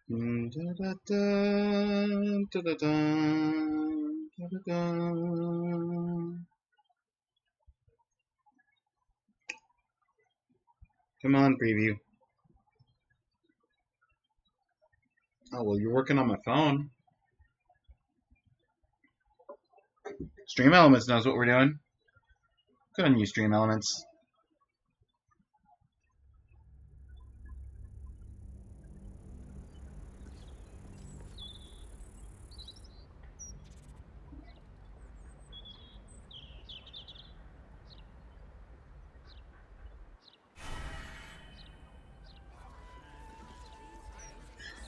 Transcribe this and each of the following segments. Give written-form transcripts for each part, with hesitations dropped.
Come on, preview. Oh, well, you're working on my phone. Stream Elements knows what we're doing. Good on you, Stream Elements.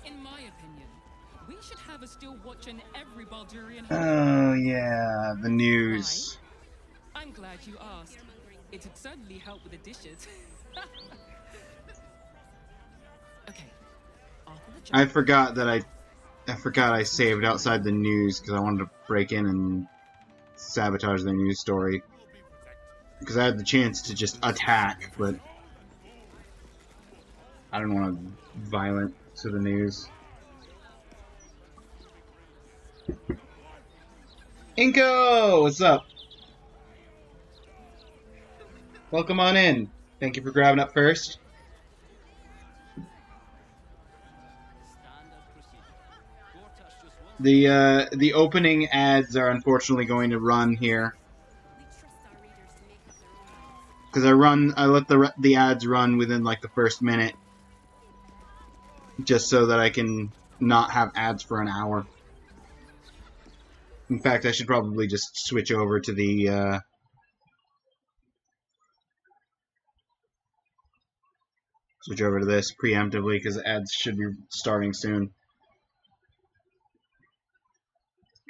In my opinion, we should have a still watching every Baldurian. Oh, yeah, the news. I'm glad you asked. It'd certainly help with the dishes. Okay. I forgot I saved outside the news because I wanted to break in and sabotage the news story. Because I had the chance to just attack, but I don't want to violent to the news. Inko! What's up? Welcome on in. Thank you for grabbing up first. The opening ads are unfortunately going to run here. Because I let the ads run within like the first minute. Just so that I can not have ads for an hour. In fact, I should probably just switch over to the switch over to this preemptively because ads should be starting soon.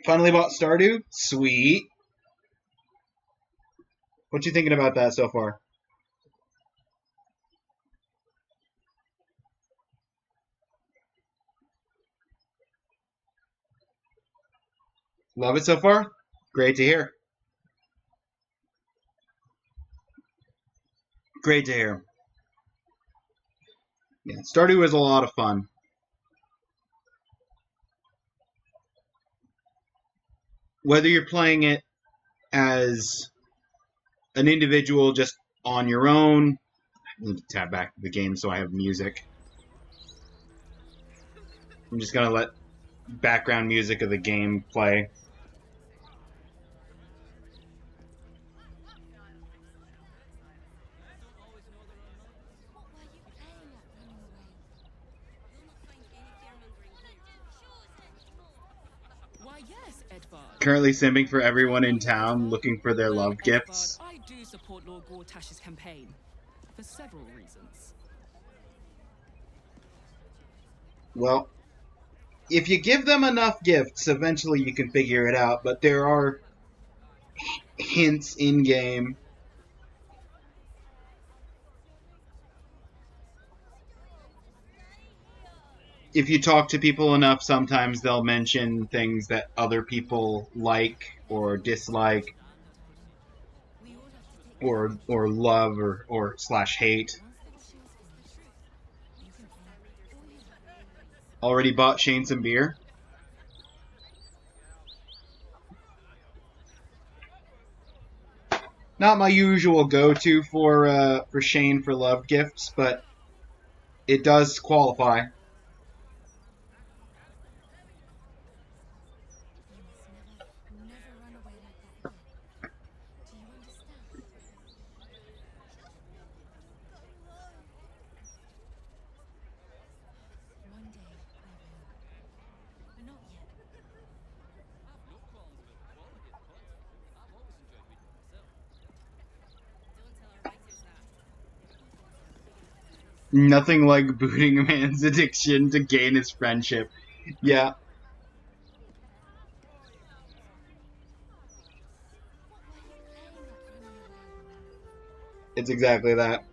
Finally bought Stardew? Sweet. What you thinking about that so far? Love it so far? Great to hear. Great to hear. Yeah, Stardew is a lot of fun. Whether you're playing it as an individual just on your own, I need to tab back to the game so I have music. I'm just gonna let background music of the game play. Why, yes, Edvard. Currently simping for everyone in town looking for their love gifts. I do support Lord Gortash's campaign for several reasons. Well, if you give them enough gifts, eventually you can figure it out, but there are hints in game. If you talk to people enough, sometimes they'll mention things that other people like or dislike or love or slash hate. Already bought Shane some beer? Not my usual go-to for Shane for love gifts, but it does qualify. Nothing like booting a man's addiction to gain his friendship. Yeah. It's exactly that.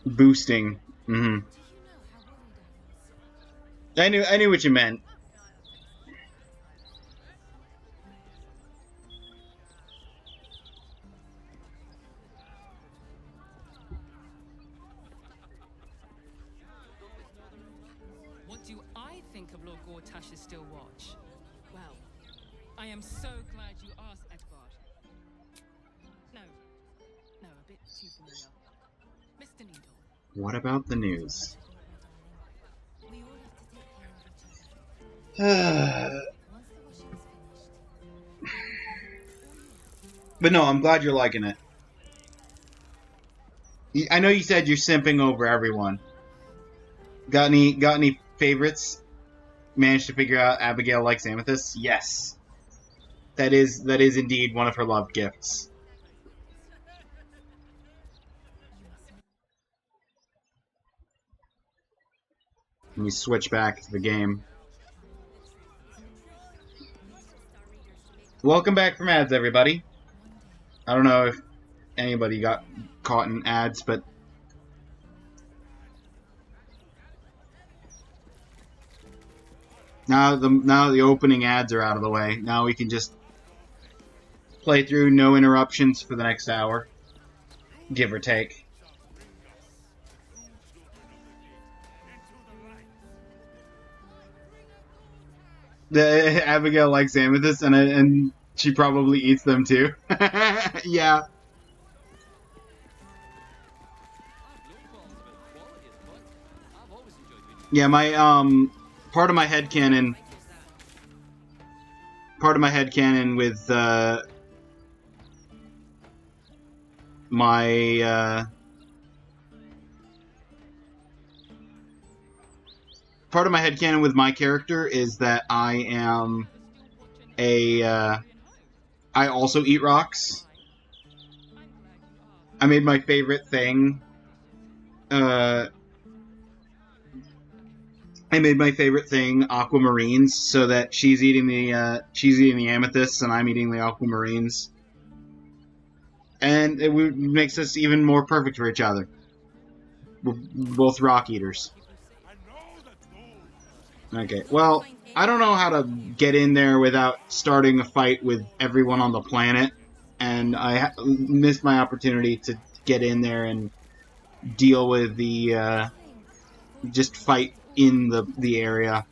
Boosting. Mm-hmm. I knew what you meant. before Tasha's still watch. Well, I am so glad you asked, Edvard. No, a bit too familiar. Mr. Needle. What about the news? We all have to take care of each other. Once the washing is finished. But no, I'm glad you're liking it. I know you said you're simping over everyone. Got any favorites? Managed to figure out Abigail likes amethyst? Yes. That is indeed one of her love gifts. Let me switch back to the game. Welcome back from ads, everybody. I don't know if anybody got caught in ads, but now the opening ads are out of the way. Now we can just play through, no interruptions for the next hour, give or take. Abigail likes amethyst, and she probably eats them too. Yeah. Yeah, my part of my headcanon with my part of my headcanon with my character is that I am I also eat rocks. I made my favorite thing aquamarines, so that she's eating the amethysts and I'm eating the aquamarines, and it makes us even more perfect for each other. We're both rock eaters. Okay, well, I don't know how to get in there without starting a fight with everyone on the planet, and I missed my opportunity to get in there and deal with the just fight in the area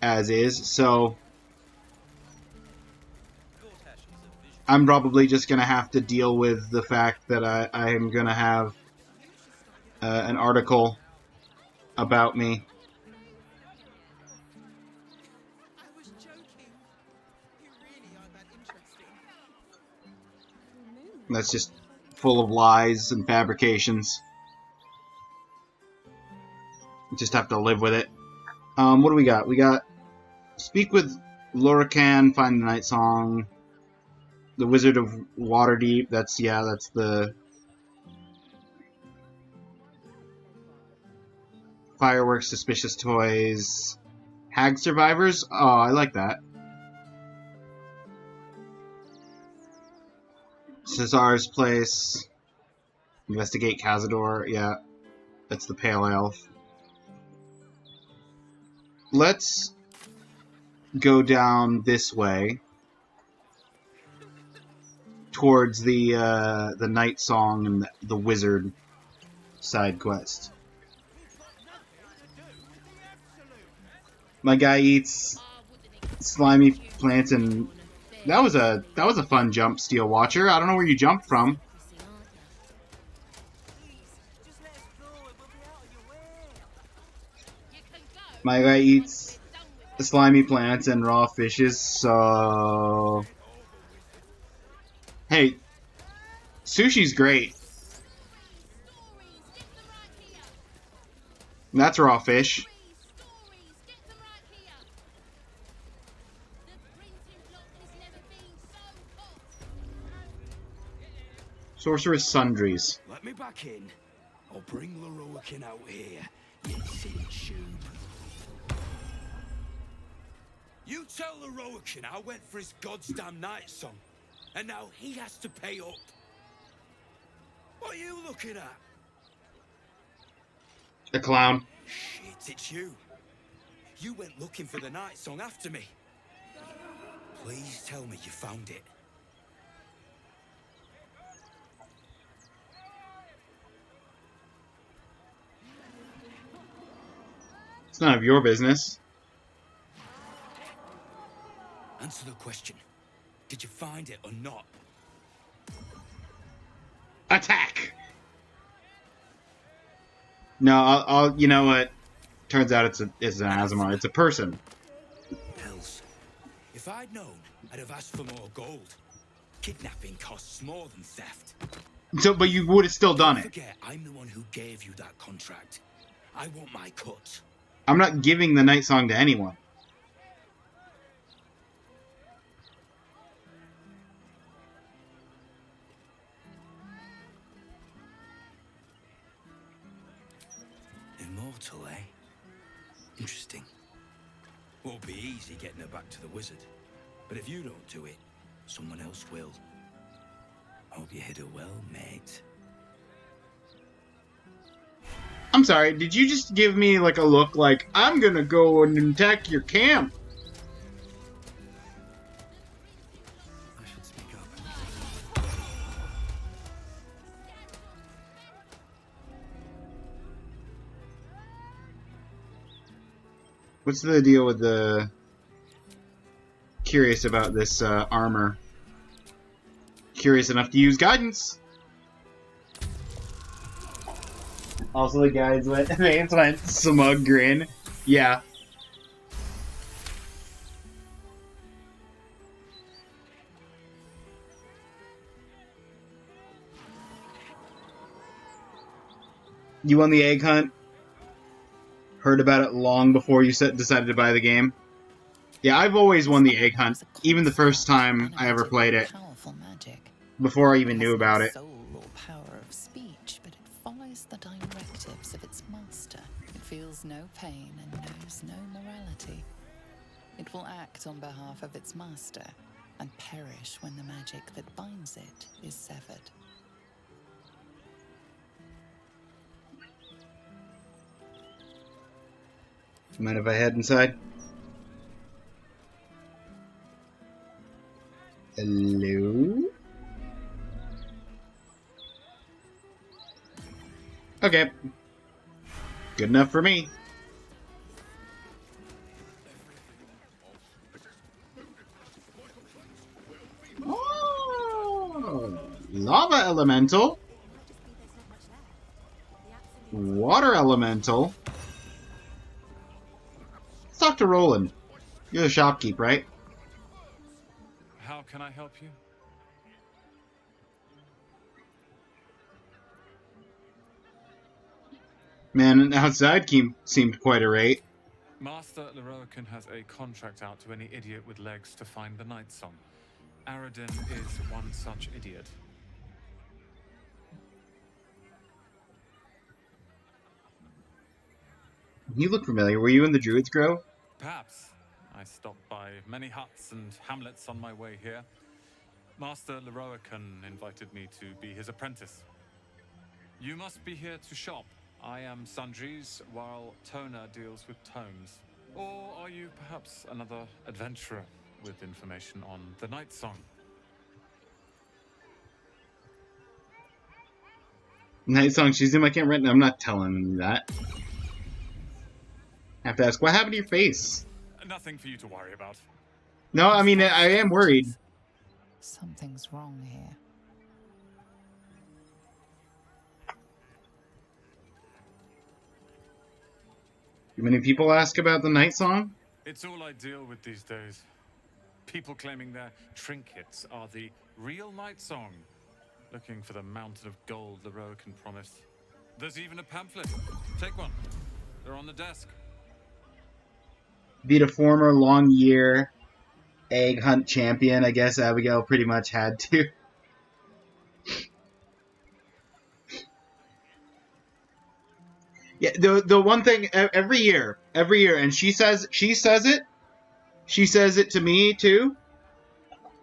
as is, so I'm probably just going to have to deal with the fact that I'm going to have an article about me. I was joking. You really aren't that interesting. That's just full of lies and fabrications. Just have to live with it. What do we got? We got speak with Lorican, find the night song. The Wizard of Waterdeep. That's the fireworks, suspicious toys, hag survivors. Oh, I like that. Cesar's place. Investigate Cazador. Yeah, that's the pale elf. Let's go down this way towards the night song and the wizard side quest. My guy eats slimy plants, and that was a fun jump, Steel Watcher. I don't know where you jumped from. My guy eats slimy plants and raw fishes, so hey, sushi's great. That's raw fish. Sorceress Sundries. Let me back in. I'll bring Leroican out here. You silly shoob. You tell Leroican I went for his goddamn night song, and now he has to pay up. What are you looking at? A clown. Shit, it's you. You went looking for the night song after me. Please tell me you found it. It's none of your business. the question. Did you find it or not? Attack! No, I'll. You know what? Turns out it's an Azamar. It's a person. Hells. If I'd known, I'd have asked for more gold. Kidnapping costs more than theft. So, but you would have still done Don't it. forget, I'm the one who gave you that contract. I want my cut. I'm not giving the Night Song to anyone. Immortal, eh? Interesting. Won't be easy getting her back to the wizard. But if you don't do it, someone else will. Hope you hit her well, mate. I'm sorry, did you just give me like a look like, I'm gonna go and attack your camp? I should speak up. What's the deal with the... Curious about this armor. Curious enough to use guidance. Also the guys went, Vance went smug grin. Yeah. You won the egg hunt? Heard about it long before you decided to buy the game? Yeah, I've always won the egg hunt, even the first time I ever played it, Powerful magic. before I even It knew has no about it. soul or power of speech, but it follows the directives of its master. It feels no pain and knows no morality. It will act on behalf of its master and perish when the magic that binds it is severed. Mind if I head inside? Hello? Okay. Good enough for me. Oh, lava elemental. Water elemental. Let's talk to Roland. You're the shopkeep, right? How can I help you? Man, outside seemed quite irate. Master Leroican has a contract out to any idiot with legs to find the Night Song. Aradin is one such idiot. You look familiar. Were you in the Druid's Grove? Perhaps. I stopped by many huts and hamlets on my way here. Master Leroican invited me to be his apprentice. You must be here to shop. I am Sundries, while Toner deals with tomes. Or are you perhaps another adventurer with information on the Night Song? Night Song, she's in my camp right now. I'm not telling you that. I have to ask, what happened to your face? Nothing for you to worry about. No, I mean, I am worried. Something's wrong here. Many people ask about the Night Song? It's all I deal with these days. People claiming their trinkets are the real Night Song, looking for the mountain of gold Leroican promised. There's even a pamphlet. Take one. They're on the desk. Beat a former long year egg hunt champion. I guess Abigail pretty much had to. Yeah, the one thing every year, and she says it to me too.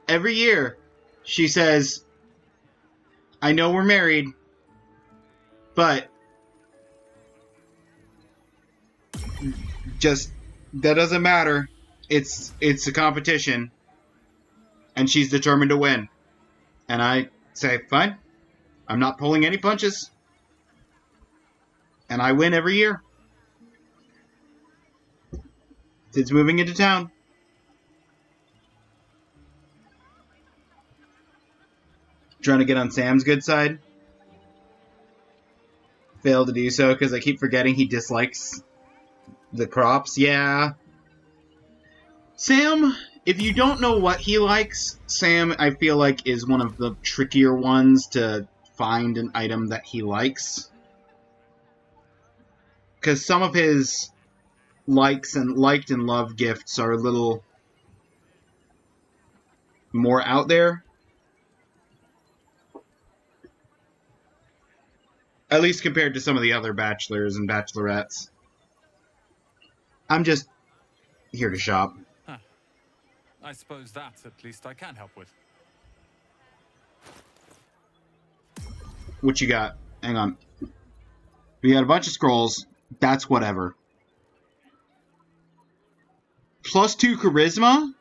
Every year, she says, "I know we're married, but just that doesn't matter. It's a competition, and she's determined to win." And I say, "Fine, I'm not pulling any punches." And I win every year. It's moving into town. Trying to get on Sam's good side. Failed to do so because I keep forgetting he dislikes the crops. Yeah. Sam, if you don't know what he likes, Sam, I feel like, is one of the trickier ones to find an item that he likes. Because some of his liked and loved gifts are a little more out there. At least compared to some of the other bachelors and bachelorettes. I'm just here to shop. Huh. I suppose that, at least, I can help with. What you got? Hang on. We got a bunch of scrolls. That's whatever. +2 charisma?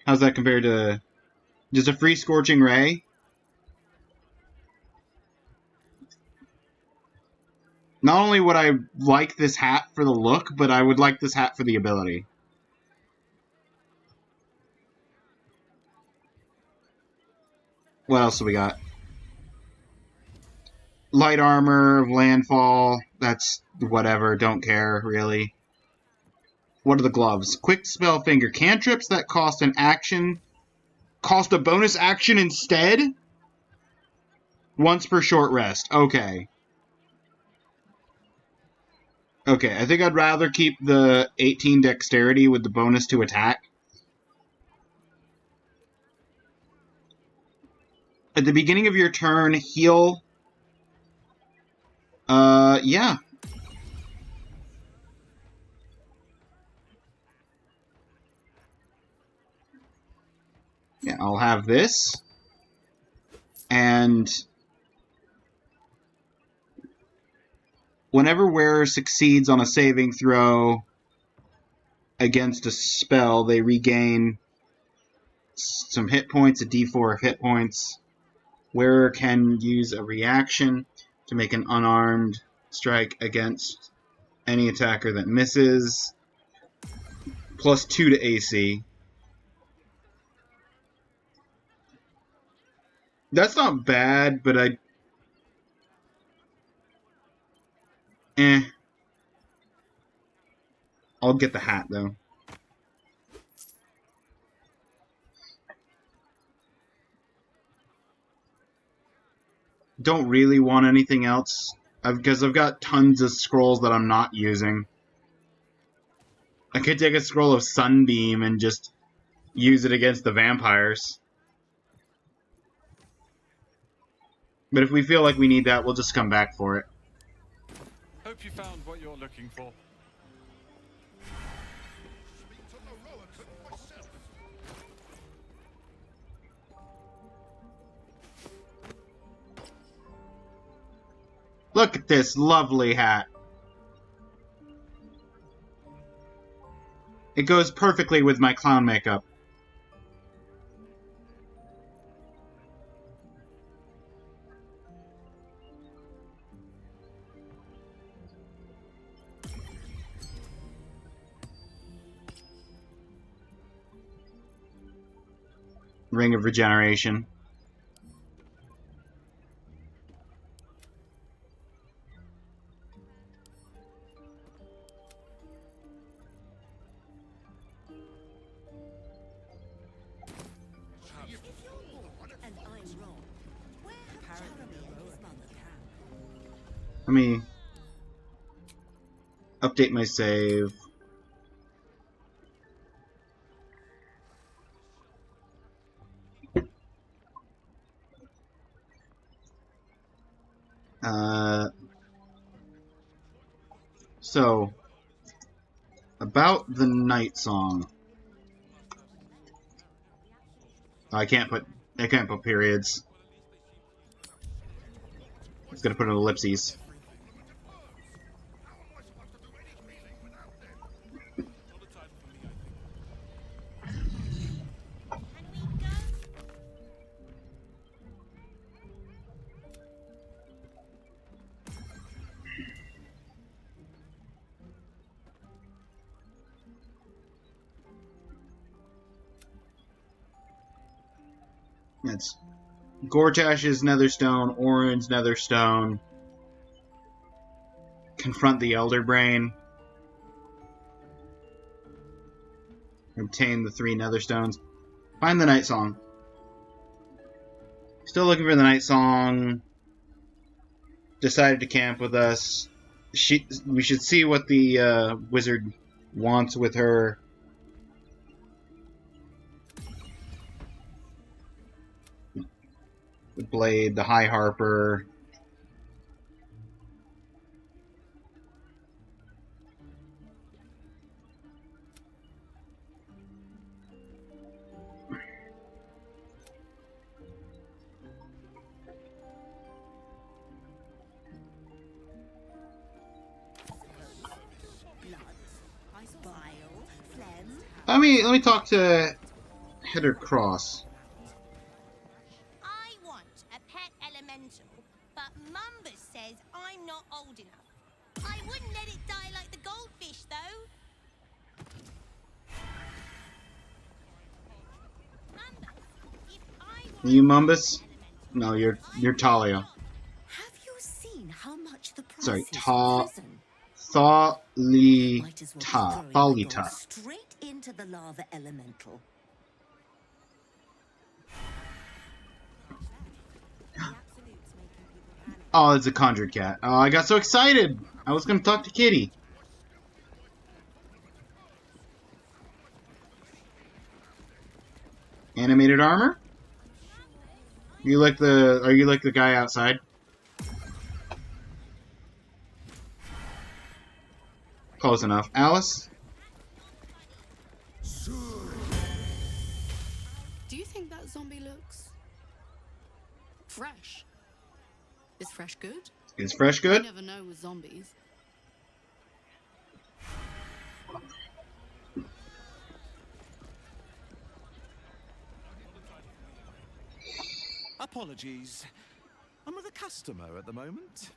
How's that compared to just a free scorching ray? Not only would I like this hat for the look, but I would like this hat for the ability. What else do we got? Light armor, landfall, that's whatever, don't care, really. What are the gloves? Quick spell finger. Cantrips that cost an action. Cost a bonus action instead? Once per short rest. Okay. Okay, I think I'd rather keep the 18 dexterity with the bonus to attack. At the beginning of your turn, heal. Yeah. Yeah, I'll have this. And whenever wearer succeeds on a saving throw against a spell, they regain some hit points, a d4 of hit points. Wearer can use a reaction to make an unarmed strike against any attacker that misses. +2 to AC. That's not bad, but I'll get the hat, though. Don't really want anything else, because I've got tons of scrolls that I'm not using. I could take a scroll of Sunbeam and just use it against the vampires. But if we feel like we need that, we'll just come back for it. Hope you found what you're looking for. Look at this lovely hat. It goes perfectly with my clown makeup. Ring of Regeneration. Let me update my save. So, about the night song. I can't put periods. I'm just gonna put in ellipses. That's Gortash's Netherstone, Orin's Netherstone. Confront the Elder Brain. Obtain the 3 Netherstones. Find the Night Song. Still looking for the Night Song. Decided to camp with us. We should see what the wizard wants with her. The Blade, the High Harper. Let me talk to Heather Cross. I want a pet elemental, but Mumbus says I'm not old enough. I wouldn't let it die like the goldfish, though. Mumbus, if I Are you Mumbus? No, you're Talia. Have you seen how much the price Sorry, is for prison? Might as well be throwing my Thalita. gold straight into the lava elemental. Oh, it's a conjured cat. Oh, I got so excited! I was gonna talk to Kitty. Animated armor? Are you like the guy outside? Close enough. Alice? Do you think that zombie looks fresh? Is fresh good? Is fresh You good? never know with zombies. Apologies. I'm with a customer at the moment.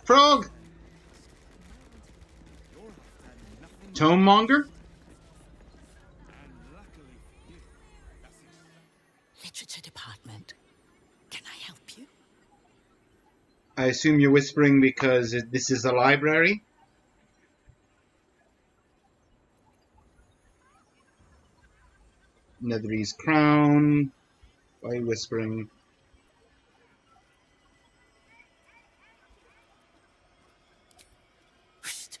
Frog! Tomemonger? Literature department. Can I help you? I assume you're whispering because this is a library? Netherese Crown. Why are you whispering? Psst.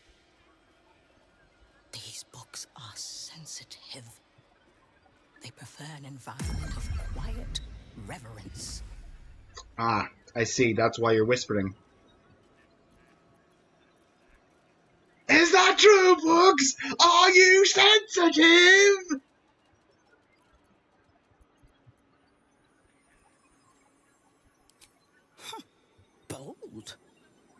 These books are sensitive. They prefer an environment of quiet reverence. Ah, I see. That's why you're whispering. Is that true, books? Are you sensitive? Bold.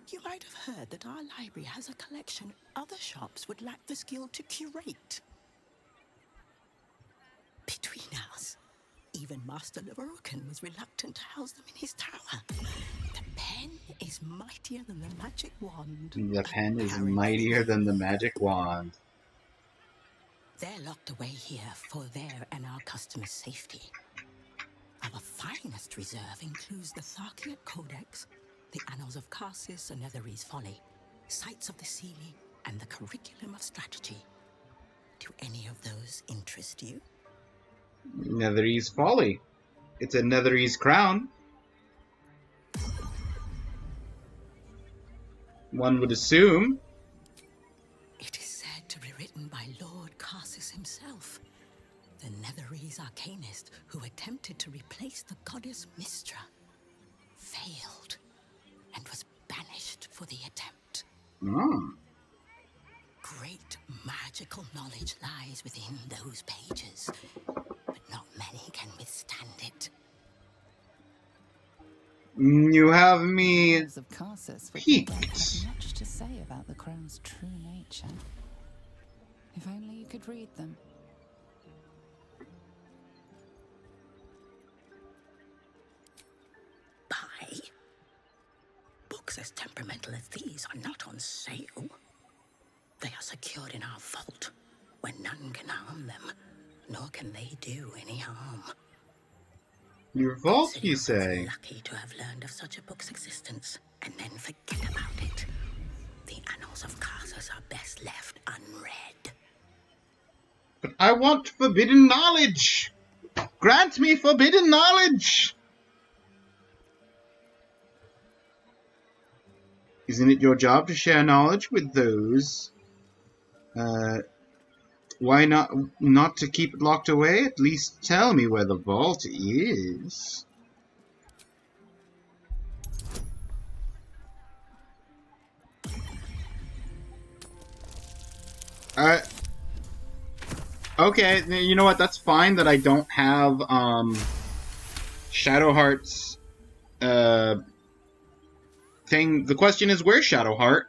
You might have heard that our library has a collection other shops would lack the skill to curate. Between us, even Master Lerocan was reluctant to house them in his tower. The pen is mightier than the magic wand. The pen is apparently. mightier than the magic wand. They're locked away here for their and our customers' safety. Our finest reserve includes the Tharkiot Codex, the Annals of Karsus and Netherese Folly, Sights of the Seelie, and the Curriculum of Strategy. Do any of those interest you? Netherese Folly. It's a Netherese crown. One would assume. It is said to be written by Lord Karsus himself, the Netherese arcanist who attempted to replace the goddess Mystra, failed, and was banished for the attempt. Oh. Great magical knowledge lies within those pages, but not many can withstand it. You have me Annals of Karsus would no doubt peaked. have much to say about the crown's true nature. If only you could read them. Buy? Books as temperamental as these are not on sale. They are secured in our vault, where none can harm them, nor can they do any harm. Your vault, Consider you yourself say? lucky to have learned of such a book's existence, and then forget about it. The annals of Carthus are best left unread. But I want forbidden knowledge! Grant me forbidden knowledge! Isn't it your job to share knowledge with those? Why not to keep it locked away? At least tell me where the vault is. Okay, you know what? That's fine that I don't have Shadowheart's thing. The question is, where's Shadowheart?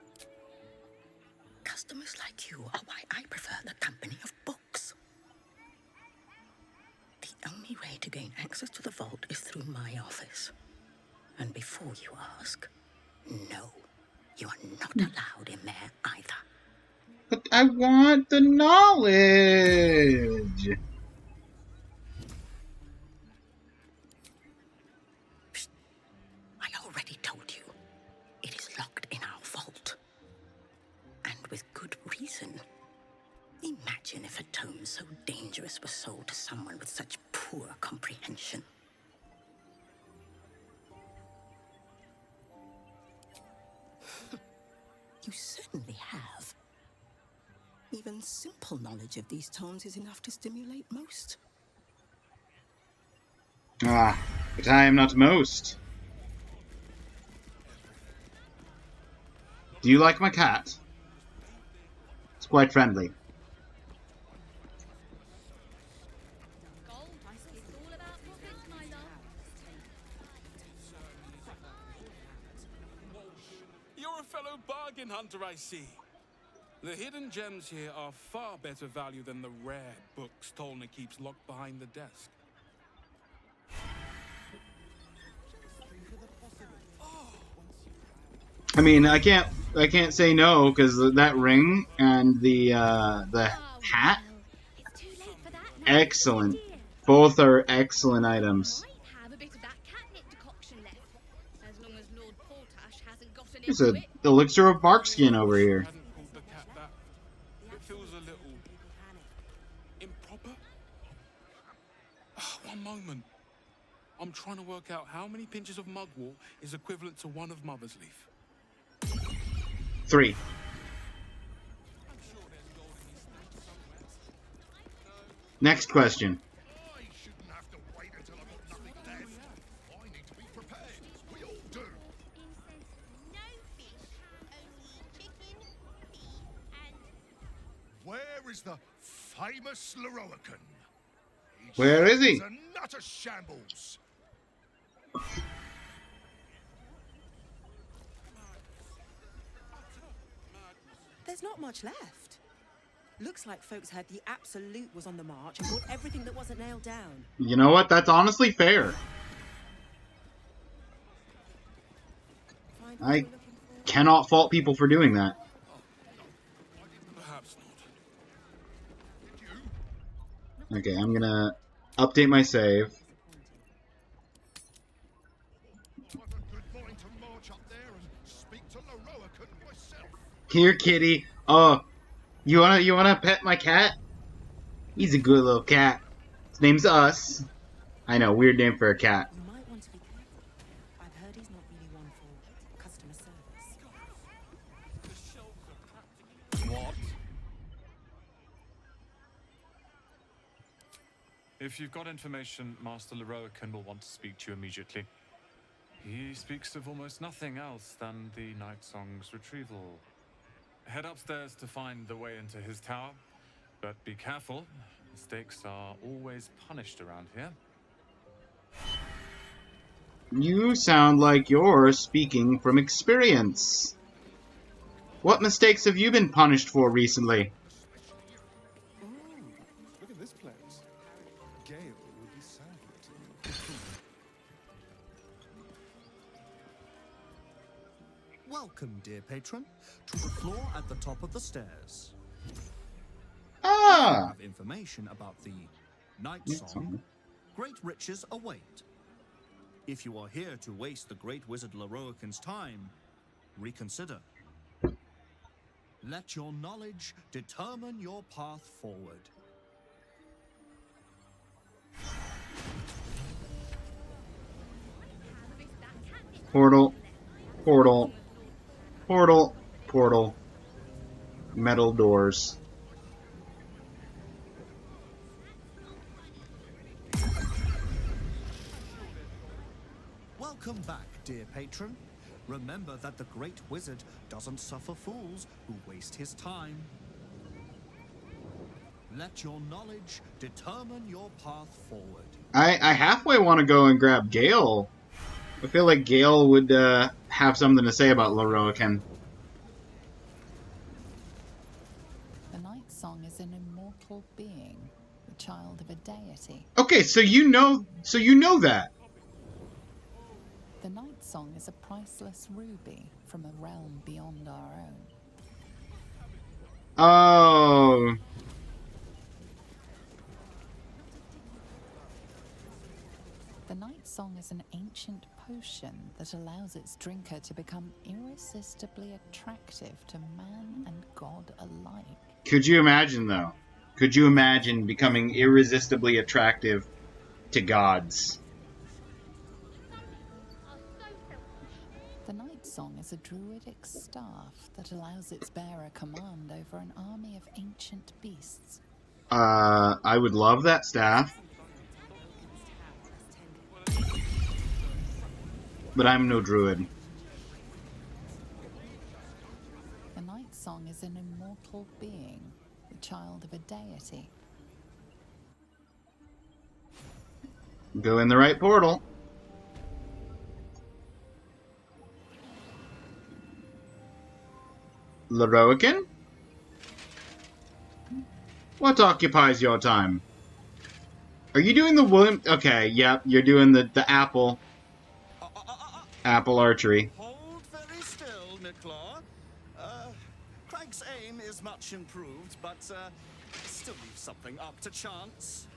Customers like you are why I prefer the company of books. The only way to gain access to the vault is through my office. And before you ask, no, you are not allowed in there either. But I want the knowledge! Psst. I already told you. It is locked in our vault. And with good reason. Imagine if a tome so dangerous was sold to someone with such poor comprehension. You certainly have. Even simple knowledge of these tomes is enough to stimulate most. Ah, but I am not most. Do you like my cat? It's quite friendly. You're a fellow bargain hunter, I see. The hidden gems here are far better value than the rare books Tolna keeps locked behind the desk. I mean, I can't say no because that ring and the hat, excellent. Both are excellent items. There's an elixir of barkskin over here. It feels a little improper. One moment. I'm trying to work out how many pinches of mugwort is equivalent to one of Mother's Leaf. 3. Next question. I shouldn't have to wait until I've got nothing left. I need to be prepared. We all do. No fish, only chicken, beef, and... Where is the famous Leroican? Where is he? He's a nutter shambles. There's not much left. Looks like folks heard the Absolute was on the march and bought everything that wasn't nailed down. You know what? That's honestly fair. I cannot fault people for doing that. Perhaps not. Okay, I'm gonna update my save. I've a good mind to march up there and speak to Leroican myself. Here, kitty. Oh, you wanna pet my cat? He's a good little cat. His name's Us. I know, weird name for a cat. You might want to be careful. I've heard he's not really one for customer service. What? If you've got information, Master Leroican will want to speak to you immediately. He speaks of almost nothing else than the Night Song's retrieval. Head upstairs to find the way into his tower, but be careful. Mistakes are always punished around here. You sound like you're speaking from experience. What mistakes have you been punished for recently? Oh, look at this place. Gale would be sad. Welcome, dear patron, to the floor at the top of the stairs. Ah! You have information about the Night Song. Great riches await. If you are here to waste the great wizard Leroican's time, reconsider. Let your knowledge determine your path forward. Portal. Portal. Portal. Portal. Metal doors. Welcome back, dear patron. Remember that the great wizard doesn't suffer fools who waste his time. Let your knowledge determine your path forward. I halfway want to go and grab Gale. I feel like Gale would have something to say about Leroican. The Night Song is an immortal being, the child of a deity. Okay, so you know that. The Night Song is a priceless ruby from a realm beyond our own. Oh. The Night Song is an ancient potion that allows its drinker to become irresistibly attractive to man and god alike. Could you imagine, though? Could you imagine becoming irresistibly attractive to gods? The Night Song is a druidic staff that allows its bearer command over an army of ancient beasts. I would love that staff. But I'm no druid. The Night Song is an immortal being, the child of a deity. Go in the right portal. Leroican? What occupies your time? Are you doing the William? Okay, yep, you're doing the apple. Apple archery. Hold very still, Nicklaw. Craig's aim is much improved, but still leaves something up to chance.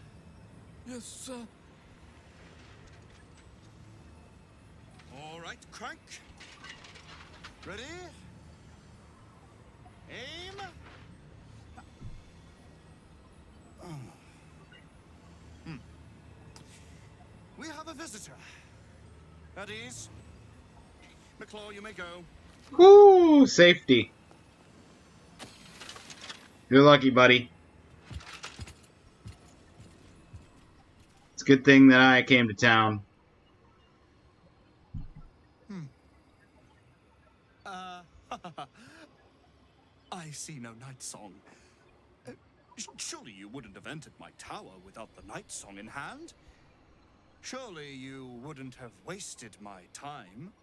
Yes, sir. All right, Craig. Ready? Aim. We have a visitor. At ease. McClaw, you may go. Woo! Safety. You're lucky, buddy. It's a good thing that I came to town. I see no Night Song. Surely you wouldn't have entered my tower without the Night Song in hand? Surely you wouldn't have wasted my time?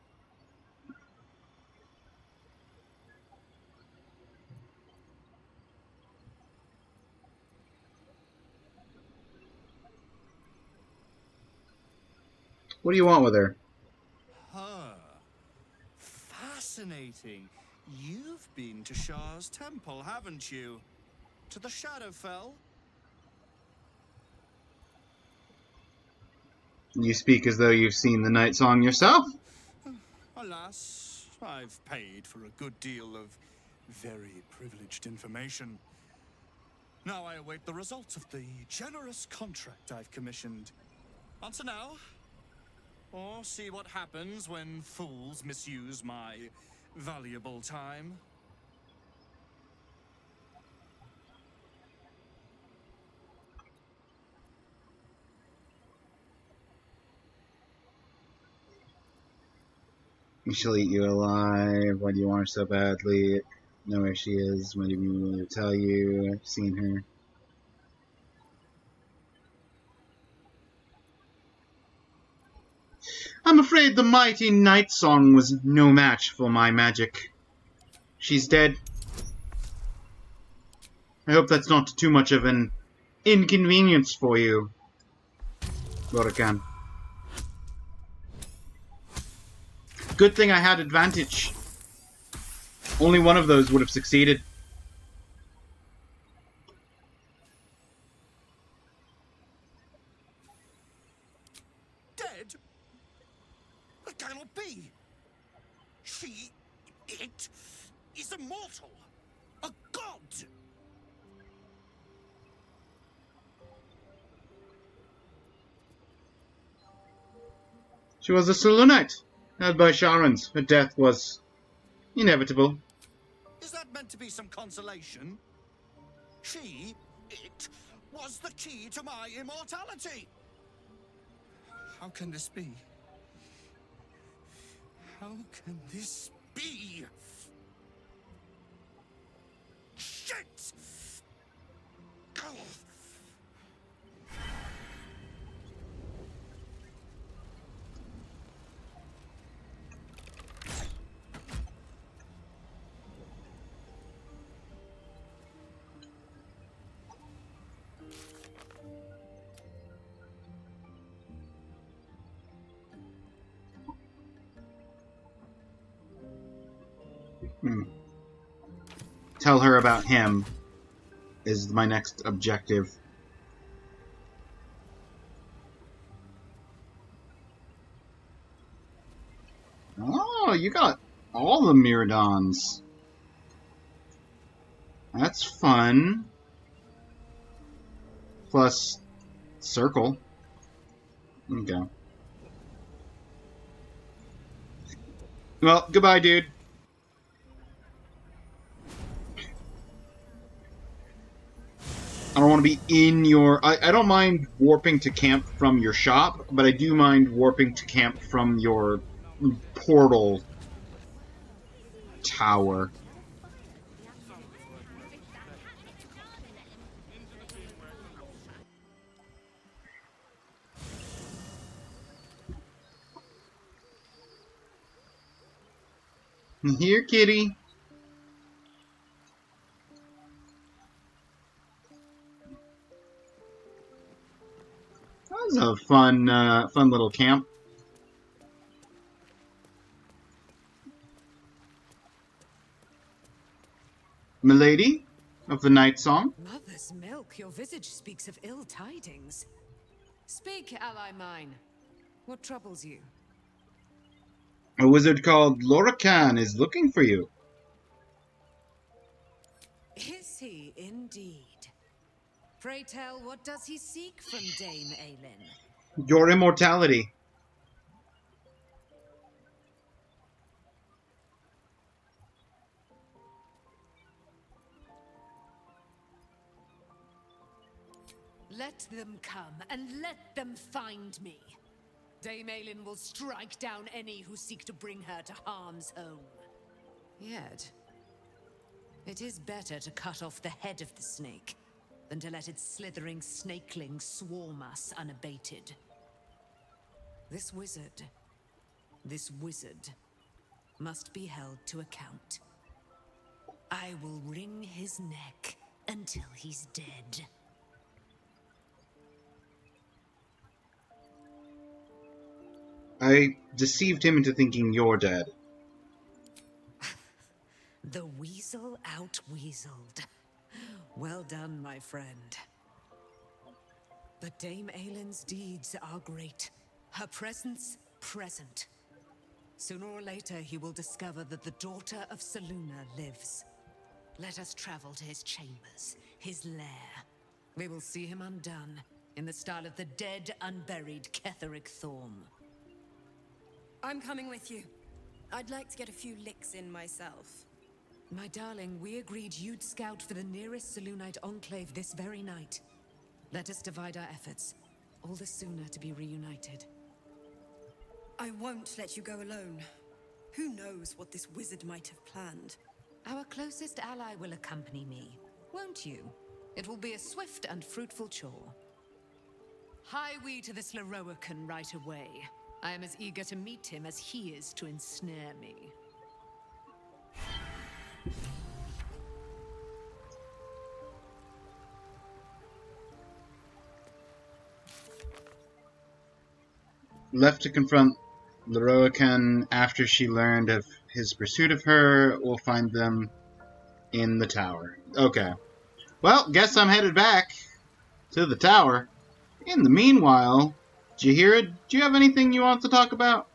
What do you want with her? Fascinating. You've been to Shah's temple, haven't you? To the Shadowfell? You speak as though you've seen the Night Song yourself. Alas, I've paid for a good deal of very privileged information. Now I await the results of the generous contract I've commissioned. Answer now, or see what happens when fools misuse my valuable time. She'll eat you alive. Why do you want her so badly? Know where she is. What do you mean me to tell you? I've seen her. I'm afraid the mighty Night Song was no match for my magic. She's dead. I hope that's not too much of an inconvenience for you, Lorican. Good thing I had advantage. Only one of those would have succeeded. Dead? That cannot be. It is immortal. A god. She was a Selûnite, held by Sharans. Her death was inevitable. Is that meant to be some consolation? It was the key to my immortality. How can this be? How can this be? Shit! Tell her about him is my next objective. Oh, you got all the Myrmidons. That's fun. Plus circle. Okay. Well, goodbye, dude. I don't want to be in your... I don't mind warping to camp from your shop, but I do mind warping to camp from your portal tower. Here, kitty. That was a fun, fun little camp. Milady, of the Night Song. Mother's milk, your visage speaks of ill tidings. Speak, ally mine. What troubles you? A wizard called Lorcan is looking for you. Is he indeed? Pray tell, what does he seek from Dame Aylin? Your immortality. Let them come, and let them find me. Dame Aylin will strike down any who seek to bring her to harm's home. Yet, it is better to cut off the head of the snake than to let its slithering snakelings swarm us unabated. This wizard must be held to account. I will wring his neck until he's dead. I deceived him into thinking you're dead. The weasel out-weaseled. Well done, my friend. But Dame Aylin's deeds are great. Her presence, present. Sooner or later, he will discover that the daughter of Selûne lives. Let us travel to his chambers, his lair. We will see him undone, in the style of the dead, unburied Ketheric Thorm. I'm coming with you. I'd like to get a few licks in myself. My darling, we agreed you'd scout for the nearest Selûnite enclave this very night. Let us divide our efforts, all the sooner to be reunited. I won't let you go alone. Who knows what this wizard might have planned? Our closest ally will accompany me, won't you? It will be a swift and fruitful chore. Hie we to this Lorroakan right away. I am as eager to meet him as he is to ensnare me. Left to confront Leroican, after she learned of his pursuit of her, will find them in the tower. Okay. Well, guess I'm headed back to the tower. In the meanwhile, Jahira, do you have anything you want to talk about?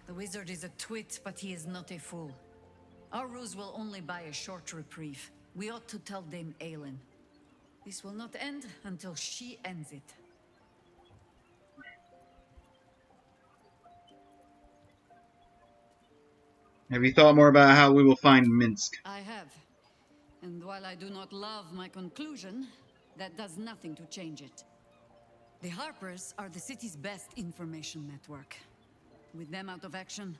The wizard is a twit, but he is not a fool. Our ruse will only buy a short reprieve. We ought to tell Dame Aelin. This will not end until she ends it. Have you thought more about how we will find Minsk? I have. And while I do not love my conclusion, that does nothing to change it. The Harpers are the city's best information network. With them out of action,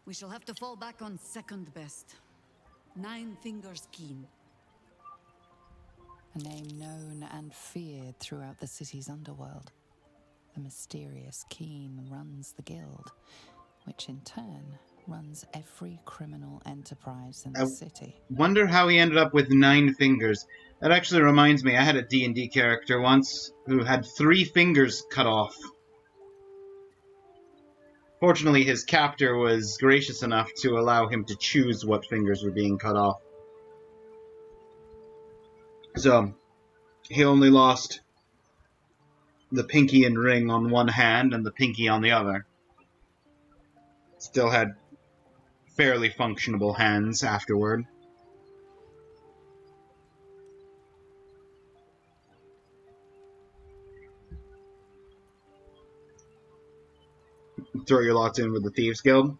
we shall have to fall back on second best. Nine Fingers Keen. A name known and feared throughout the city's underworld. The mysterious Keen runs the guild, which in turn runs every criminal enterprise in the city. Wonder how he ended up with 9 fingers. That actually reminds me, I had a D&D character once who had 3 fingers cut off. Fortunately, his captor was gracious enough to allow him to choose what fingers were being cut off. So, he only lost the pinky and ring on one hand and the pinky on the other. Still had fairly functionable hands afterward. Throw your lots in with the Thieves Guild.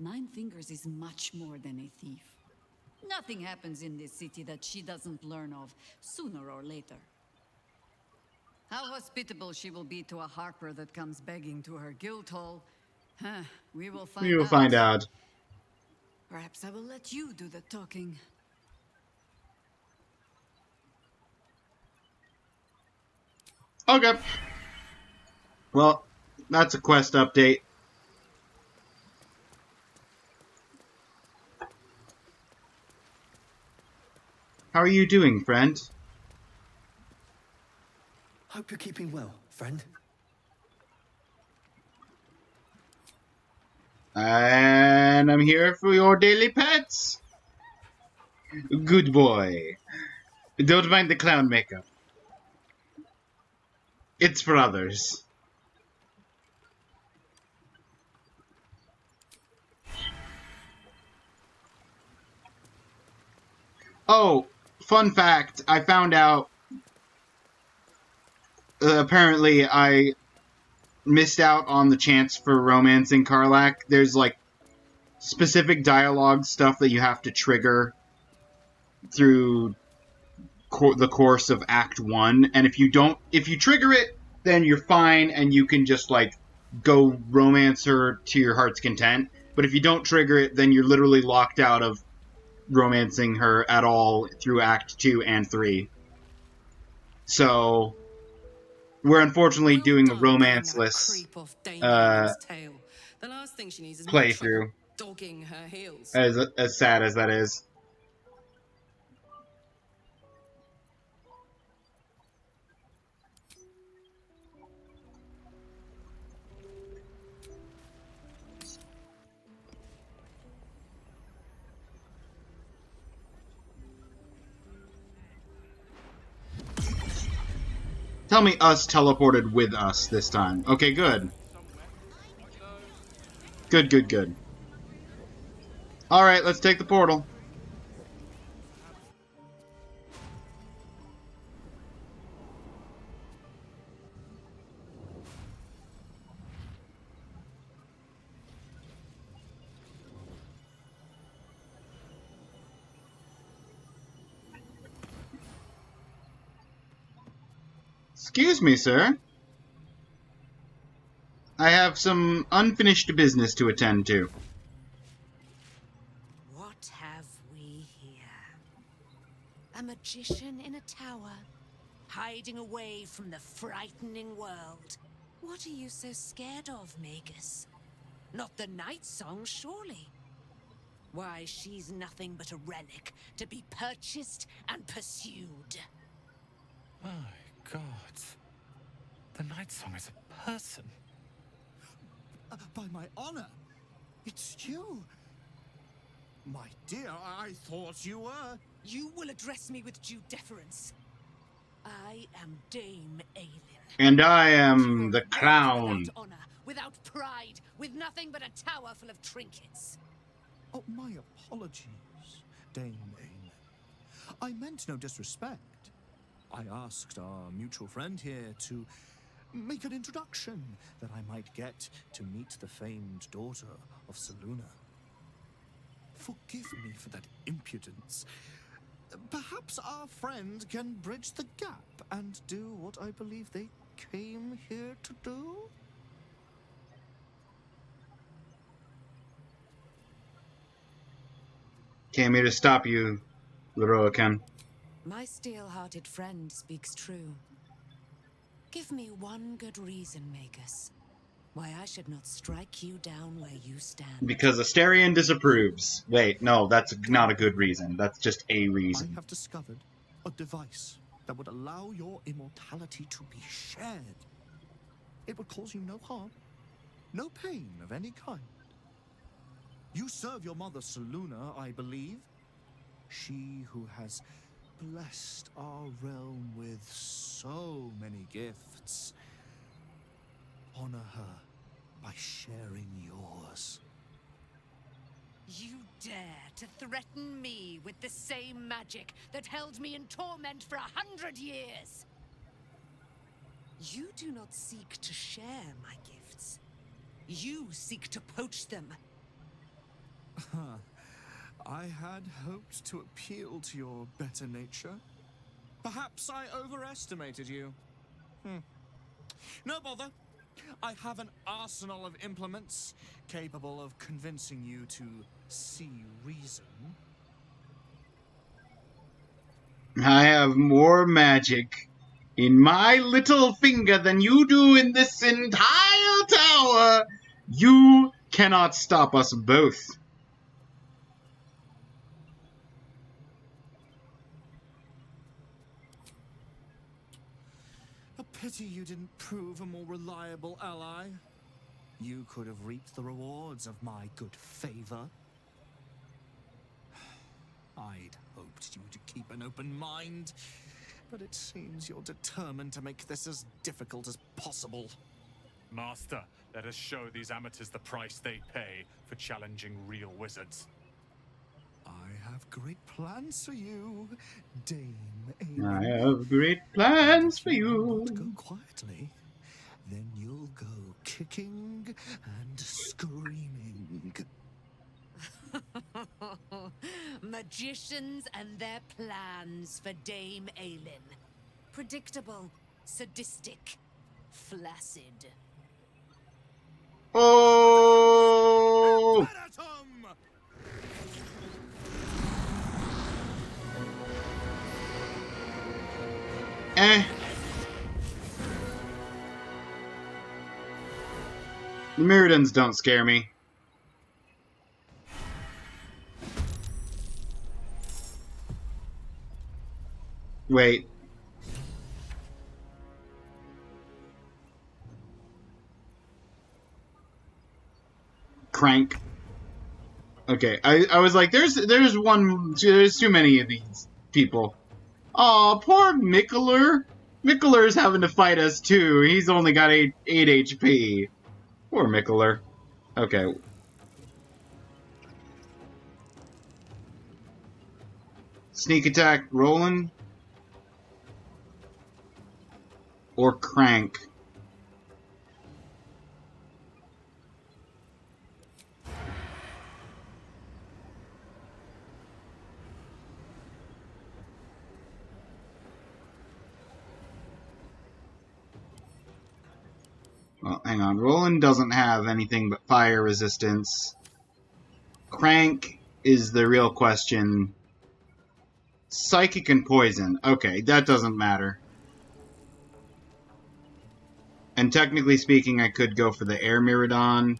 Nine Fingers is much more than a thief. Nothing happens in this city that she doesn't learn of sooner or later. How hospitable she will be to a Harper that comes begging to her guild hall, we will find out. We will find out. Perhaps I will let you do the talking. Okay. Well, that's a quest update. How are you doing, friend? Hope you're keeping well, friend. And I'm here for your daily pets. Good boy. Don't mind the clown makeup. It's for others. Oh, fun fact, I found out apparently I missed out on the chance for romancing Karlach. There's like specific dialogue stuff that you have to trigger through the course of Act 1, and if you trigger it, then you're fine and you can just like go romance her to your heart's content. But if you don't trigger it, then you're literally locked out of romancing her at all through Act 2 and 3. So we're unfortunately doing a romance-less The last thing she needs is playthrough. dogging her heels. As sad as that is. Tell me us teleported with us this time. Okay, good. Good, good, good. Alright, let's take the portal. Excuse me, sir. I have some unfinished business to attend to. What have we here? A magician in a tower, hiding away from the frightening world. What are you so scared of, Magus? Not the night song, surely? Why, she's nothing but a relic to be purchased and pursued. My God. The Night Song is a person. By my honor, it's you. My dear, I thought you were. You will address me with due deference. I am Dame Aelin. And I am You the are a wretch clown. without honor, without pride, with nothing but a tower full of trinkets. Oh, my apologies, Dame Aelin. I meant no disrespect. I asked our mutual friend here to make an introduction that I might get to meet the famed daughter of Seluna. Forgive me for that impudence. Perhaps our friend can bridge the gap and do what I believe they came here to do? Came here to stop you, Leroican. My steel-hearted friend speaks true. Give me one good reason, Magus, why I should not strike you down where you stand. Because Asterion disapproves. Wait, no, that's not a good reason. That's just a reason. I have discovered a device that would allow your immortality to be shared. It would cause you no harm, no pain of any kind. You serve your mother Seluna, I believe. She who has blessed our realm with so many gifts. Honor her by sharing yours. You dare to threaten me with the same magic that held me in torment for 100 years? You do not seek to share my gifts. You seek to poach them. I had hoped to appeal to your better nature. Perhaps I overestimated you. No bother. I have an arsenal of implements capable of convincing you to see reason. I have more magic in my little finger than you do in this entire tower. You cannot stop us both. A pity you didn't prove a more reliable ally. You could have reaped the rewards of my good favor. I'd hoped you to keep an open mind, but it seems you're determined to make this as difficult as possible. Master, let us show these amateurs the price they pay for challenging real wizards. I have great plans for you, Dame I Aelin. have great plans for Will you. not go quietly, then you'll go kicking and screaming. Magicians and their plans for Dame Aelin. Predictable, sadistic, flaccid. Oh! Mirrodins don't scare me. Wait. Crank. Okay, I was like, there's too many of these people. Aw, poor Mickler. Mickler's having to fight us too. He's only got 8 HP. Poor Mickler. Okay. Sneak attack, Roland. Or Crank. Well, hang on. Roland doesn't have anything but fire resistance. Crank is the real question. Psychic and poison. Okay, that doesn't matter. And technically speaking, I could go for the Air Mirrodon,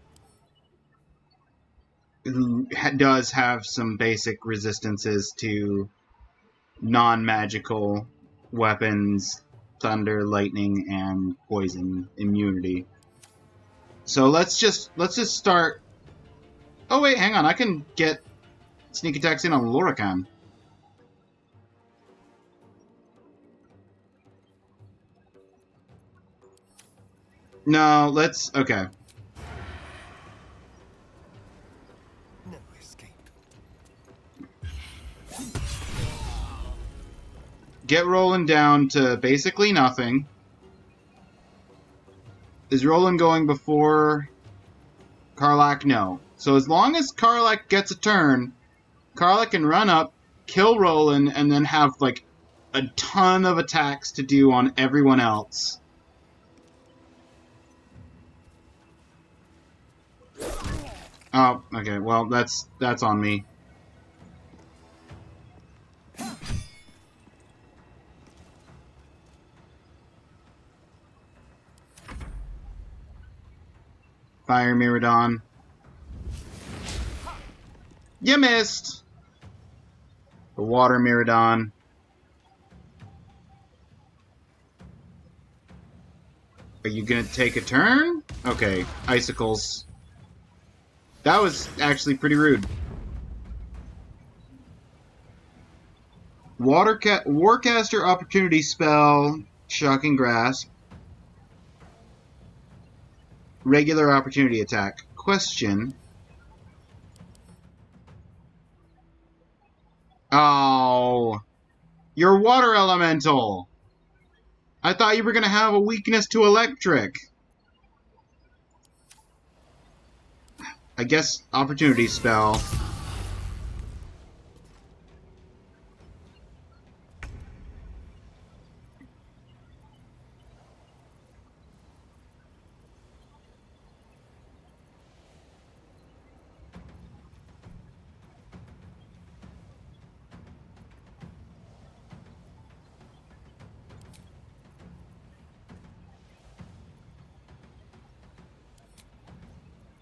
who does have some basic resistances to non-magical weapons. thunder, lightning, and poison immunity. So let's just start. Oh wait, hang on. I can get sneak attacks in on Lorican. No, let's. Okay. No escape. Get Roland down to basically nothing. Is Roland going before Karlach? No. So as long as Karlach gets a turn, Karlach can run up, kill Roland, and then have, like, a ton of attacks to do on everyone else. Oh, okay, well, that's on me. Fire Miraidon. You missed! The Water Miraidon. Are you gonna take a turn? Okay, Icicles. That was actually pretty rude. Warcaster Opportunity Spell, Shocking Grasp. Regular Opportunity Attack. Question. Oh, you're Water Elemental! I thought you were gonna have a weakness to Electric. I guess Opportunity Spell.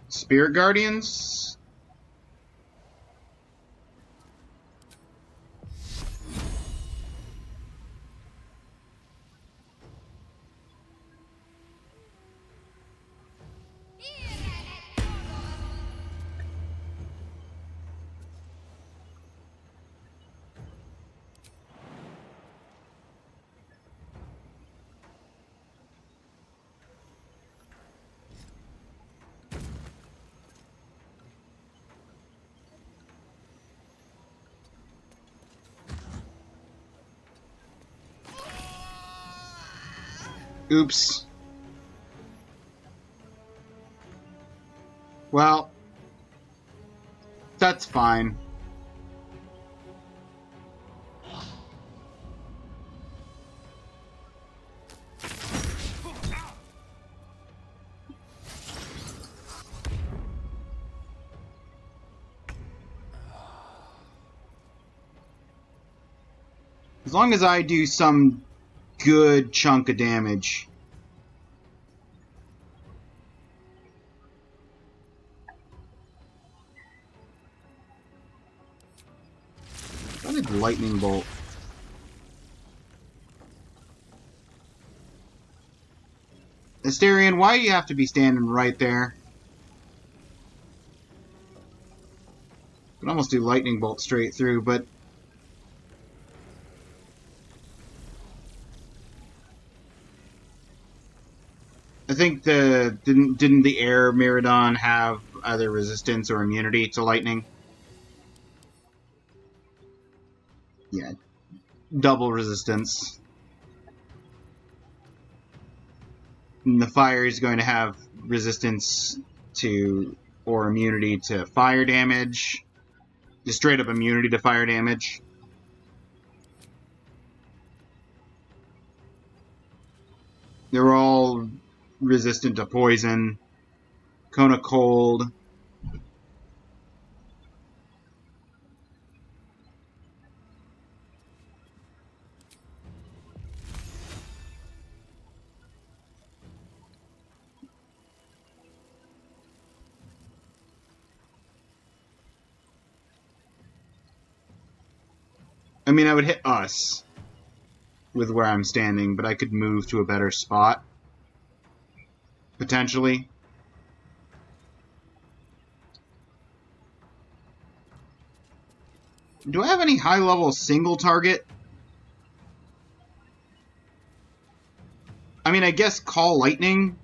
Spirit Guardians? Oops. Well, that's fine. As long as I do some good chunk of damage. I did Lightning Bolt. Asterion, why do you have to be standing right there? Could almost do Lightning Bolt straight through, but I think didn't the Air Miraidon have either resistance or immunity to lightning? Yeah, double resistance. And the fire is going to have resistance to or immunity to fire damage. Just straight up immunity to fire damage. They're all resistant to poison. Cone of Cold. I mean, I would hit us. with where I'm standing, but I could move to a better spot. Potentially. Do I have any high-level single target? I mean, I guess Call Lightning.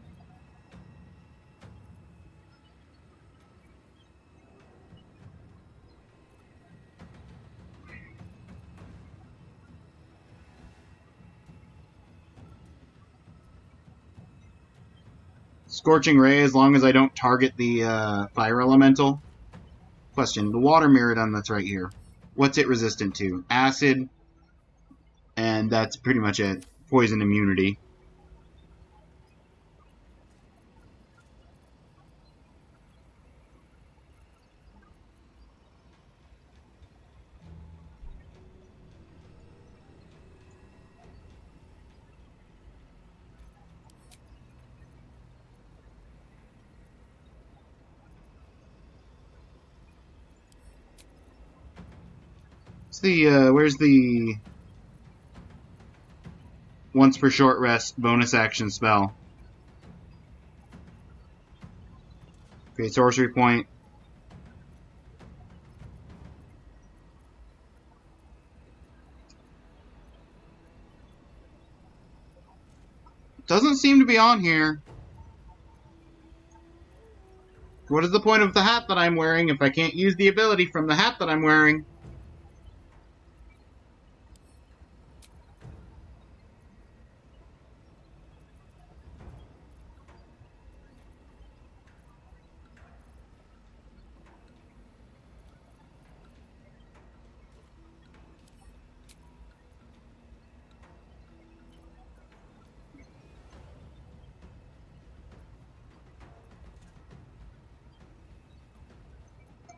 Scorching Ray, as long as I don't target the Fire Elemental. Question, the Water Mirrodon that's right here. What's it resistant to? Acid. And that's pretty much it. Poison immunity. What's the, where's the once per short rest bonus action spell? Okay, sorcery point. Doesn't seem to be on here. What is the point of the hat that I'm wearing if I can't use the ability from the hat that I'm wearing?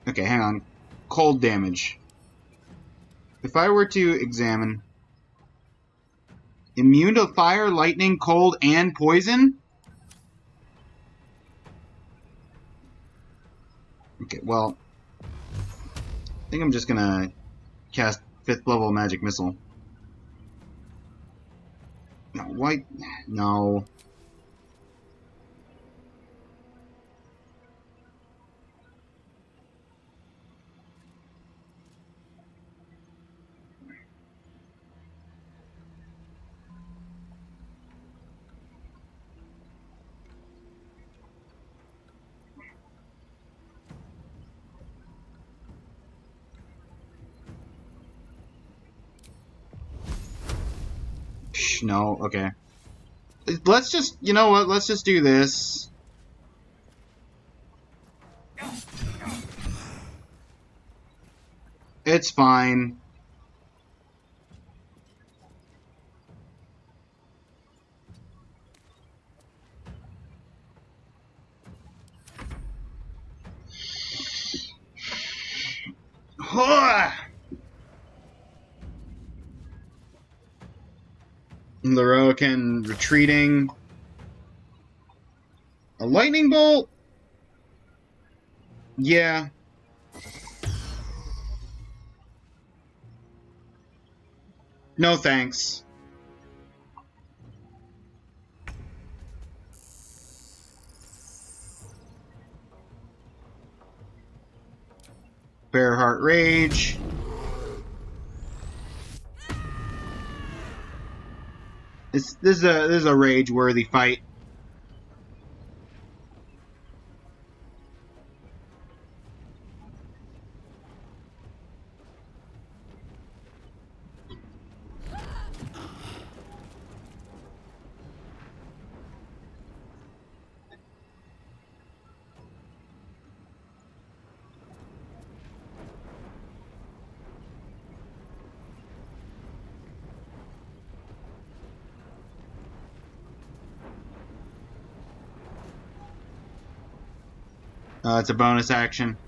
Okay, hang on. Cold damage. If I were to examine... Immune to fire, lightning, cold, and poison? Okay, well... I think I'm just gonna cast 5th level magic missile. No, why? No. No, okay. Let's just, you know what, let's just do this. It's fine. Leroican retreating. A lightning bolt? Yeah. No thanks. Bearheart Rage. This is a rage-worthy fight. It's a bonus action.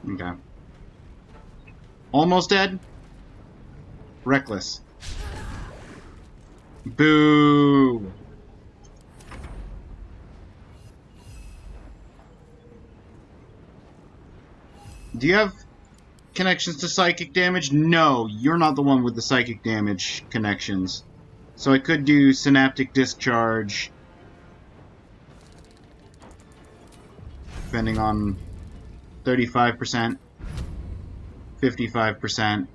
Okay. Almost dead? Reckless. Boo! Do you have... connections to psychic damage? No, you're not the one with the psychic damage connections. So I could do synaptic discharge, depending on 35%, 55%.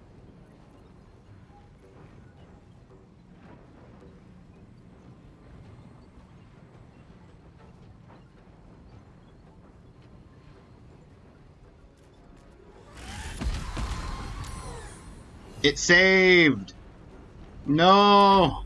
It saved! No!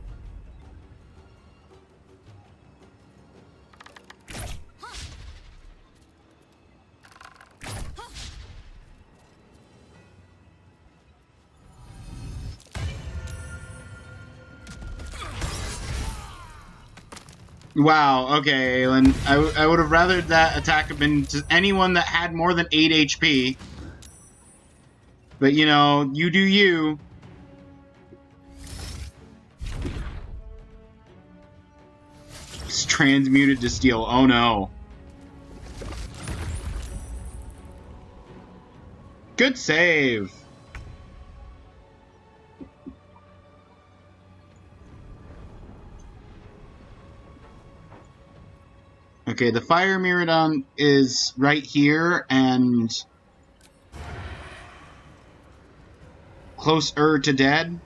Wow, okay, Aelin. I would have rather that attack have been to anyone that had more than 8 HP. But, you know, you do you. It's transmuted to steel. Oh no. Good save. Okay, the Fire Miradon is right here and closer to dead.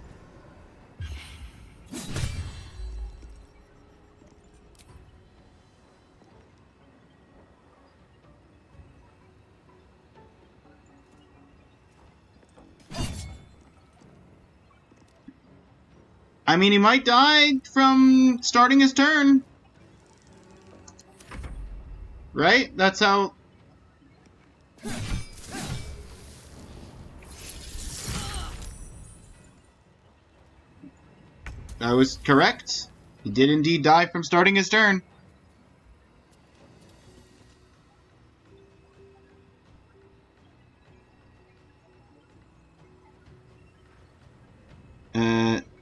I mean, he might die from starting his turn. Right? That's how... I was correct. He did indeed die from starting his turn.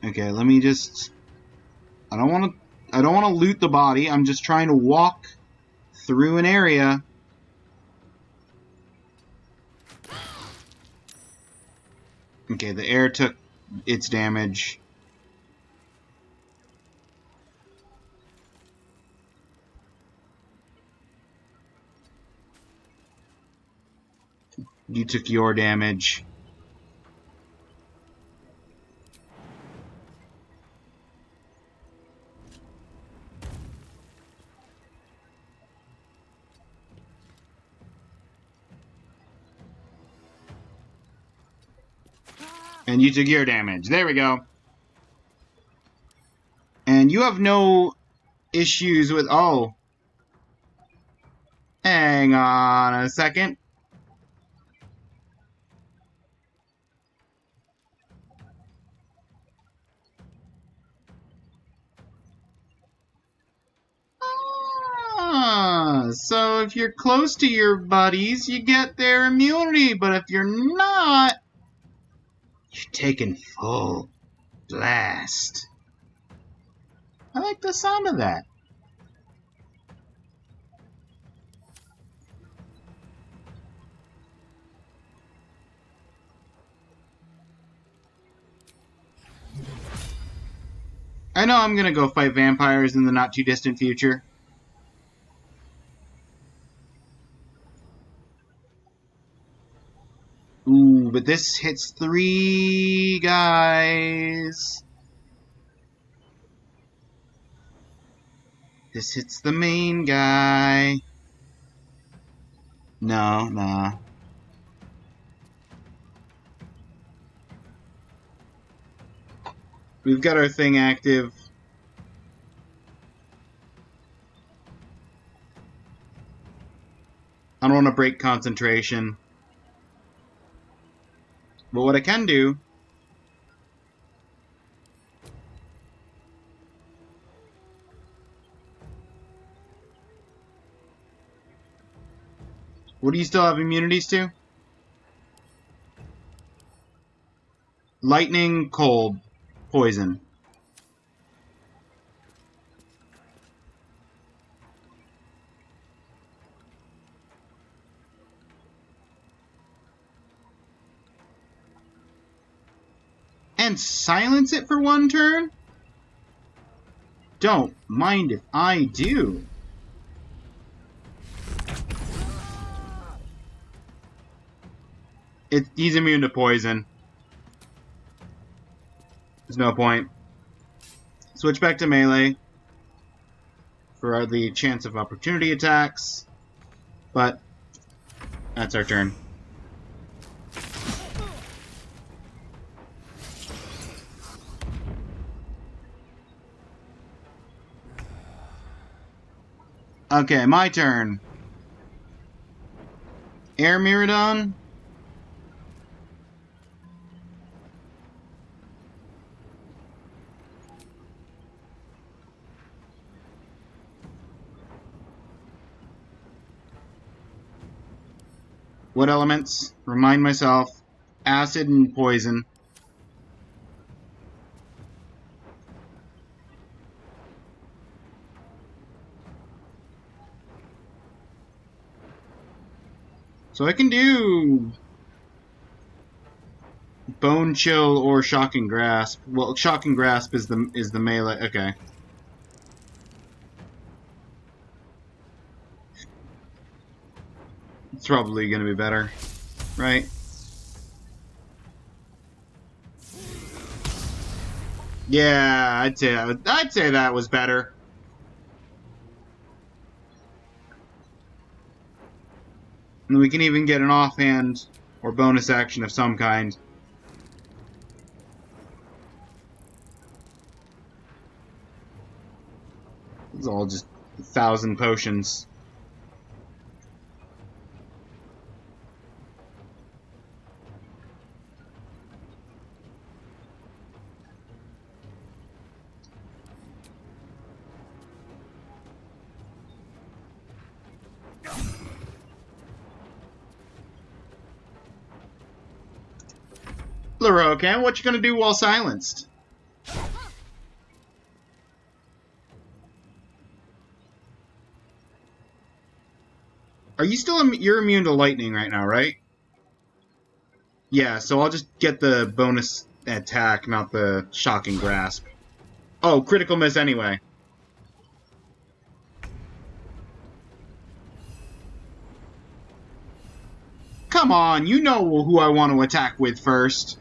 Okay, let me just... I don't want to loot the body. I'm just trying to walk through an area. Okay, the air took its damage. You took your damage. And you took your damage. There we go. And you have no issues with... Oh. Hang on a second. So if you're close to your buddies, you get their immunity. But if you're not, you're taking full blast. I like the sound of that. I know I'm gonna go fight vampires in the not too distant future. Ooh, but this hits 3 guys. This hits the main guy. No, nah. We've got our thing active. I don't want to break concentration. But what I can do... What do you still have immunities to? Lightning, cold, poison. And silence it for one turn? Don't mind if I do. He's immune to poison. There's no point. Switch back to melee for the chance of opportunity attacks. But that's our turn. Okay, my turn. Air Miradon. What elements? Remind myself. Acid and poison. So I can do Bone Chill or Shocking Grasp. Well, Shocking Grasp is the melee. Okay. It's probably going to be better, right? Yeah, I'd say that was better. And we can even get an offhand or bonus action of some kind. It's all just 1,000 potions. Lerocan, what you gonna do while silenced? Are you still... You're immune to lightning right now, right? Yeah, so I'll just get the bonus attack, not the Shocking Grasp. Oh, critical miss anyway. Come on, you know who I want to attack with first.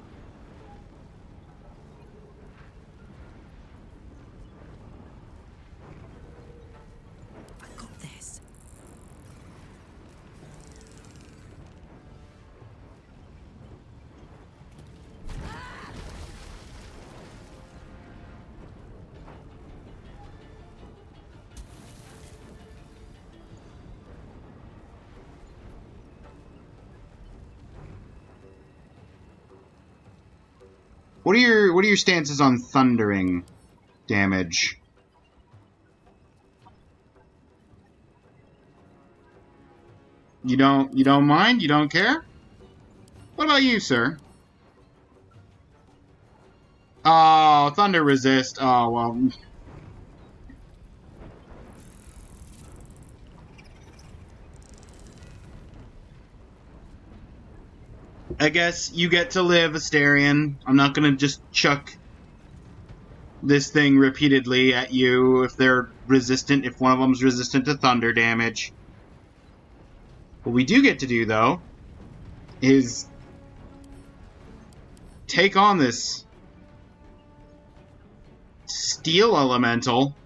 What are your stances on thundering damage? You don't mind? You don't care? What about you, sir? Oh, thunder resist. Oh, well. I guess you get to live, Asterion. I'm not gonna just chuck this thing repeatedly at you if they're resistant, if one of them's resistant to thunder damage. What we do get to do, though, is take on this steel elemental.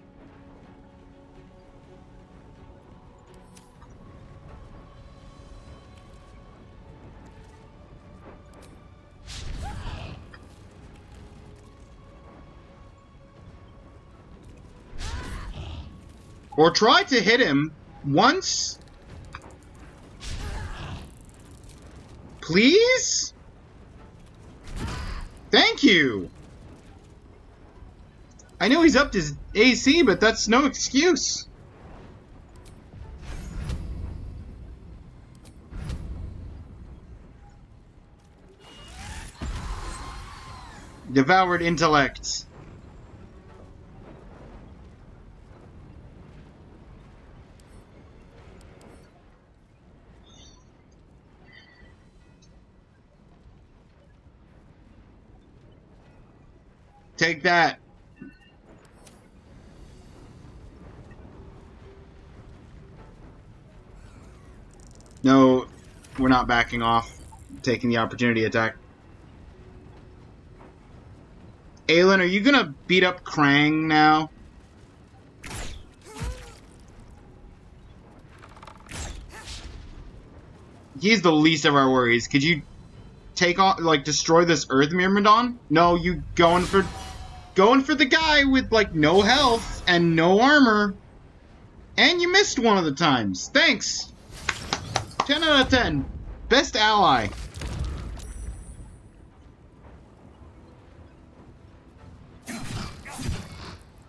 Or try to hit him once. Please? Thank you! I know he's upped his AC, but that's no excuse. Devoured intellect. Take that. No, we're not backing off. Taking the opportunity attack. Aelin, are you gonna beat up Krang now? He's the least of our worries. Could you take on, like, destroy this Earth Myrmidon? No, you going for the guy with, like, no health and no armor. And you missed one of the times. Thanks. 10 out of 10. Best ally.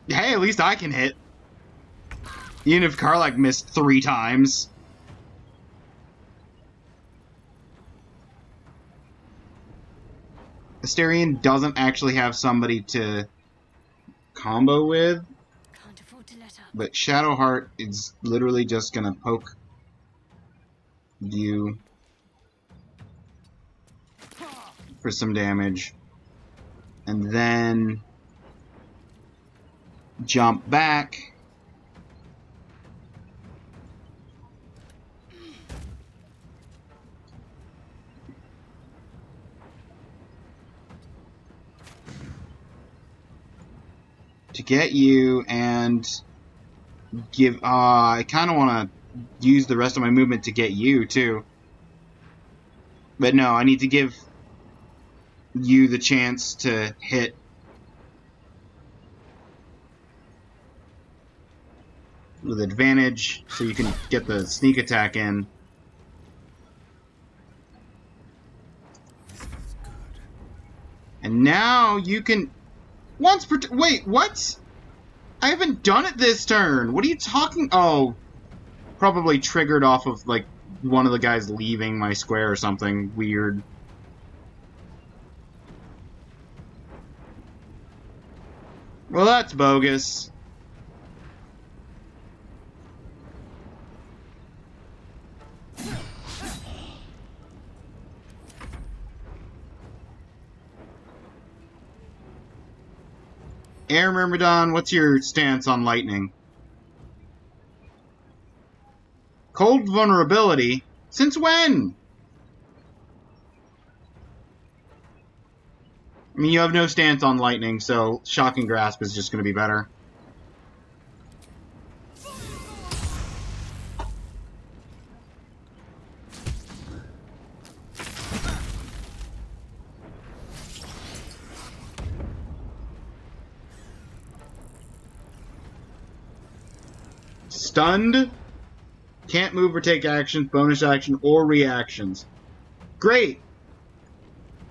Hey, at least I can hit. Even if Karlach missed 3 times. Asterion doesn't actually have somebody to combo with. Can't afford to let up. But Shadowheart is literally just gonna poke you for some damage. And then jump back. To get you and give... I kind of want to use the rest of my movement to get you, too. But no, I need to give you the chance to hit. With advantage, so you can get the sneak attack in. And now you can... Wait, what? I haven't done it this turn. What are you talking... Oh, probably triggered off of, like, one of the guys leaving my square or something weird. Well, that's bogus. Air Myrmidon, what's your stance on lightning? Cold vulnerability? Since when? I mean, you have no stance on lightning, so Shocking Grasp is just going to be better. Stunned? Can't move or take actions, bonus action, or reactions. Great!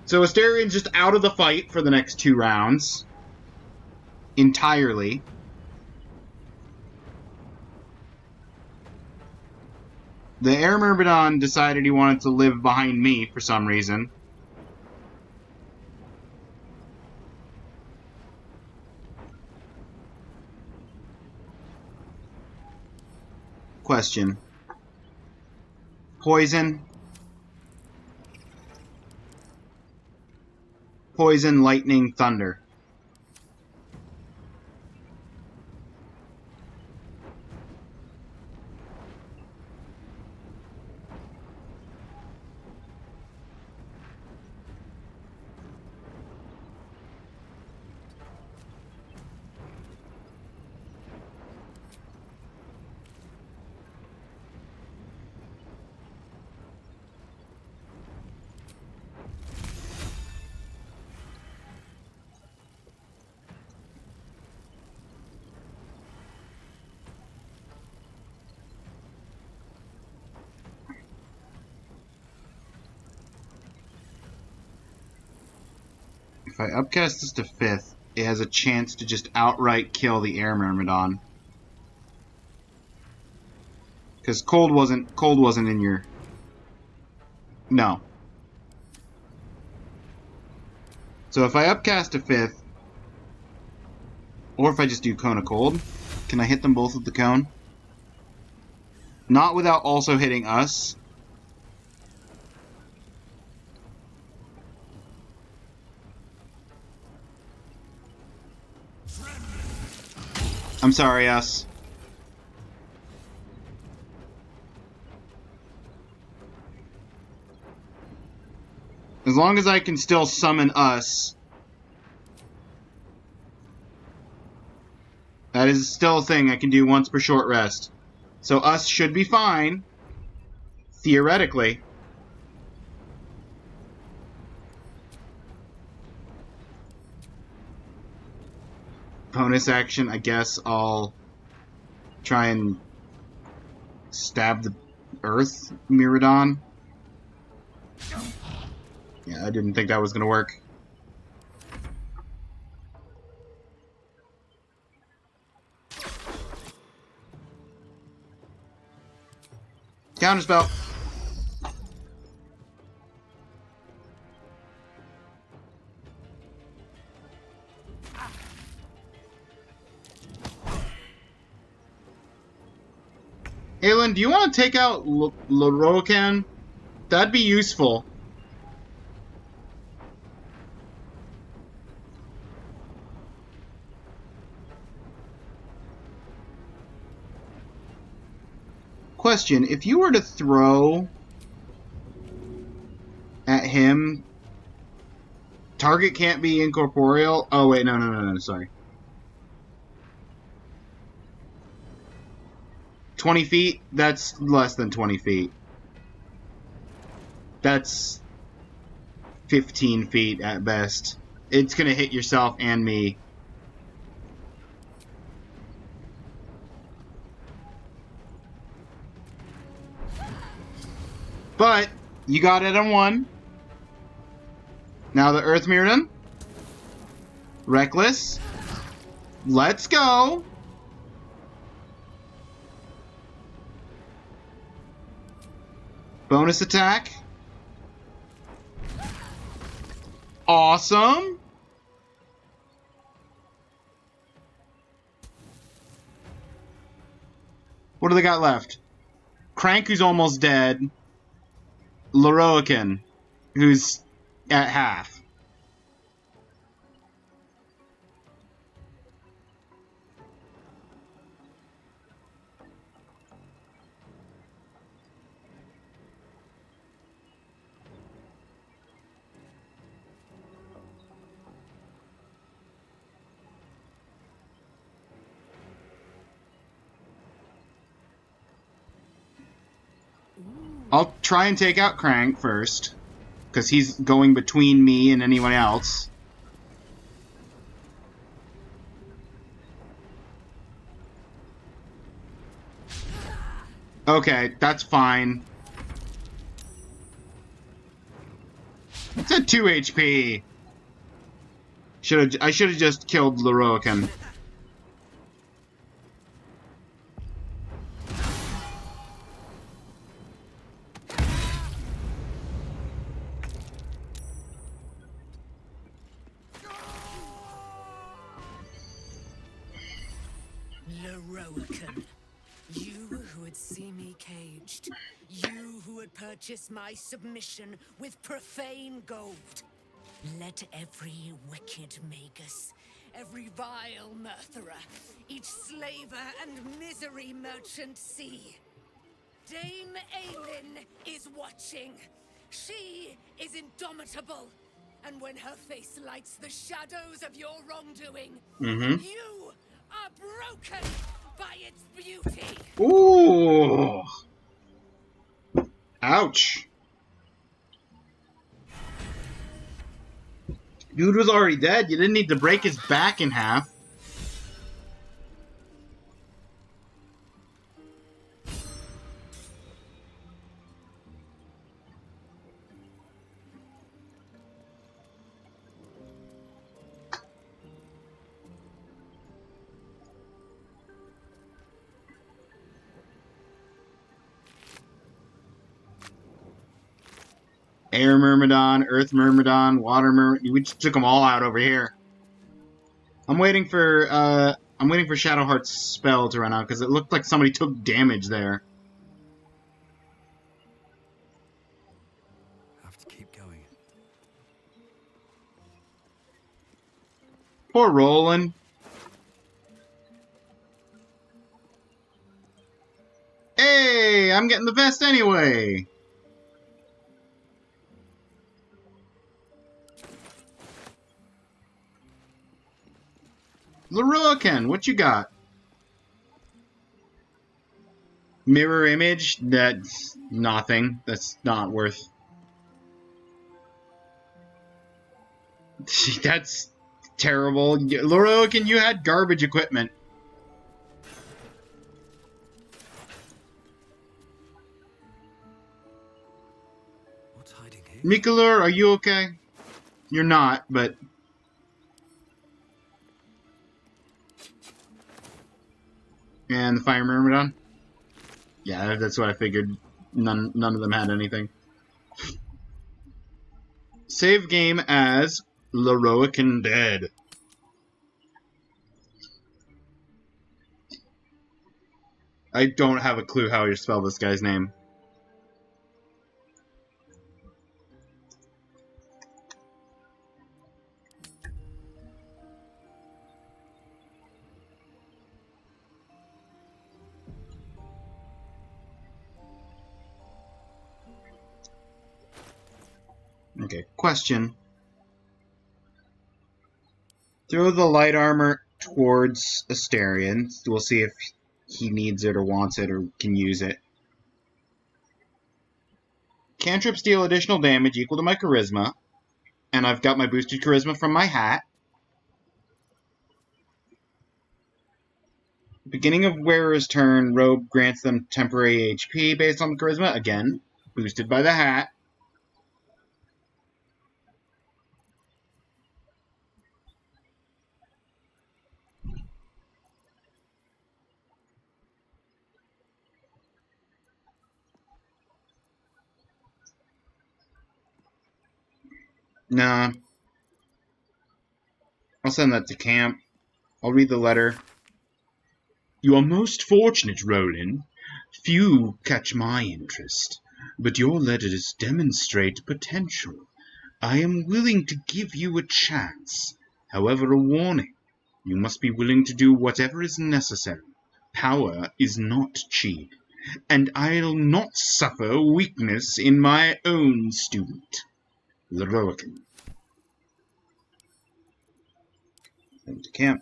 So Asterion's just out of the fight for the next 2 rounds. Entirely. The Air Myrmidon decided he wanted to live behind me for some reason. Question. Poison. Poison, lightning, thunder. If I upcast this to 5th, it has a chance to just outright kill the Air Myrmidon. Because cold wasn't in your... No. So if I upcast to 5th, or if I just do Cone of Cold, can I hit them both with the cone? Not without also hitting us. I'm sorry, us. As long as I can still summon us, that is still a thing I can do once per short rest. So us should be fine, theoretically. Bonus action, I guess I'll try and stab the Earth Miradon. Yeah, I didn't think that was going to work. Counterspell. Aelin, do you want to take out Lorokan? That'd be useful. Question, if you were to throw at him, target can't be incorporeal? Oh, wait, no, sorry. 20 feet? That's less than 20 feet. That's 15 feet at best. It's gonna hit yourself and me. But, you got it on one. Now the Earth Mirrodon. Reckless. Let's go. Bonus attack. Awesome. What do they got left? Crank, who's almost dead. Loroakan, who's at half. I'll try and take out Crank first, because he's going between me and anyone else. Okay, that's fine. It's at 2 HP. I should have just killed Loroakan. Loroakan, you who would see me caged, you who would purchase my submission with profane gold. Let every wicked magus, every vile murtherer, each slaver and misery merchant see. Dame Aelin is watching. She is indomitable. And when her face lights the shadows of your wrongdoing, you are broken by its beauty. Ooh. Ouch. Dude was already dead. You didn't need to break his back in half. Air Myrmidon, Earth Myrmidon, Water Myrmidon. We just took them all out over here. I'm waiting for Shadowheart's spell to run out because it looked like somebody took damage there. Have to keep going. Poor Roland. Hey, I'm getting the vest anyway! Leroican, what you got? Mirror image? That's nothing. That's not worth... That's terrible. Leroican, you had garbage equipment. What's hiding here? Mikulur, are you okay? You're not, but... And the Fire Myrmidon? Yeah, that's what I figured. None of them had anything. Save game as Leroican Dead. I don't have a clue how you spell this guy's name. Okay, question. Throw the light armor towards Asterion. We'll see if he needs it or wants it or can use it. Cantrips deal additional damage equal to my charisma. And I've got my boosted charisma from my hat. Beginning of wearer's turn, robe grants them temporary HP based on the charisma. Again, boosted by the hat. Nah. I'll send that to camp. I'll read the letter. You are most fortunate, Roland. Few catch my interest, but your letters demonstrate potential. I am willing to give you a chance. However, a warning. You must be willing to do whatever is necessary. Power is not cheap, and I'll not suffer weakness in my own student. Leroican. Send to camp.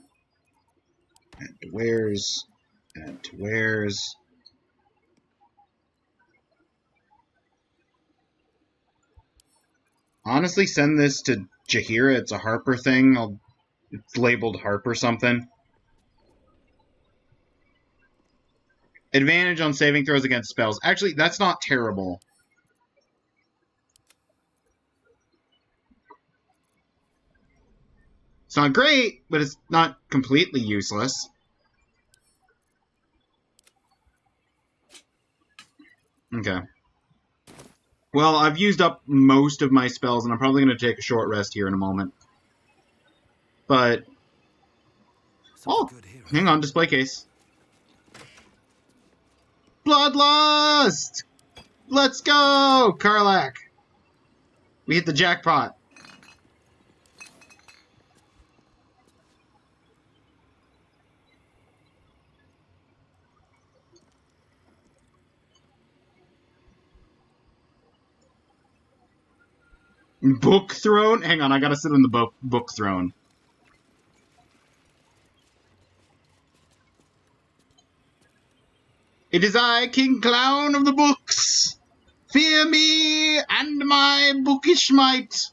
Add to wares. Add to wares. Honestly, send this to Jaheira. It's a Harper thing. It's labeled Harper something. Advantage on saving throws against spells. Actually, that's not terrible. It's not great, but it's not completely useless. Okay. Well, I've used up most of my spells, and I'm probably going to take a short rest here in a moment. But... Oh! Hang on, display case. Bloodlust! Let's go, Karlach! We hit the jackpot. Book throne? Hang on, I gotta sit in the book throne. It is I, King Clown of the Books! Fear me and my bookish might!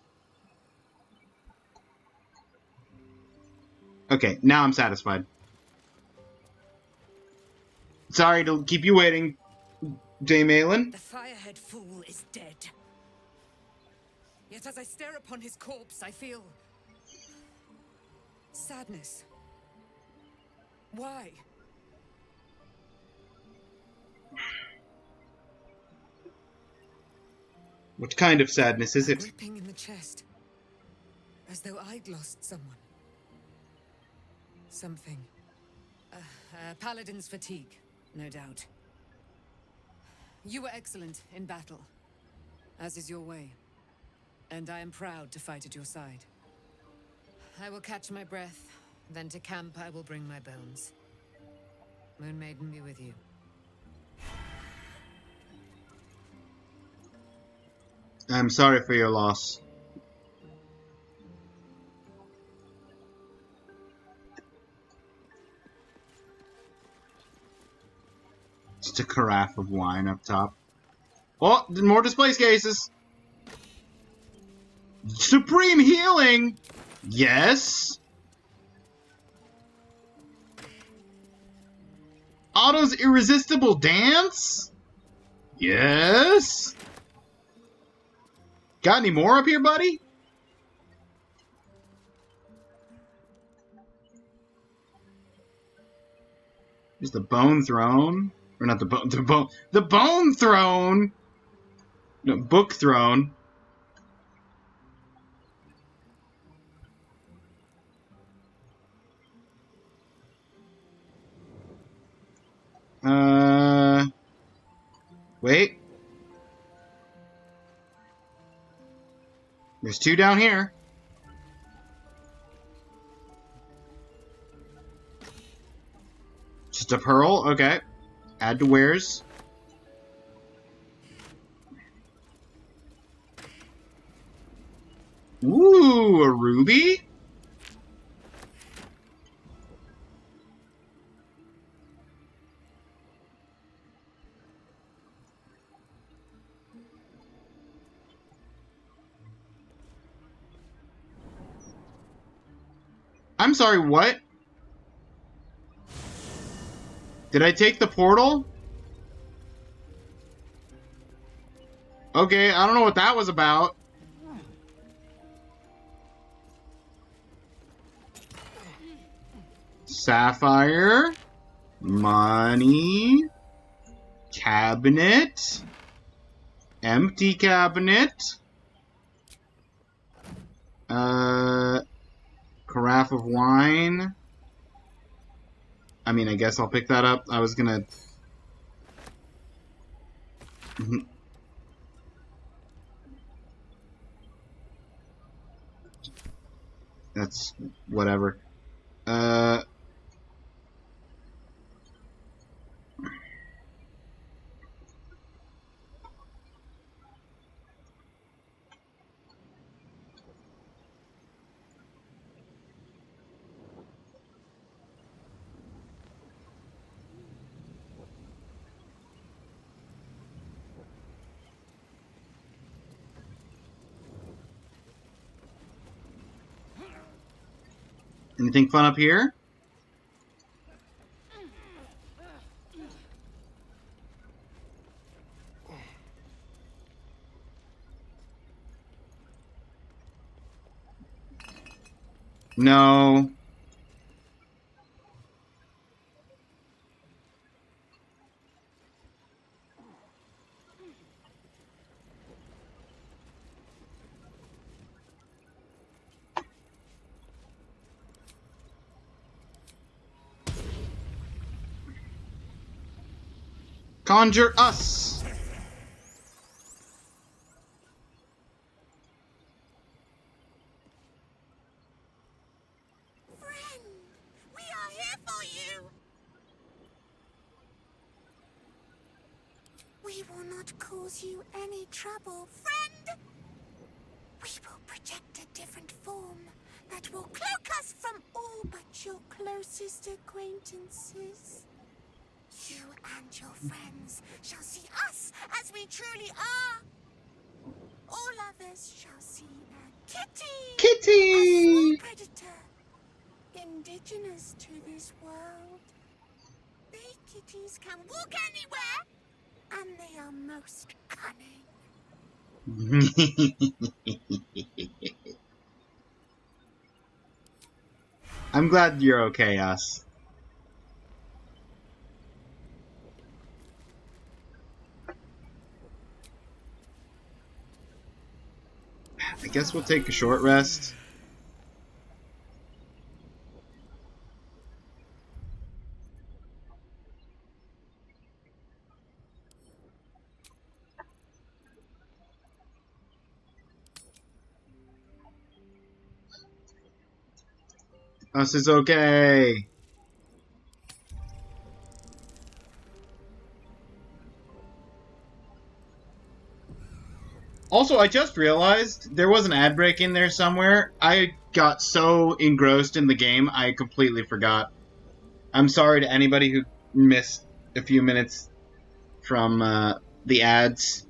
Okay, now I'm satisfied. Sorry to keep you waiting, Dame Aelin. The firehead fool is dead. Yet as I stare upon his corpse, I feel... sadness. Why? What kind of sadness is it? Gripping in the chest. As though I'd lost someone. Something. Paladin's fatigue, no doubt. You were excellent in battle, as is your way. And I am proud to fight at your side. I will catch my breath, then to camp I will bring my bones. Moon Maiden be with you. I'm sorry for your loss. Just a carafe of wine up top. Oh, more displace cases! Supreme healing! Yes! Otto's irresistible dance? Yes! Got any more up here, buddy? There's the bone throne. Or not the bone, the bone throne! No, book throne. Wait. There's two down here. Just a pearl? Okay. Add to wares. Ooh, a ruby? I'm sorry, what? Did I take the portal? Okay, I don't know what that was about. Sapphire. Money. Cabinet. Empty cabinet. Carafe of wine. I mean, I guess I'll pick that up. I was gonna... That's... whatever. Anything fun up here? No. Conjure us! Friend, we are here for you. We will not cause you any trouble, friend. We will project a different form that will cloak us from all but your closest acquaintances. You and your friends shall see us as we truly are. All others shall see a kitty. Kitty! A small predator, indigenous to this world. They kitties can walk anywhere, and they are most cunning. I'm glad you're okay, us. I guess we'll take a short rest. Us is okay. Also, I just realized there was an ad break in there somewhere. I got so engrossed in the game, I completely forgot. I'm sorry to anybody who missed a few minutes from the ads.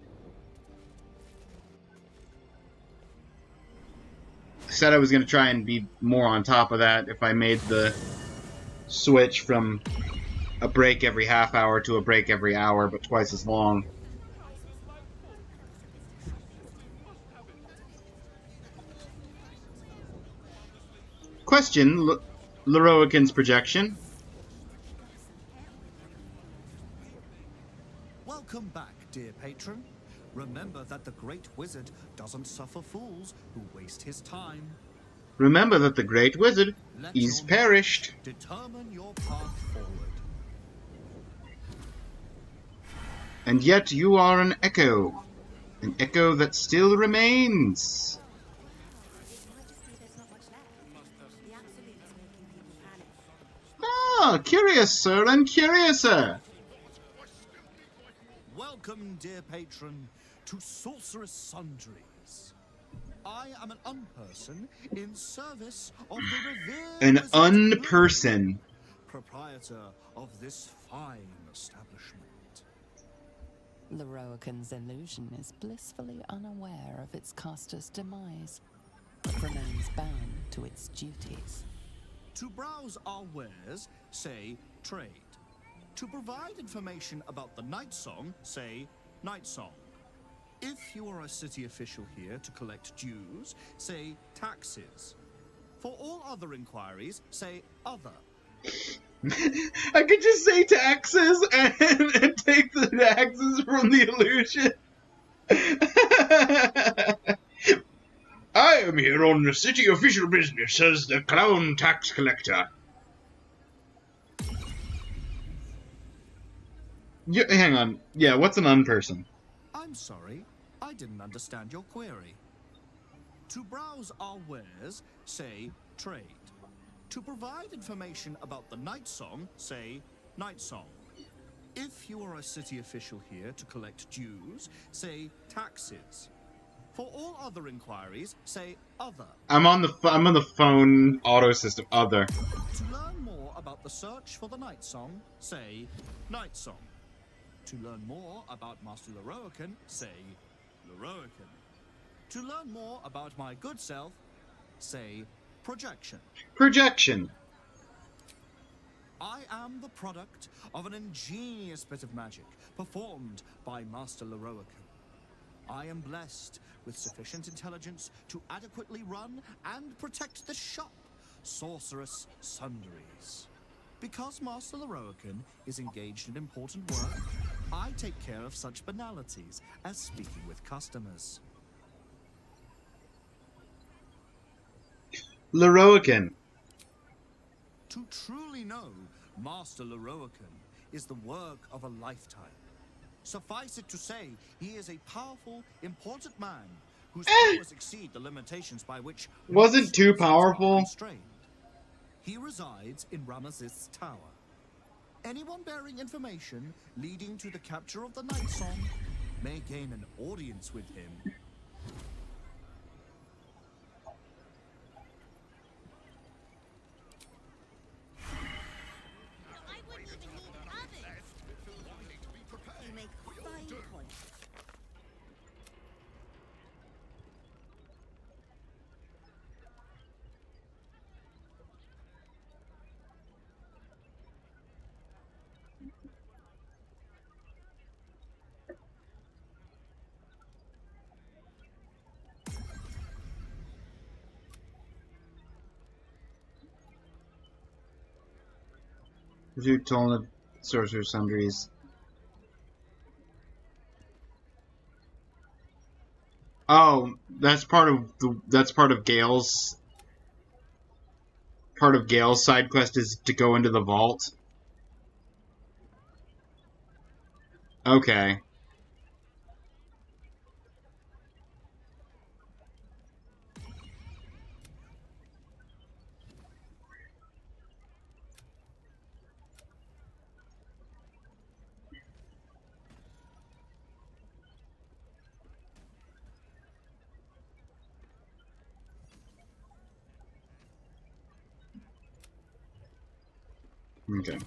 I said I was going to try and be more on top of that if I made the switch from a break every half hour to a break every hour, but twice as long. Question, Leroican's projection. Welcome back, dear patron. Remember that the great wizard doesn't suffer fools who waste his time. Remember that the great wizard Let is your perished. knowledge determine your path forward. And yet you are an echo that still remains. Ah, curiouser and curiouser. Welcome, dear patron, to Sorceress Sundries. I am an unperson in service of the revered An wizard unperson. proprietor of this fine establishment. Leroican's illusion is blissfully unaware of its caster's demise, but remains bound to its duties. To browse our wares, say trade. To provide information about the night song, say night song. If you are a city official here to collect dues, say taxes. For all other inquiries, say other. I could just say taxes and take the taxes from the illusion. I am here on the city official business as the clown tax collector. Hang on. Yeah, what's an unperson? I'm sorry, I didn't understand your query. To browse our wares, say trade. To provide information about the night song, say night song. If you are a city official here to collect dues, say taxes. For all other inquiries, say other. I'm on the phone auto system. Other. To learn more about the search for the night song, say night song. To learn more about Master Leroican, say Leroican. To learn more about my good self, say projection. Projection. I am the product of an ingenious bit of magic performed by Master Leroican. I am blessed with sufficient intelligence to adequately run and protect the shop, Sorceress Sundries. Because Master Leroican is engaged in important work, I take care of such banalities as speaking with customers. Leroican. To truly know Master Leroican is the work of a lifetime. Suffice it to say, he is a powerful, important man whose powers exceed the limitations by which wasn't too are powerful. constrained. He resides in Ramesses Tower. Anyone bearing information leading to the capture of the Night Song may gain an audience with him. You make fine points. Review told of Sorcerer Sundries. Oh, that's part of Gale's side quest is to go into the vault. Okay. Okay.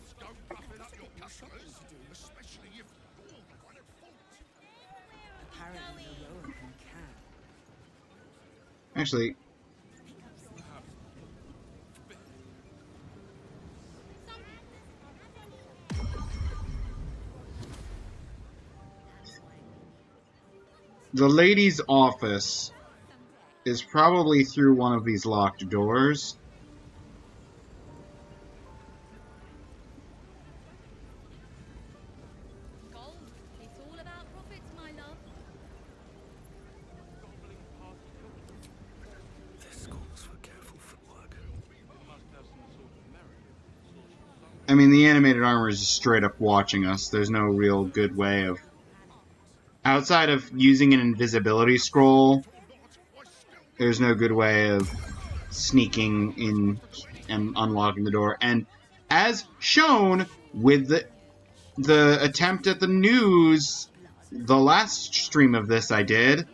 Apparently, Aroa can. Actually, the lady's office is probably through one of these locked doors. Gold. It's all about profits, my love. This calls for careful footwork. I mean, the animated armor is just straight up watching us. There's no real good way of... Outside of using an invisibility scroll, there's no good way of sneaking in and unlocking the door. And as shown with the attempt at the news, the last stream of this I did,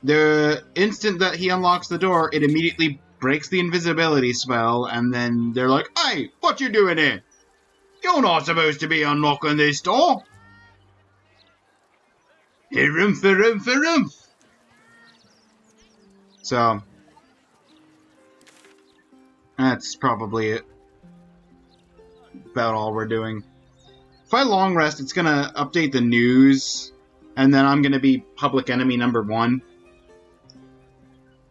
the instant that he unlocks the door, it immediately breaks the invisibility spell, and then they're like, "Hey, what you doing here? You're not supposed to be unlocking this door." Harumph, harumph, harumph. So, that's probably about all we're doing. If I long rest, it's gonna update the news, and then I'm gonna be public enemy number 1.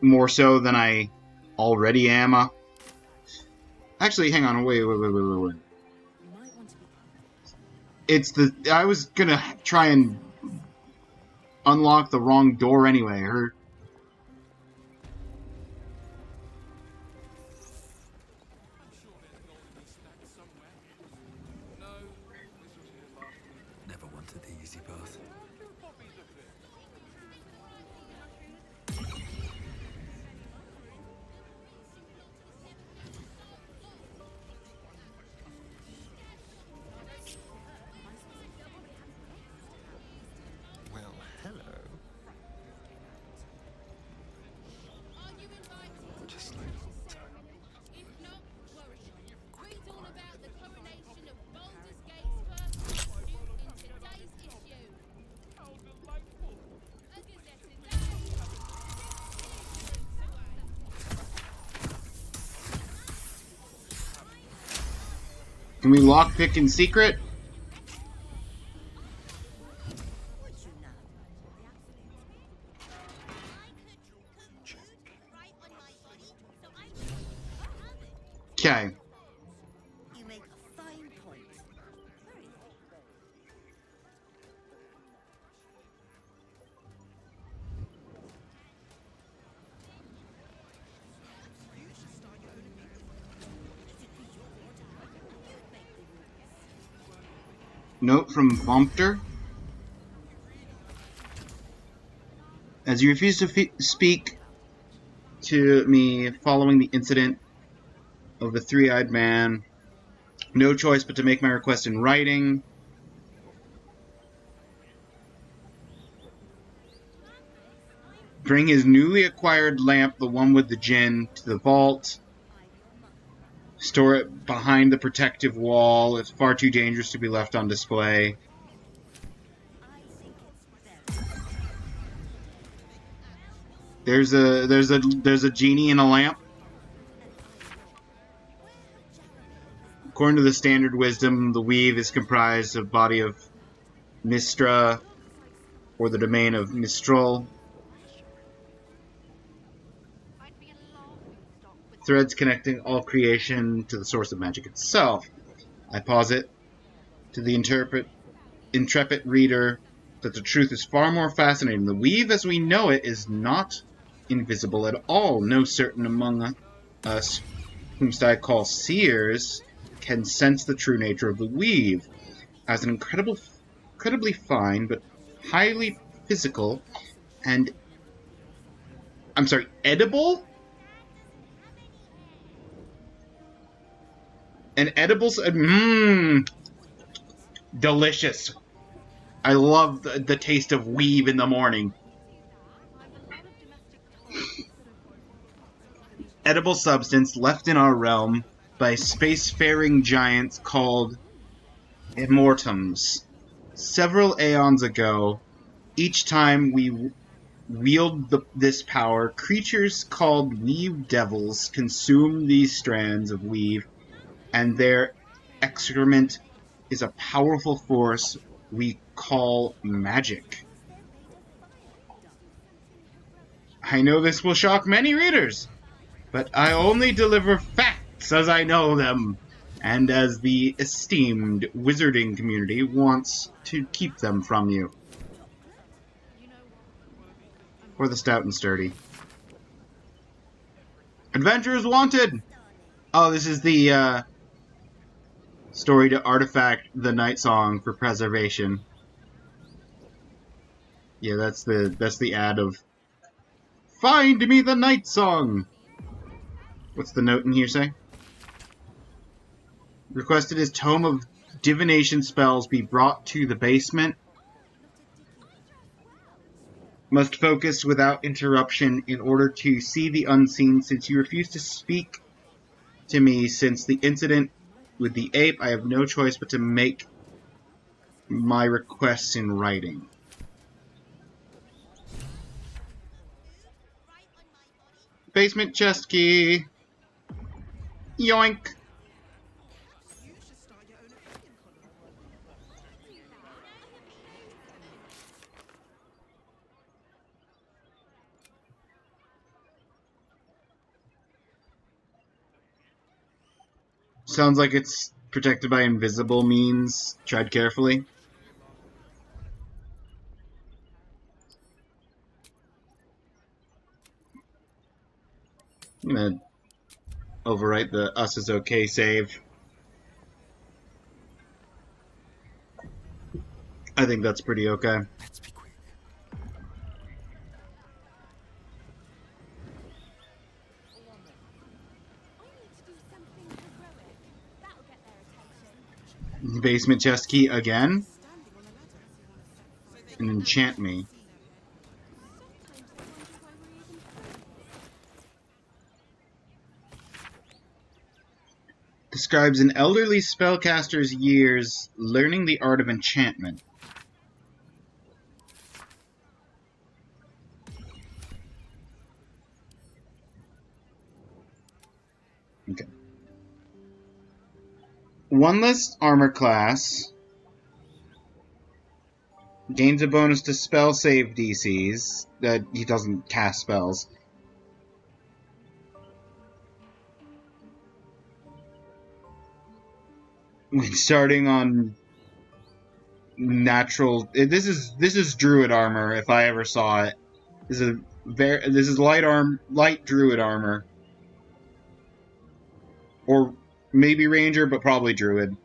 More so than I already am. Actually, hang on, wait. It's I was gonna try and unlock the wrong door anyway. Never wanted the easy path. Well, hello. Just like old times. If not, worry. Read all about the coronation of Baldur's Gate's first Lord in today's issue. How delightful! A Gazette today. Can we lockpick in secret? Okay. You make a fine point. Note from Bumpter. As you refuse to speak to me following the incident of the three-eyed man, no choice but to make my request in writing. Bring his newly acquired lamp, the one with the djinn, to the vault. Store it behind the protective wall. It's far too dangerous to be left on display. There's a genie in a lamp. According to the standard wisdom, the weave is comprised of body of Mistra, or the domain of Mistral. Threads connecting all creation to the source of magic itself. I posit to the intrepid reader that the truth is far more fascinating. The weave as we know it is not invisible at all. No certain among us, whomst I call seers, can sense the true nature of the weave as an incredibly fine but highly physical and edible? And edibles, delicious. I love the taste of weave in the morning. Edible substance left in our realm by spacefaring giants called Immortums. Several aeons ago, each time we wield this power, creatures called weave devils consume these strands of weave, and their excrement is a powerful force we call magic. I know this will shock many readers, but I only deliver facts as I know them, and as the esteemed wizarding community wants to keep them from you. For the stout and sturdy. Adventurers wanted! Oh, this is the story to artifact the night song for preservation. Yeah, that's the ad of Find me the night song! What's the note in here say? Requested his tome of divination spells be brought to the basement. Must focus without interruption in order to see the unseen. Since you refuse to speak to me since the incident with the ape, I have no choice but to make my requests in writing. Basement chest key. Yoink. Sounds like it's protected by invisible means. Tread carefully. I'm gonna overwrite the us is okay save. I think that's pretty okay. Let's be quick. Basement chest key again. And enchant me. Describes an elderly spellcaster's years learning the art of enchantment. Okay. One less armor class. Gains a bonus to spell save DCs. That he doesn't cast spells. When starting on natural, this is druid armor if I ever saw it. This is light druid armor, or maybe ranger, but probably druid.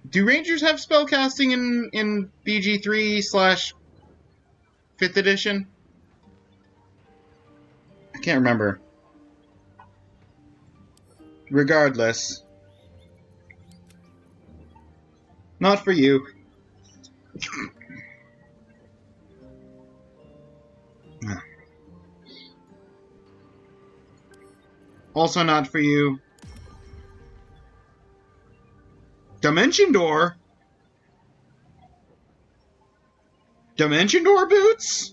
Do rangers have spellcasting in BG3 / 5th edition? I can't remember. Regardless. Not for you. Also not for you. Dimension Door? Dimension Door boots?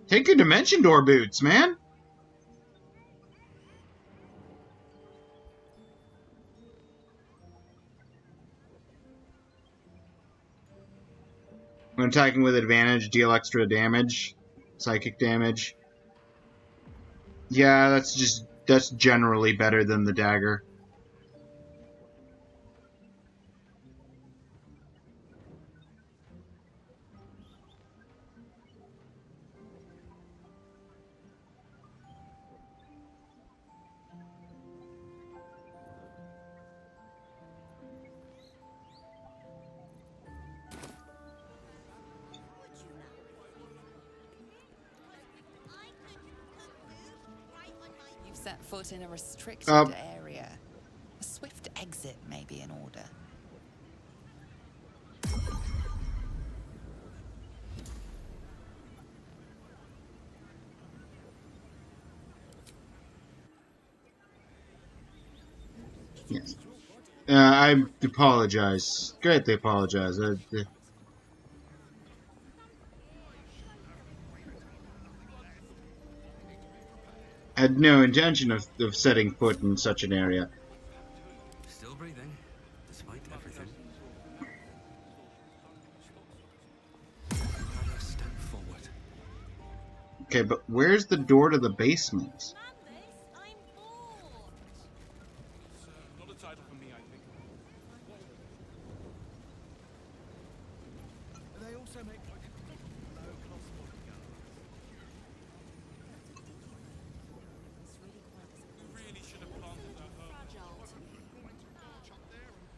Take your Dimension Door boots, man. When attacking with advantage, deal extra damage. Psychic damage. Yeah, that's generally better than the dagger. You've set foot in a restricted area. A swift exit may be in order. Yes. I apologize. Greatly apologize. Had no intention of setting foot in such an area. Still breathing, despite everything. Another step forward. Okay, but where's the door to the basement? Not a title for me, I think. They also make low-cost modern guns. You really should have planted that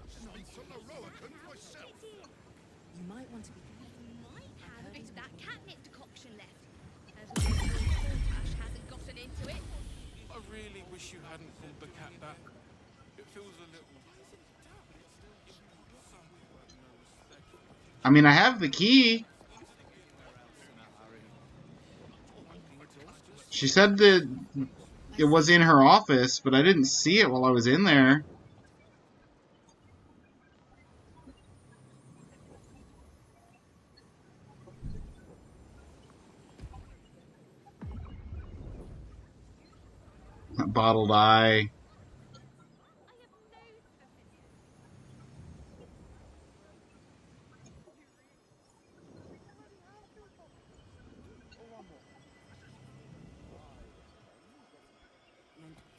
Speak to Leroican myself. You might want to be. It's that catnip decoction left. As long as the potash hasn't gotten into it. I really wish you hadn't pulled the cat back. It feels a little... I mean, I have the key. She said that it was in her office, but I didn't see it while I was in there. That bottled eye.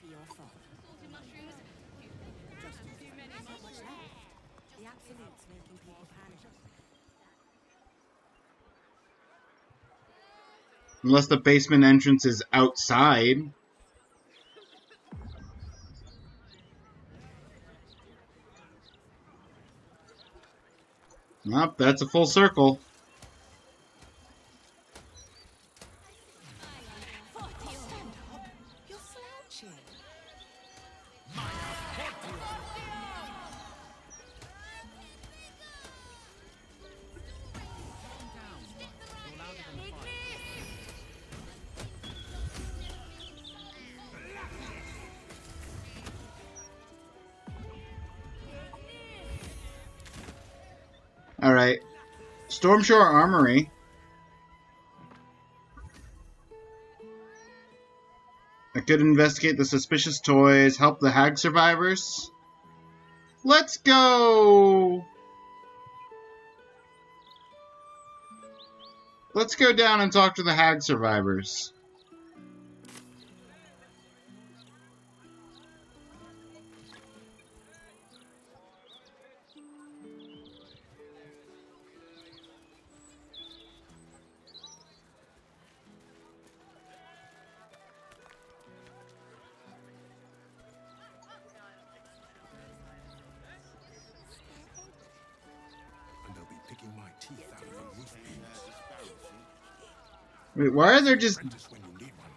For your fault. Salted mushrooms. Too many Not much mushrooms. left. The absolute's making people panic. Unless the basement entrance is outside. Nope, that's a full circle. Stand up. You're slouching. Alright. Stormshore Armory. I could investigate the suspicious toys, help the hag survivors. Let's go! Let's go down and talk to the hag survivors. And they'll be picking my teeth out of the roof beams. Wait, why are there just... Apprentice when you need one.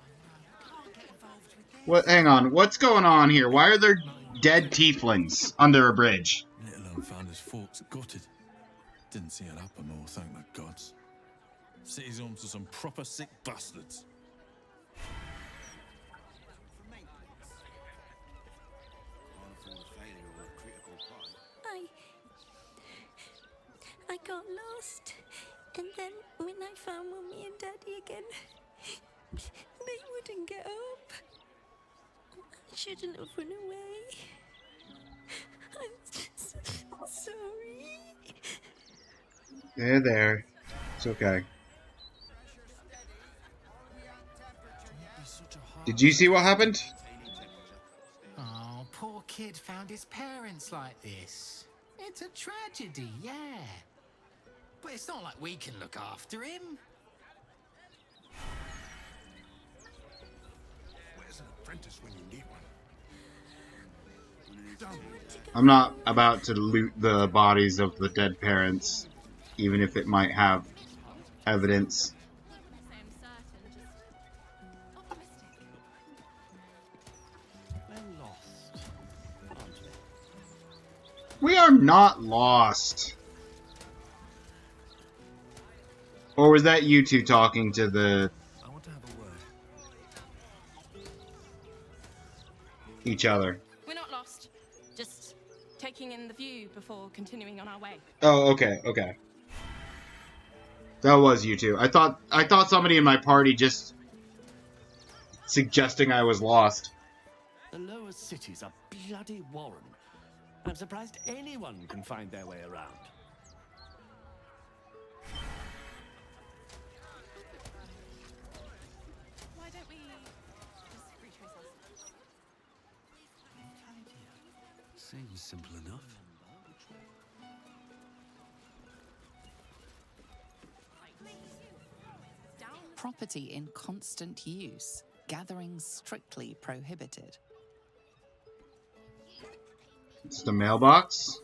What? Hang on, what's going on here? Why are there dead tieflings under a bridge? Little found his forks gutted. Didn't see it happen more, thank the gods. City's home to some proper sick bastards. I got lost. And then when I found Mummy and Daddy again, they wouldn't get up. I shouldn't have run away. I'm just sorry. There. It's okay. Did you see what happened? Oh, poor kid found his parents like this. It's a tragedy, yeah. But it's not like we can look after him. Where's an apprentice when you need one? I'm not about to loot the bodies of the dead parents, even if it might have evidence. We are not lost. Or was that you two talking to the... I want to have a word. each other? We're not lost. Just taking in the view before continuing on our way. Oh, okay, okay. That was you two. I thought somebody in my party just suggesting I was lost. The lower city's a bloody warren. I'm surprised anyone can find their way around. Why don't we just retrace our steps? Seems simple enough. Property in constant use. Gatherings strictly prohibited. It's the mailbox.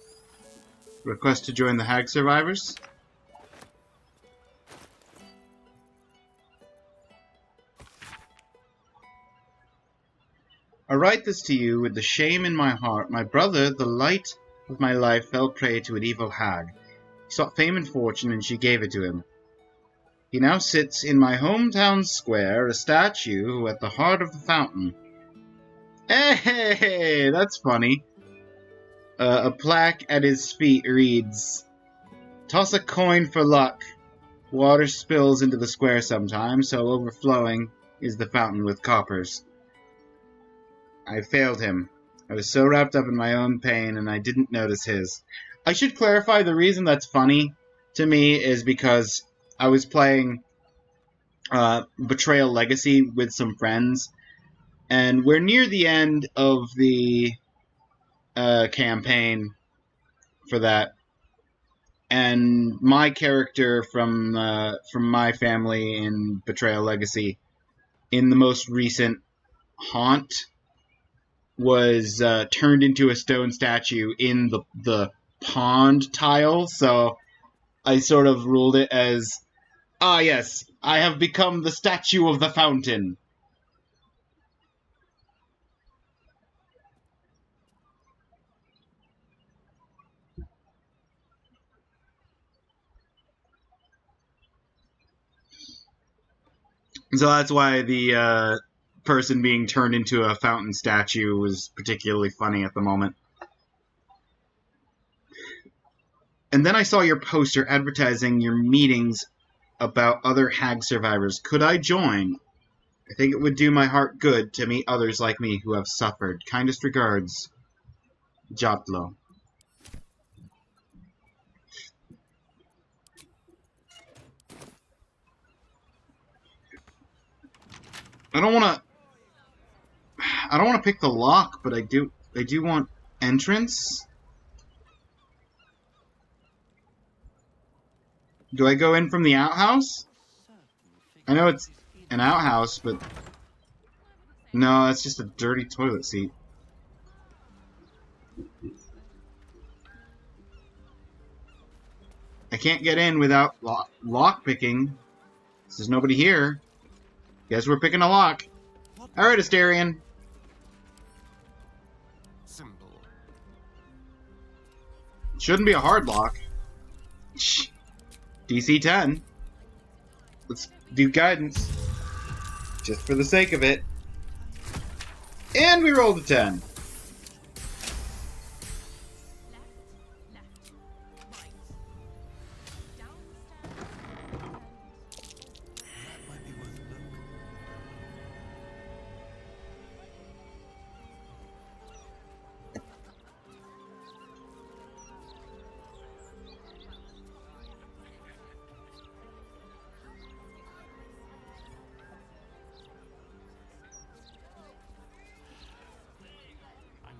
Request to join the Hag survivors. I write this to you with the shame in my heart. My brother, the light of my life, fell prey to an evil hag. He sought fame and fortune, and she gave it to him. He now sits in my hometown square, a statue at the heart of the fountain. Hey, that's funny. A plaque at his feet reads, "Toss a coin for luck. Water spills into the square sometimes, so overflowing is the fountain with coppers." I failed him. I was so wrapped up in my own pain, and I didn't notice his. I should clarify, the reason that's funny to me is because I was playing Betrayal Legacy with some friends, and we're near the end of the campaign for that. And my character from my family in Betrayal Legacy, in the most recent haunt, was turned into a stone statue in the pond tile. So I sort of ruled it as, ah yes, I have become the statue of the fountain. So that's why the person being turned into a fountain statue was particularly funny at the moment. And then I saw your poster advertising your meetings about other hag survivors. Could I join? I think it would do my heart good to meet others like me who have suffered. Kindest regards, Jotlo. I don't want to pick the lock, but I do want entrance. Do I go in from the outhouse? I know it's an outhouse, but no, it's just a dirty toilet seat. I can't get in without lock picking. There's nobody here. Guess we're picking a lock. Alright, Asterion. Simple. Shouldn't be a hard lock. DC 10. Let's do guidance. Just for the sake of it. And we rolled a 10.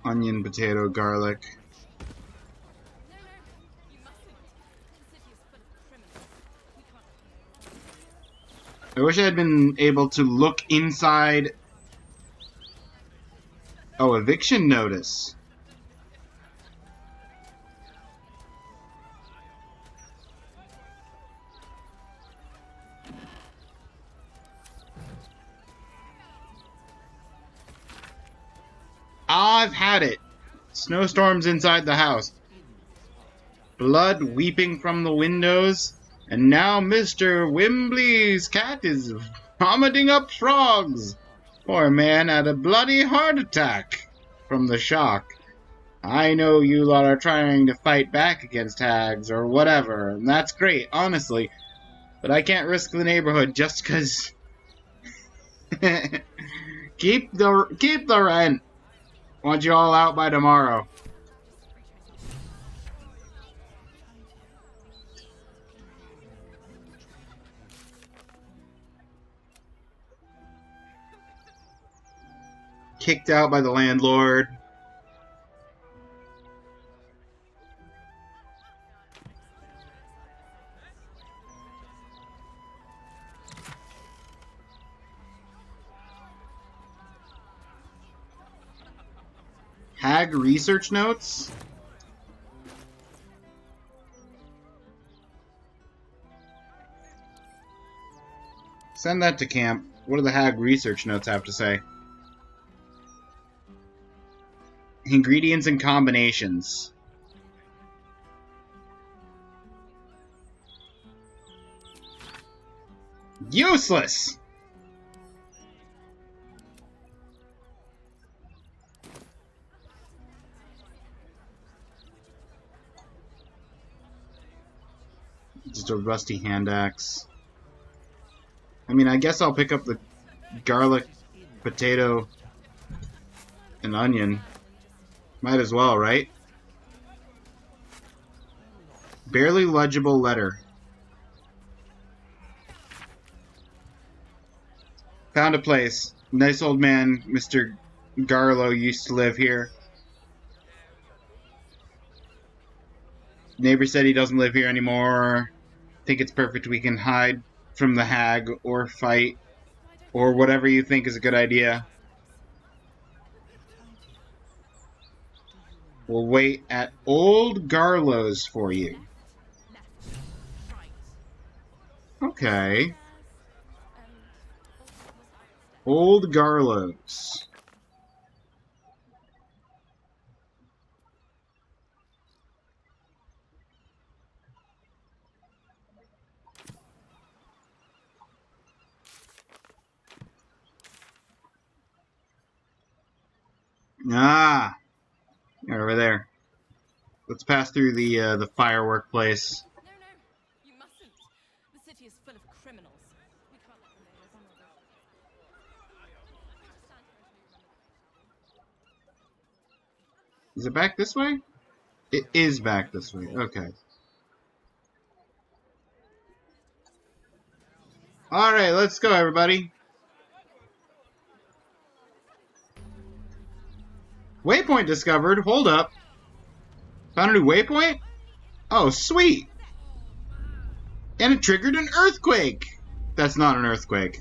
Onion, potato, garlic. I wish I had been able to look inside. Oh, eviction notice. I've had it. Snowstorms inside the house. Blood weeping from the windows. And now Mr. Wimbley's cat is vomiting up frogs. Poor man had a bloody heart attack from the shock. I know you lot are trying to fight back against hags or whatever, and that's great, honestly. But I can't risk the neighborhood just 'cause keep the rent. Want you all out by tomorrow. Kicked out by the landlord. Hag research notes? Send that to camp. What do the Hag research notes have to say? Ingredients and combinations. Useless! Just a rusty hand axe. I mean, I guess I'll pick up the garlic, potato, and onion. Might as well, right? Barely legible letter. Found a place. Nice old man, Mr. Garlow, used to live here. Neighbor said he doesn't live here anymore. Think it's perfect we can hide from the hag or fight or whatever you think is a good idea. We'll wait at Old Garlow's for you. Okay. Old Garlow's. Ah, over there. Let's pass through the firework place. No, no, you mustn't. The city is full of criminals. We can't let them in as honorable. Is it back this way? It is back this way. Okay. Alright, let's go, everybody. Waypoint discovered. Hold up. Found a new waypoint? Oh, sweet. And it triggered an earthquake. That's not an earthquake.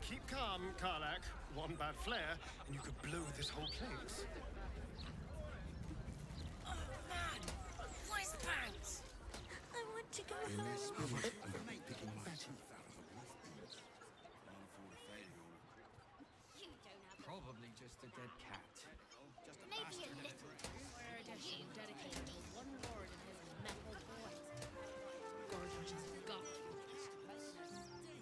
Keep calm, Karlak. One bad flare, and you could blow this whole place. Oh man, voice pants. I want to go home. Probably just a dead cat. Maybe a little. Square edition dedicated to one lord and his metal boys. Gorgeous has got to be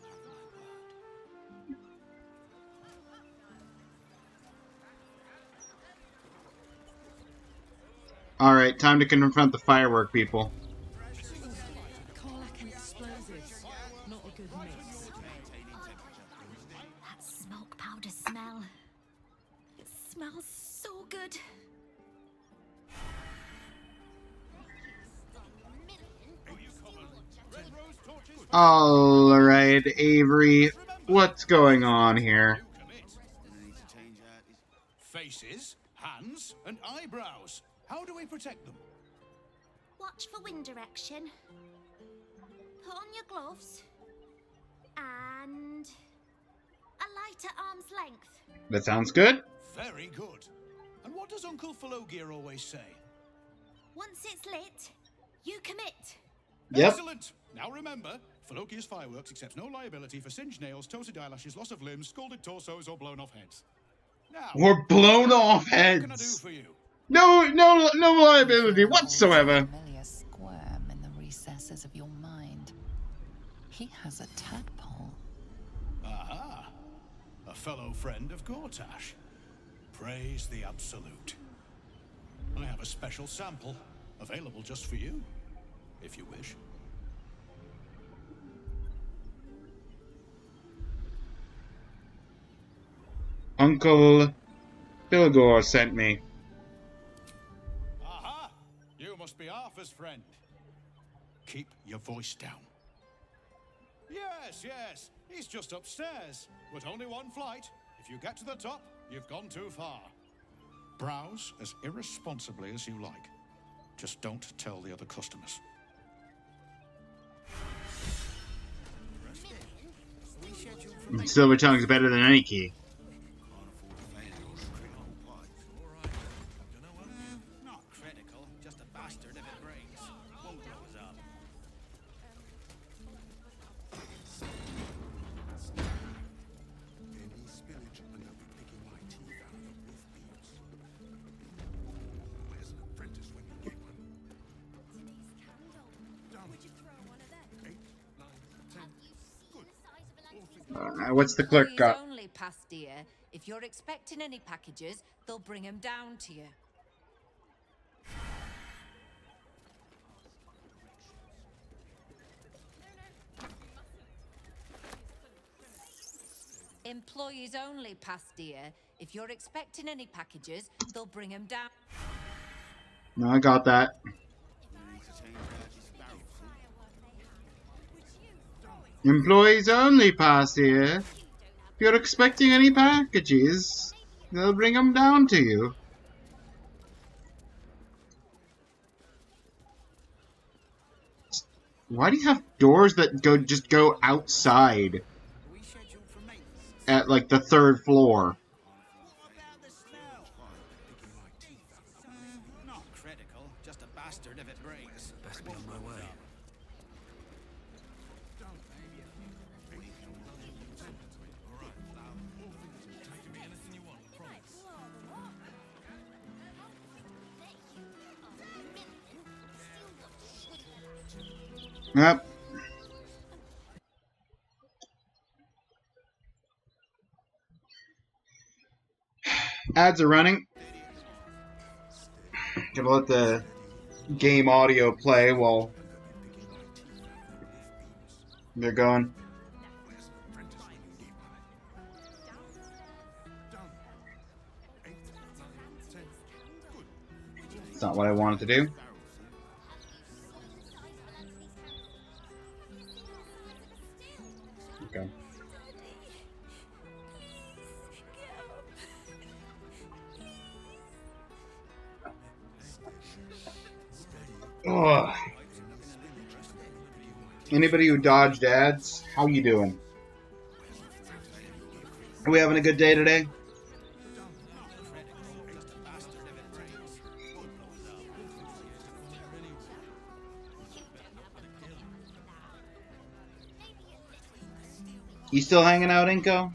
Alright, time to confront the firework people. Karlak and explosives. Not a good mix. That smoke powder smell. It smells so good. Alright, Avery. What's going on here? Faces, hands, and eyebrows. How do we protect them? Watch for wind direction. Put on your gloves. And a light at arm's length. That sounds good. Very good. And what does Uncle Falogir always say? Once it's lit, you commit. Yep. Excellent. Now remember, Falogir's fireworks accepts no liability for singed nails, toasted eyelashes, loss of limbs, scalded torsos, or blown off heads. Now, Or blown off what can I do heads. for you? No liability whatsoever. Familiar squirm in the recesses of your mind. He has a tadpole. Aha. A fellow friend of Gortash. Praise the Absolute. I have a special sample available just for you, if you wish. Uncle Bilgor sent me. Aha! You must be Arthur's friend. Keep your voice down. Yes, yes, he's just upstairs, but only one flight. If you get to the top, you've gone too far. Browse as irresponsibly as you like. Just don't tell the other customers. Silver tongue's better than any key. Not critical, just a bastard if it breaks. Won't blow us up. Any spillage and I'll be picking my teeth out of the roof beams. Where's an apprentice when you get one? Today's candle. Would you throw one of them? 8, 9, 10. Good. What's the clerk Employees got? only, past dear. If you're expecting any packages, they'll bring them down to you. Employees only, past dear. If you're expecting any packages, they'll bring them down. No, I got that. Employees only pass here. If you're expecting any packages, they'll bring them down to you. Why do you have doors that just go outside? At like the 3rd floor. Not critical, just a bastard if it breaks. Best be on my way. Yep. Ads are running. Gonna let the game audio play while they're going. It's not what I wanted to do. Okay. Ugh. Anybody who dodged ads, how you doing? Are we having a good day today? You still hanging out, Inko?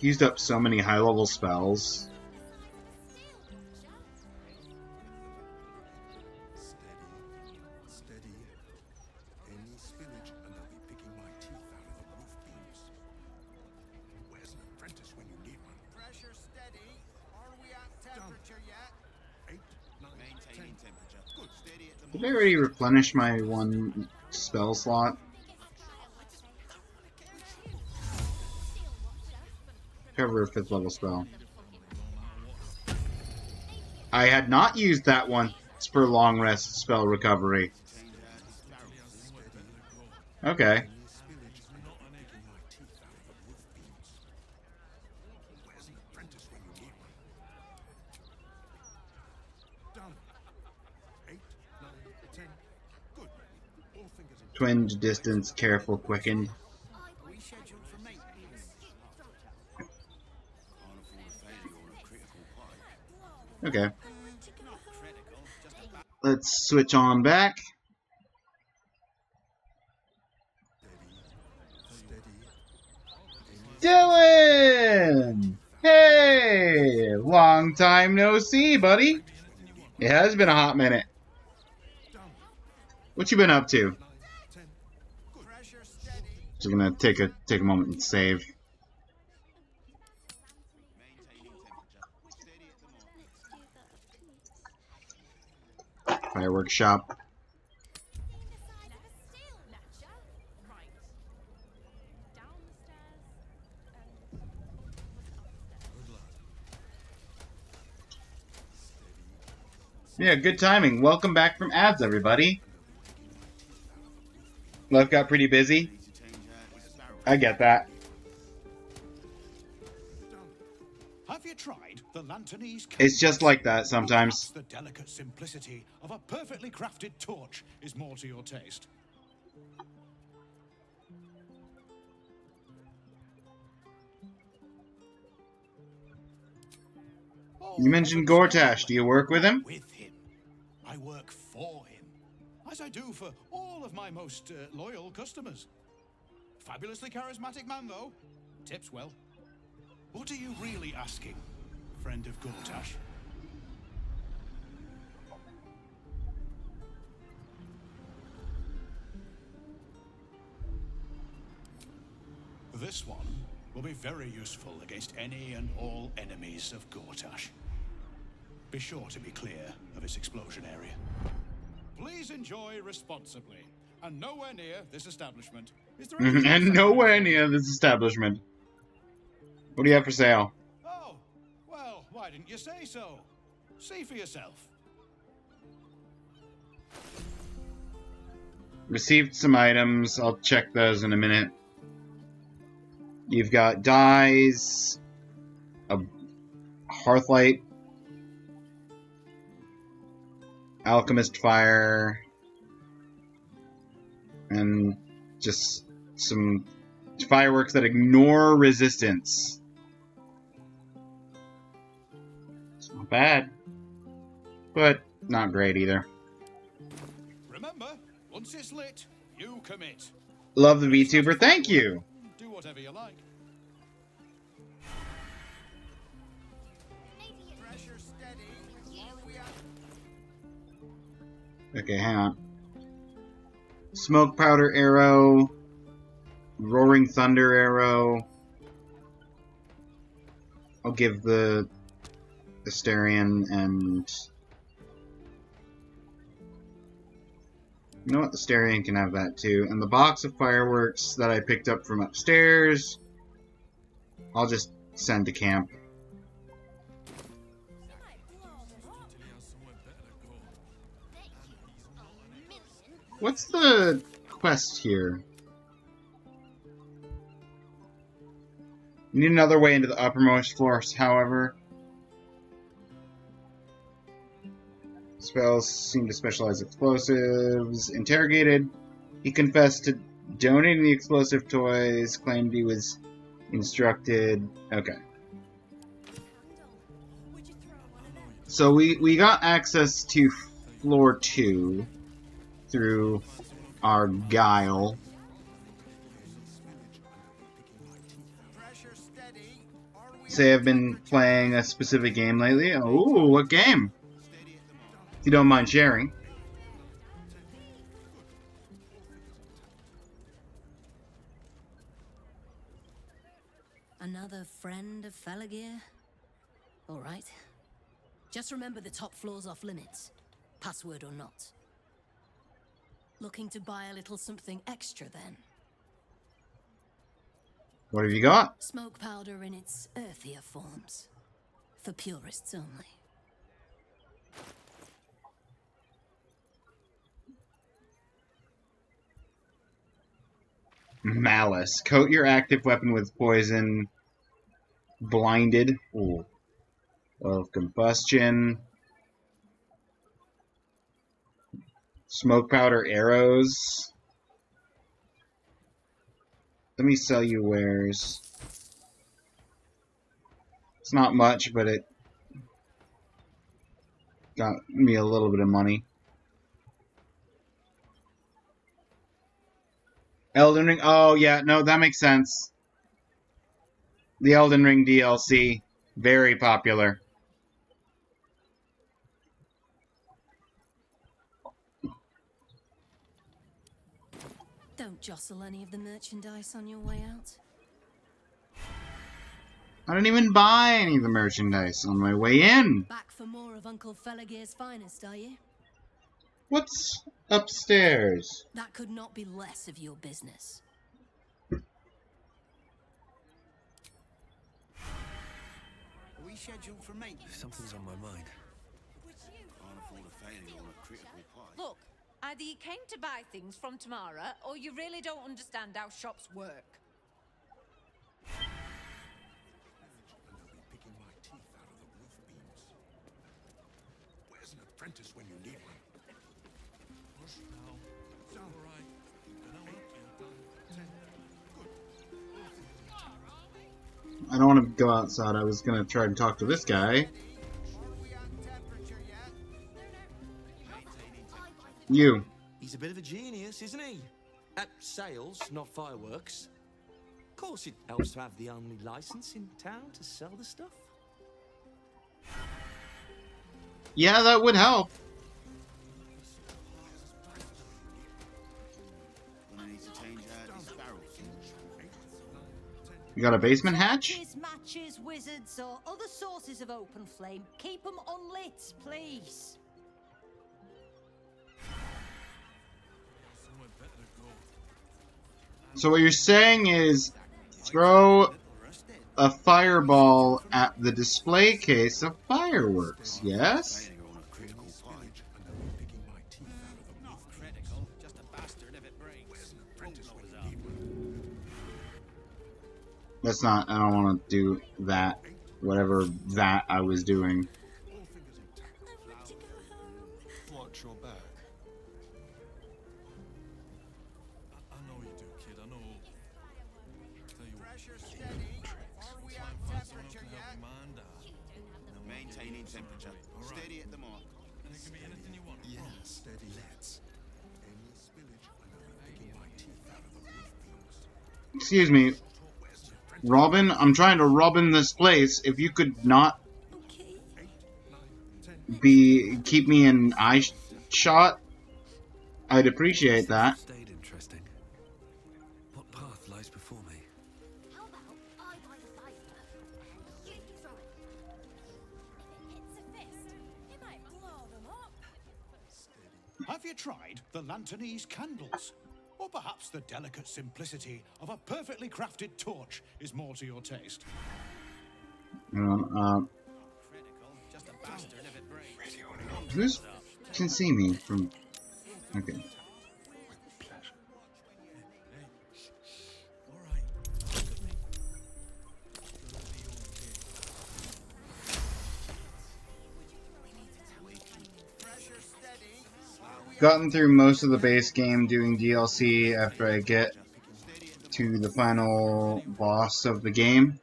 Used up so many high-level spells. Did I already replenish my one spell slot? Cover a 5th level spell. I had not used that once for long rest spell recovery. Okay. Twinge, distance, careful, quickened. Okay. Let's switch on back. Dylan! Hey! Long time no see, buddy. It has been a hot minute. What you been up to? Just gonna take a moment and save. Fireworks shop. Yeah, good timing. Welcome back from ads, everybody. Life got pretty busy. I get that. Have you tried the Lanternese? It's just like that sometimes. The delicate simplicity of a perfectly crafted torch is more to your taste. You mentioned Gortash. Do you work with him? With him. I work for him. As I do for all of my most loyal customers. Fabulously charismatic man, though. Tips well. What are you really asking, friend of Gortash? This one will be very useful against any and all enemies of Gortash. Be sure to be clear of its explosion area. Please enjoy responsibly. And nowhere near this establishment. Is there anything else And I can nowhere do? near this establishment. What do you have for sale? Oh, well, why didn't you say so? See for yourself. Received some items. I'll check those in a minute. You've got dyes, a hearthlight, alchemist fire, and just some fireworks that ignore resistance. It's not bad, but not great either. Remember, once it's lit, you commit. Love the VTuber, thank you! Do whatever you like. Okay, hang on. Smoke powder arrow, roaring thunder arrow. I'll give the Asterion and... You know what? The Asterion can have that too. And the box of fireworks that I picked up from upstairs, I'll just send to camp. What's the quest here? You need another way into the uppermost floors, however. Spells seem to specialize explosives. Interrogated. He confessed to donating the explosive toys, claimed he was instructed. Okay. So we got access to floor 2 through our guile. Say I've been playing a specific game lately. Oh, what game? If you don't mind sharing. Another friend of Felagir? All right. Just remember the top floor's off limits, password or not. Looking to buy a little something extra then? What have you got? Smoke powder in its earthier forms. For purists only. Malice. Coat your active weapon with poison. Blinded. Ooh. Of combustion. Smoke powder arrows. Let me sell you wares. It's not much, but it got me a little bit of money. Elden Ring. Oh, yeah. No, that makes sense. The Elden Ring DLC. Very popular. Don't jostle any of the merchandise on your way out. I didn't even buy any of the merchandise on my way in. Back for more of Uncle Felagir's finest, are you? What's upstairs? That could not be less of your business. Are we scheduled for maintenance? Something's on my mind. Can't afford a failure on a critical part. Look, either you came to buy things from Tamara, or you really don't understand how shops work. Picking my teeth out of the roof beams. Where's an apprentice when you need one? Push now. It's all right. I don't want to go outside. I was going to try and talk to this guy. You. He's a bit of a genius, isn't he? At sales, not fireworks. Of course, it helps to have the only license in town to sell the stuff. Yeah, that would help. You got a basement hatch? Matches, wizards, or other sources of open flame, keep them unlit, please. So what you're saying is throw a fireball at the display case of fireworks, yes? That's not, I don't want to do that, whatever that I was doing. Watch your back. I know you do, kid. I know. Tell you Pressure steady. Are we on temperature yet? Maintaining temperature. Steady at the mark. And it can be anything you want. Yeah, steady. Let's. Any spillage, and I'll be picking my teeth out of the roof beams. Excuse me, Robin, I'm trying to Robin this place. If you could not keep me in eye shot, I'd appreciate that. Stayed interesting. What path lies before me? How about I buy the fire? You throw it. If it hits a fist, it might blow them up. Have you tried the Lanternese candles? Or perhaps the delicate simplicity of a perfectly crafted torch is more to your taste. Who's can see me from? Okay. Gotten through most of the base game doing DLC after I get to the final boss of the game.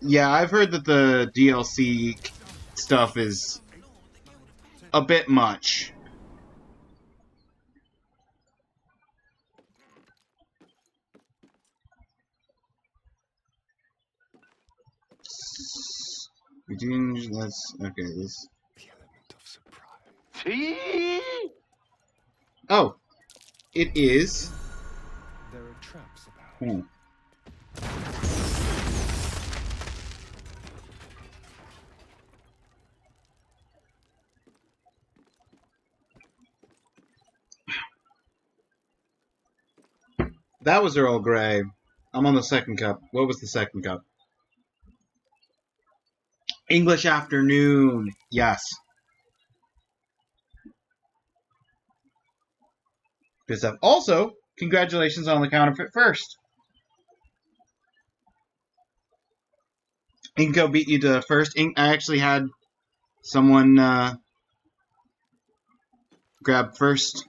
Yeah, I've heard that the DLC stuff is a bit much. That's okay. This. Oh, it is. There are traps about. Hmm. That was Earl Grey. I'm on the second cup. What was the second cup? English afternoon. Yes. Because I've also Congratulations on the counterfeit first. Inko beat you to first. I actually had someone grab first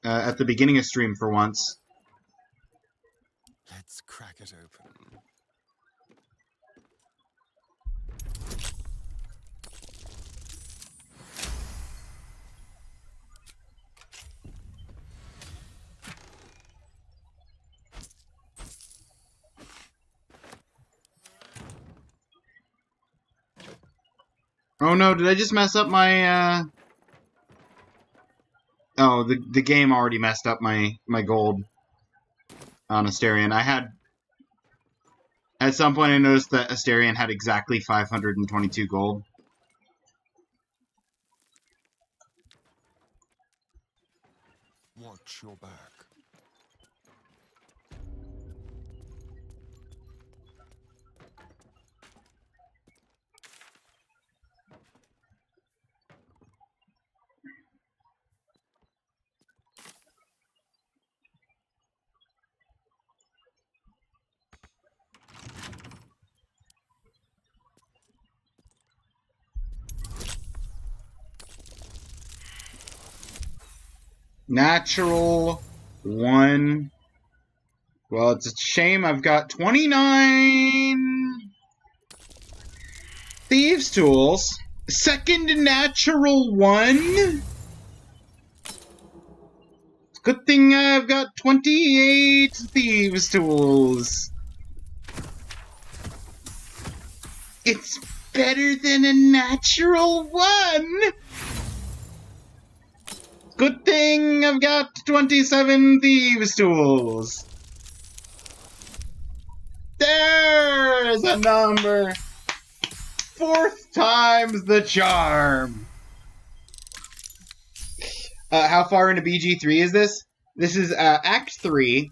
at the beginning of stream for once. Let's crack it open. Oh no, did I just mess up my Oh, the game already messed up my gold on Asterion. I had at some point I noticed that Asterion had exactly 522 gold. Watch your back. Natural 1. Well, it's a shame I've got 29 Thieves' Tools. Second natural 1? Good thing I've got 28 Thieves' Tools. It's better than a natural 1! Good thing I've got 27 Thieves' Tools. There's a number. 4th time's the charm. How far into BG3 is this? This is Act 3.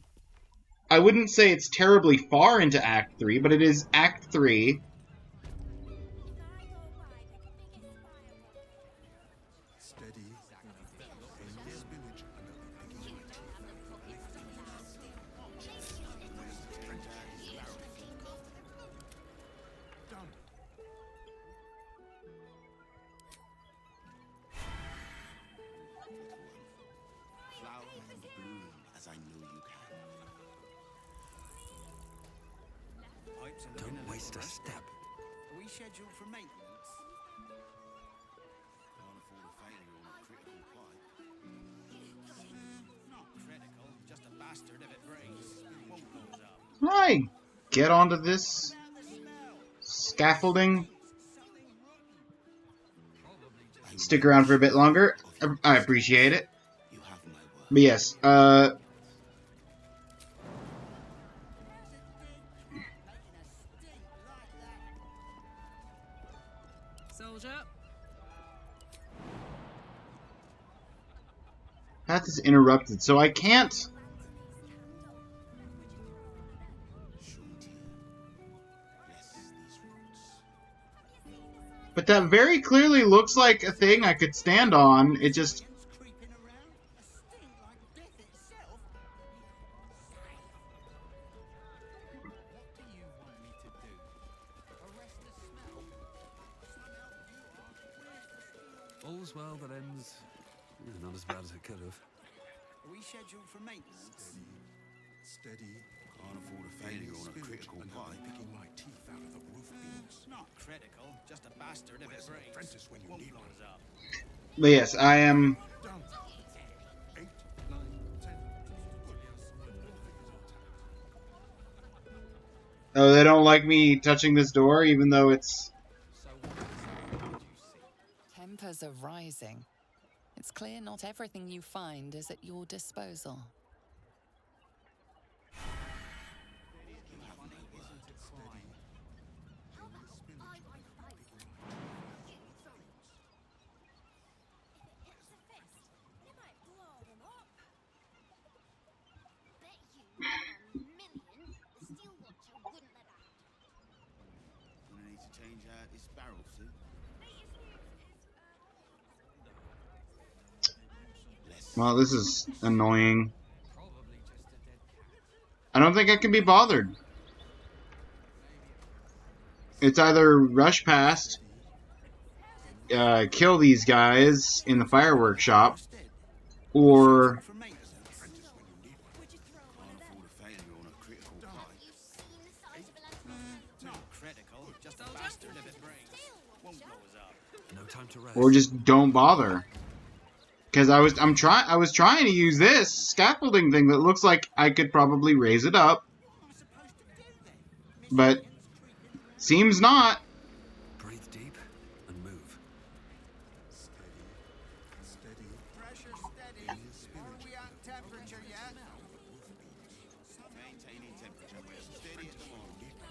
I wouldn't say it's terribly far into Act 3, but it is Act 3. Steady. This village Flower and bloom as I know you can. Don't waste a step. Are we scheduled for maintenance? Can't afford a failure on a critical pipe. Not critical, just a bastard if it breaks. Won't blow us up. I get onto this scaffolding. Stick around for a bit longer. I appreciate it. But yes, Soldier. path is interrupted, so I can't. But that very clearly looks like a thing I could stand on. It just... All's well that ends. Not as bad as it could have. Are we scheduled for maintenance? Steady. Can't afford a failure on a critical pipe. Picking my teeth out of the roof beams. Not critical, just a bastard if it breaks. Apprentice when you Won't need blow one. us up. But yes, I am... Down. 8, 9, 10. Oh, they don't like me touching this door, even though it's... Tempers are rising. It's clear not everything you find is at your disposal. Gonna need to change out this barrel suit. Well, this is annoying. don't think I can be bothered. It's either rush past, kill these guys in the fireworks shop, or just don't bother. Because I was trying to use this scaffolding thing that looks like I could probably raise it up, but seems not. Breathe deep and move.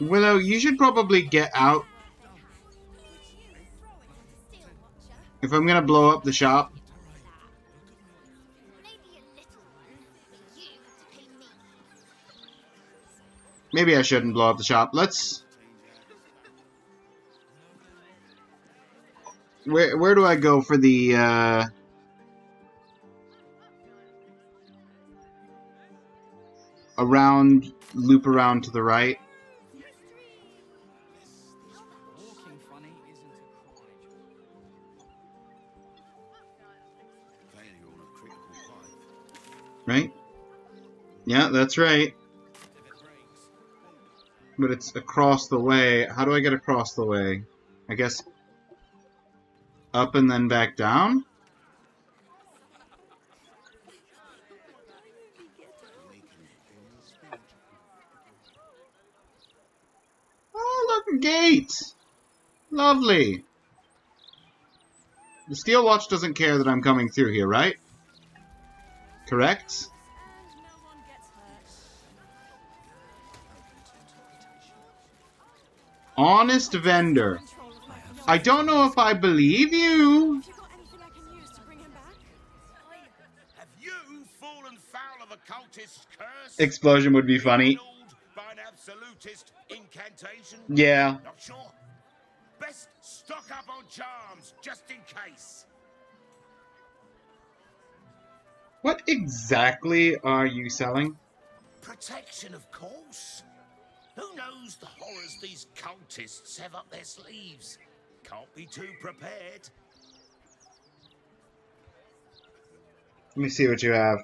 Willow, you should probably get out. If I'm gonna blow up the shop. Maybe I shouldn't blow up the shop. Let's... Where do I go for the, loop around to the right? Right? Yeah, that's right. But it's across the way. How do I get across the way? I guess up and then back down? Oh, look, a gate! Lovely. The Steel Watch doesn't care that I'm coming through here, right? Correct? Honest vendor. I don't know if I believe you. Have you fallen foul of a cultist's curse? Explosion would be funny. By an absolutist incantation? Yeah. Not sure. Best stock up on charms, just in case. What exactly are you selling? Protection, of course. Who knows the horrors these cultists have up their sleeves? Can't be too prepared. Let me see what you have.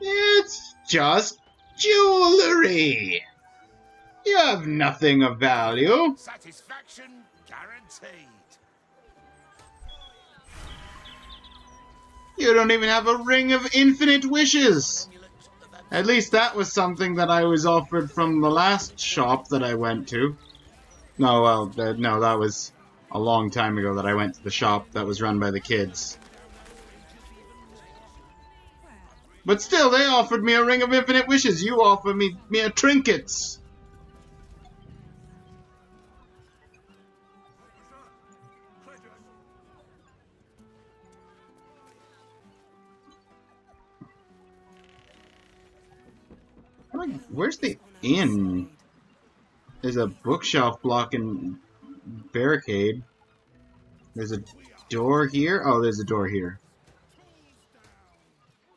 It's just jewelry. You have nothing of value. Satisfaction guaranteed. You don't even have a ring of infinite wishes. At least that was something that I was offered from the last shop that I went to. No, well, no, that was a long time ago that I went to the shop that was run by the kids. But still, they offered me a ring of infinite wishes. You offered me a trinkets. Where's the inn? There's a bookshelf blocking barricade. There's a door here. Oh, there's a door here.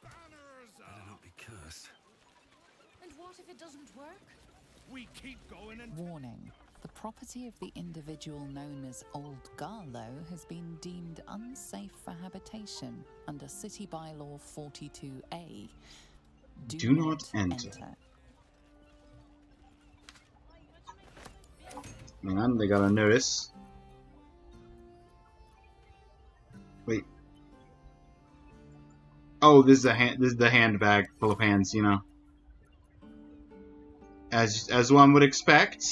Better not be cursed. And what if it doesn't work? We keep going and... Warning. The property of the individual known as Old Garlow has been deemed unsafe for habitation under City Bylaw 42A. Do not enter. Man, they got a notice. Wait. Oh, this is the handbag full of hands, you know. As one would expect.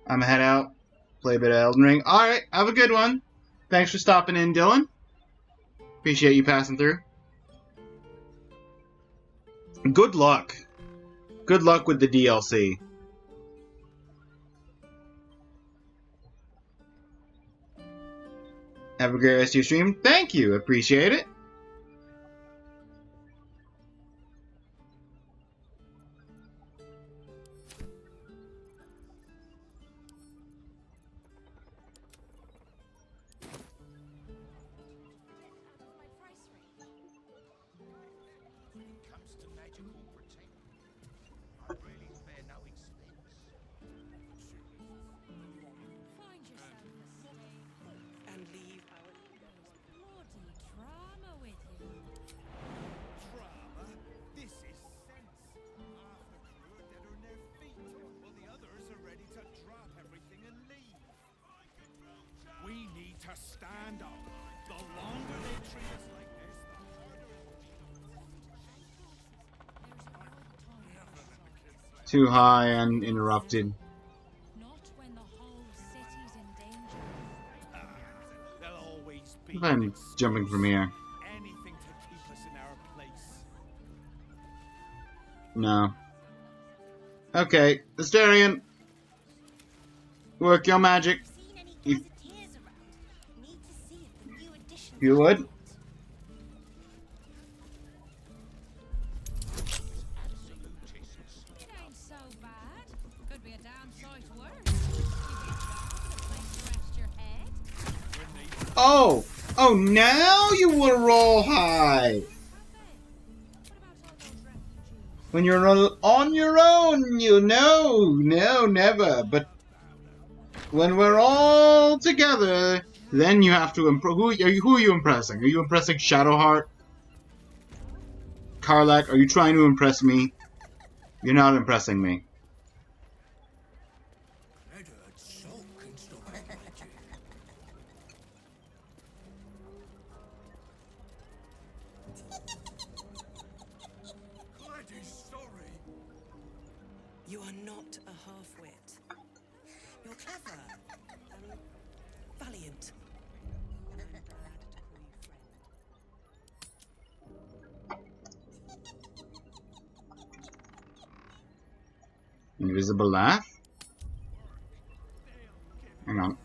I'm gonna head out, play a bit of Elden Ring. Alright, have a good one. Thanks for stopping in, Dylan. Appreciate you passing through. Good luck. Good luck with the DLC. Have a great rest of your stream. Thank you. Appreciate it. to stand up. The longer they treat us like this, the harder Too high and interrupted. Not when the whole city's in danger. There'll always be If I'm jumping from here. anything to keep us in our place. No. Okay, Asterion. Work your magic. If you would. It ain't so bad. Could be a damn sight worse. Give you a place to rest your head. Oh! Oh, now you will roll high! When you're on your own, you know. No, never. But when we're all together, then you have to impress. Who are you impressing? Are you impressing Shadowheart? Karlach, are you trying to impress me? You're not impressing me. You are not a half-wit. You're clever and valiant. And I'm glad to call you friend. Invisible laugh? Hang on.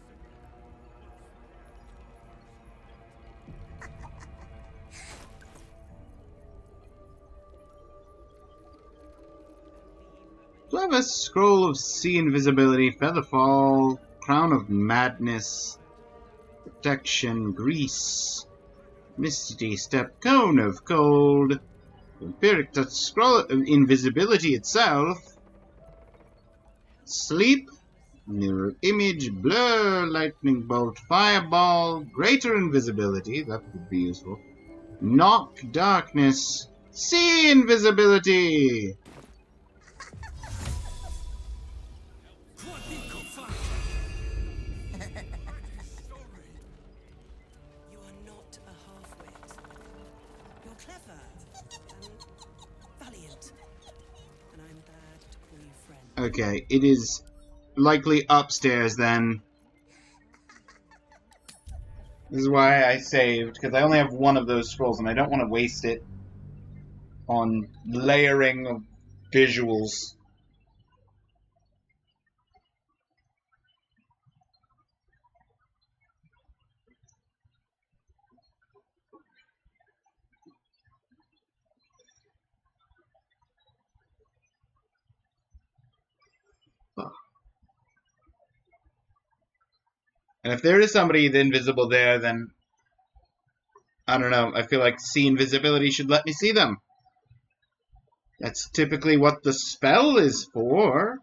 Do I have a scroll of sea invisibility, featherfall, crown of madness, protection, grease, misty step, cone of cold, vampiric touch, scroll of invisibility itself, sleep, mirror image, blur, lightning bolt, fireball, greater invisibility, that would be useful, knock, darkness, sea invisibility. You are not a half-wit. You're clever and valiant. And I'm glad to call you friend. Okay, it is likely upstairs then. This is why I saved, because I only have one of those scrolls and I don't want to waste it on layering of visuals. And if there is somebody invisible there, then I don't know. I feel like see invisibility should let me see them. That's typically what the spell is for.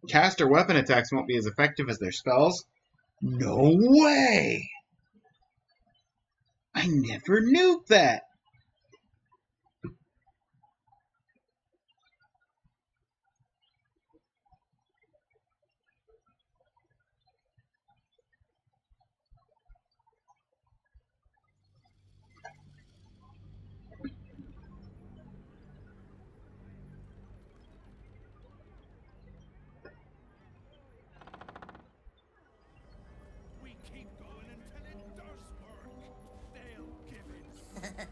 Caster weapon attacks won't be as effective as their spells. No way! I never knew that. We keep going until it does work. They'll give it.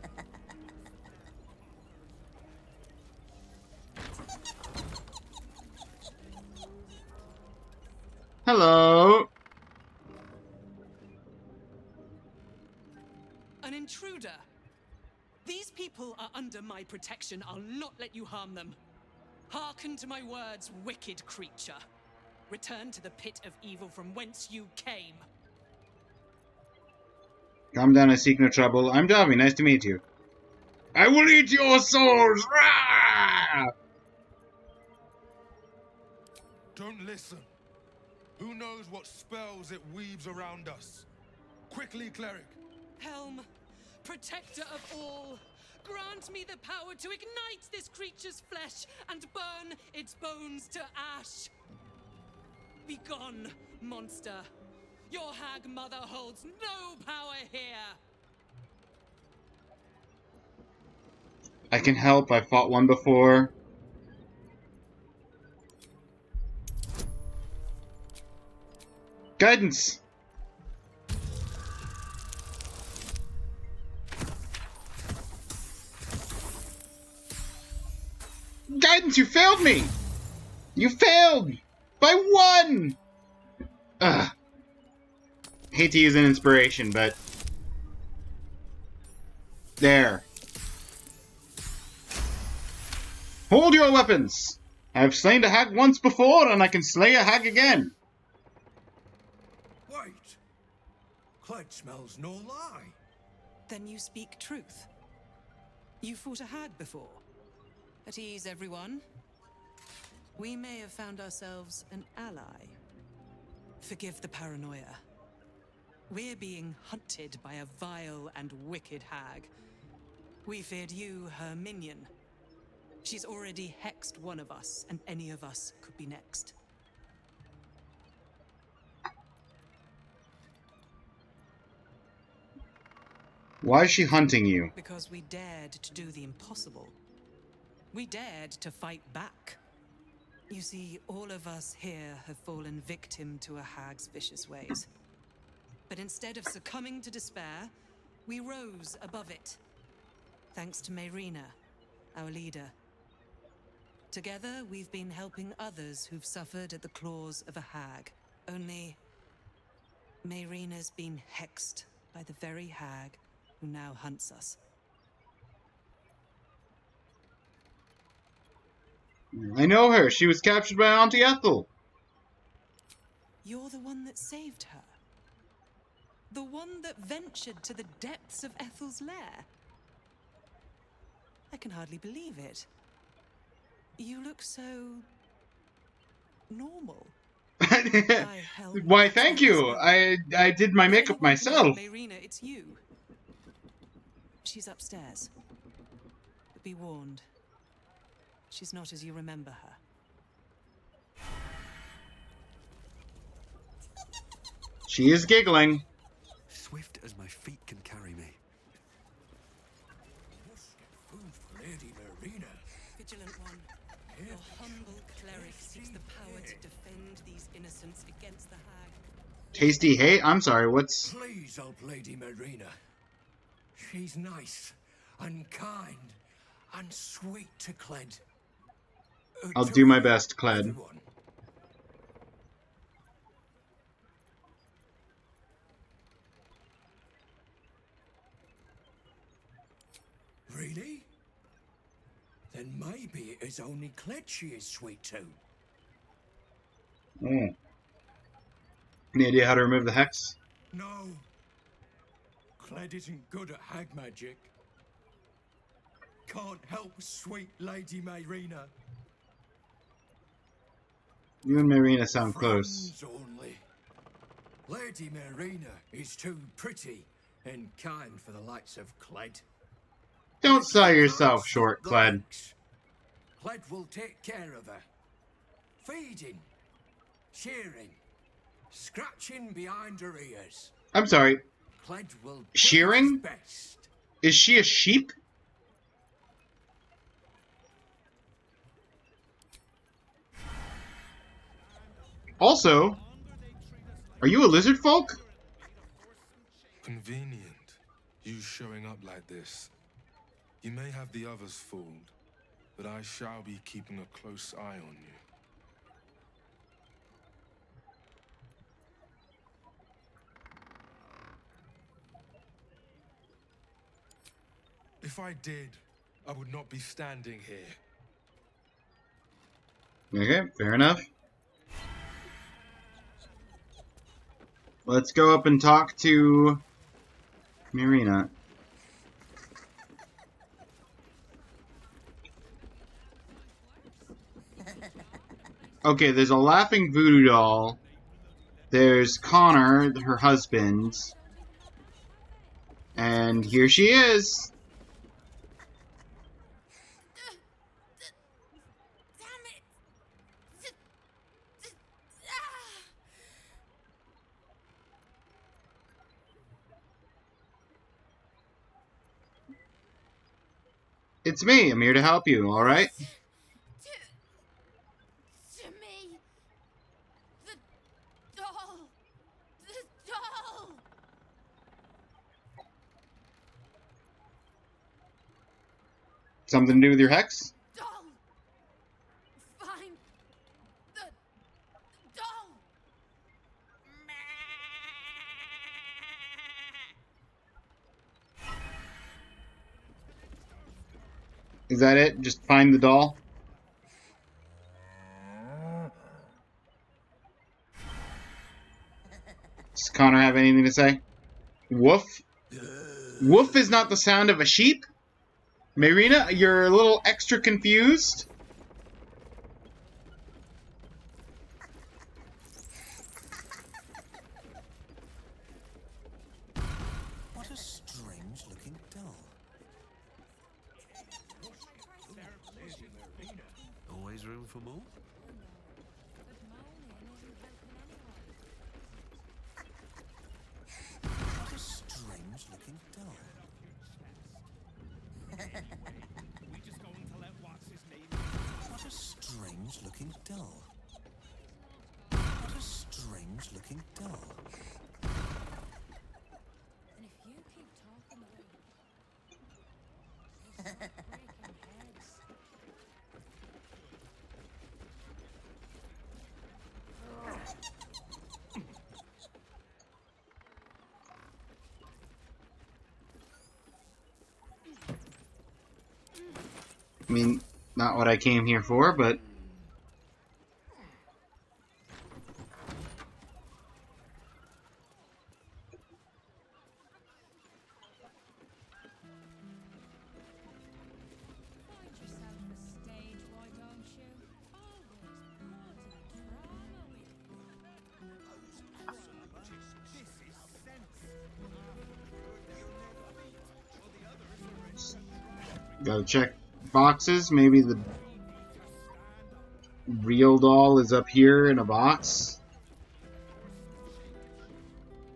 Hello. An intruder. These people are under my protection. I'll not let you harm them. Hearken to my words, wicked creature. Return to the pit of evil from whence you came. Calm down, I seek no trouble. I'm Davi, nice to meet you. I will eat your souls! Rah! Don't listen. Who knows what spells it weaves around us? Quickly, cleric. Helm, protector of all, grant me the power to ignite this creature's flesh and burn its bones to ash. Begone, monster. Your hag mother holds no power here. I can help. I fought one before. Guidance! Guidance, you failed me! You failed! By one! Ugh. Hate to use an inspiration, but... There. Hold your weapons! I have slain a hag once before, and I can slay a hag again. Wait. Clegg smells no lie. Then you speak truth. You fought a hag before. At ease, everyone. We may have found ourselves an ally. Forgive the paranoia. We're being hunted by a vile and wicked hag. We feared you, her minion. She's already hexed one of us, and any of us could be next. Why is she hunting you? Because we dared to do the impossible. We dared to fight back. You see, all of us here have fallen victim to a hag's vicious ways. But instead of succumbing to despair, we rose above it. Thanks to Mayrina, our leader. Together, we've been helping others who've suffered at the claws of a hag. Only, Mayrina's been hexed by the very hag who now hunts us. I know her. She was captured by Auntie Ethel. You're the one that saved her. The one that ventured to the depths of Ethel's lair. I can hardly believe it. You look so... normal. Why, thank you. I did my makeup myself. Mayrina, it's you. She's upstairs. But be warned. She's not as you remember her. She is giggling. Swift as my feet can carry me. Food for Lady Mayrina. Vigilant one, your humble cleric seeks the power to defend these innocents against the hag. Tasty hate? I'm sorry, what's... Please help Lady Mayrina. She's nice and kind and sweet to Cled. I'll do my best, Cled. Everyone. Really? Then maybe it is only Cled she is sweet to. Oh. Any idea how to remove the hex? No. Cled isn't good at hag magic. Can't help sweet Lady Mayrina. You and Mayrina sound close. Friends only. Lady Mayrina is too pretty and kind for the likes of Cled. Don't sell yourself short, Cled. Cled will take care of her. Feeding, shearing, scratching behind her ears. I'm sorry. Cled will do Shearing? his best. Is she a sheep? Also, are you a lizard folk? Convenient, you showing up like this. You may have the others fooled, but I shall be keeping a close eye on you. If I did, I would not be standing here. Okay, fair enough. Let's go up and talk to Mayrina. Okay, there's a laughing voodoo doll. There's Connor, her husband. And here she is. It's me. I'm here to help you, alright? To me. The doll. The doll. Something to do with your hex? Doll. Find the doll. Is that it? Just find the doll? Does Connor have anything to say? Woof? Woof is not the sound of a sheep? Marina, you're a little extra confused? What a strange looking doll. Always room for more? What a strange looking doll. We just going to let what's his name? What a strange looking doll. What a strange looking doll. And if you keep talking about breaking heads. I mean, not what I came here for, but... Find yourself a stage, why don't you? Always bloody drama with you. This is sense. Gotta check boxes. Maybe the real doll is up here in a box.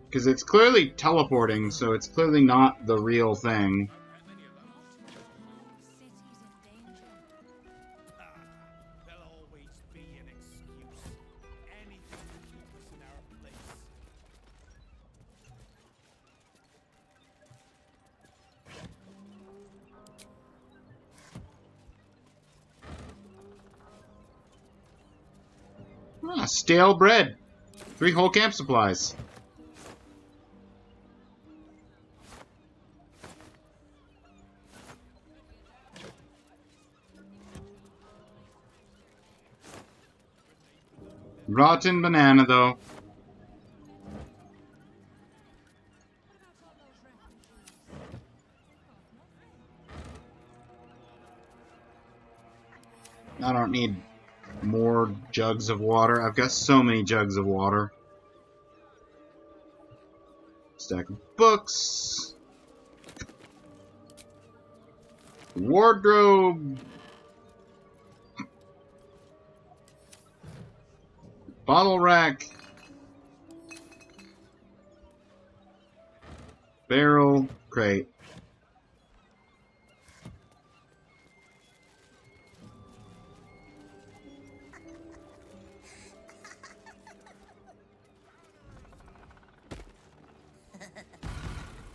Because it's clearly teleporting, so it's clearly not the real thing. There'll always be an excuse. Anything to keep us in our place. Ah, stale bread. 3 whole camp supplies. Rotten banana, though. I don't need more jugs of water. I've got so many jugs of water. Stack of books. Wardrobe. Bottle rack. Barrel. Crate.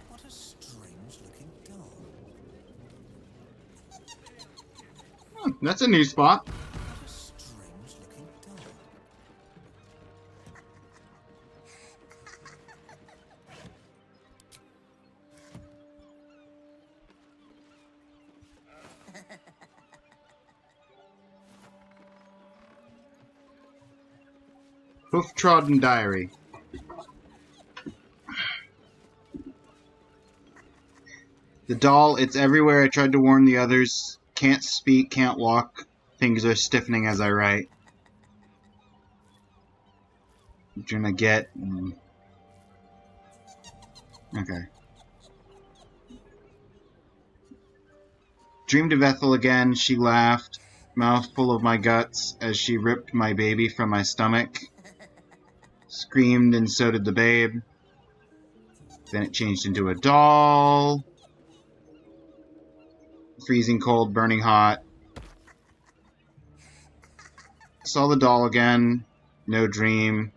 What a strange looking doll. That's a new spot. What a strange looking doll. Hoof-trodden diary. The doll, it's everywhere. I tried to warn the others. Can't speak, can't walk. Fingers are stiffening as I write. I'm trying to get... Okay. Dreamed of Ethel again. She laughed, mouth full of my guts, as she ripped my baby from my stomach. Screamed, and so did the babe. Then it changed into a doll. freezing cold, burning hot. Saw the doll again. No dream.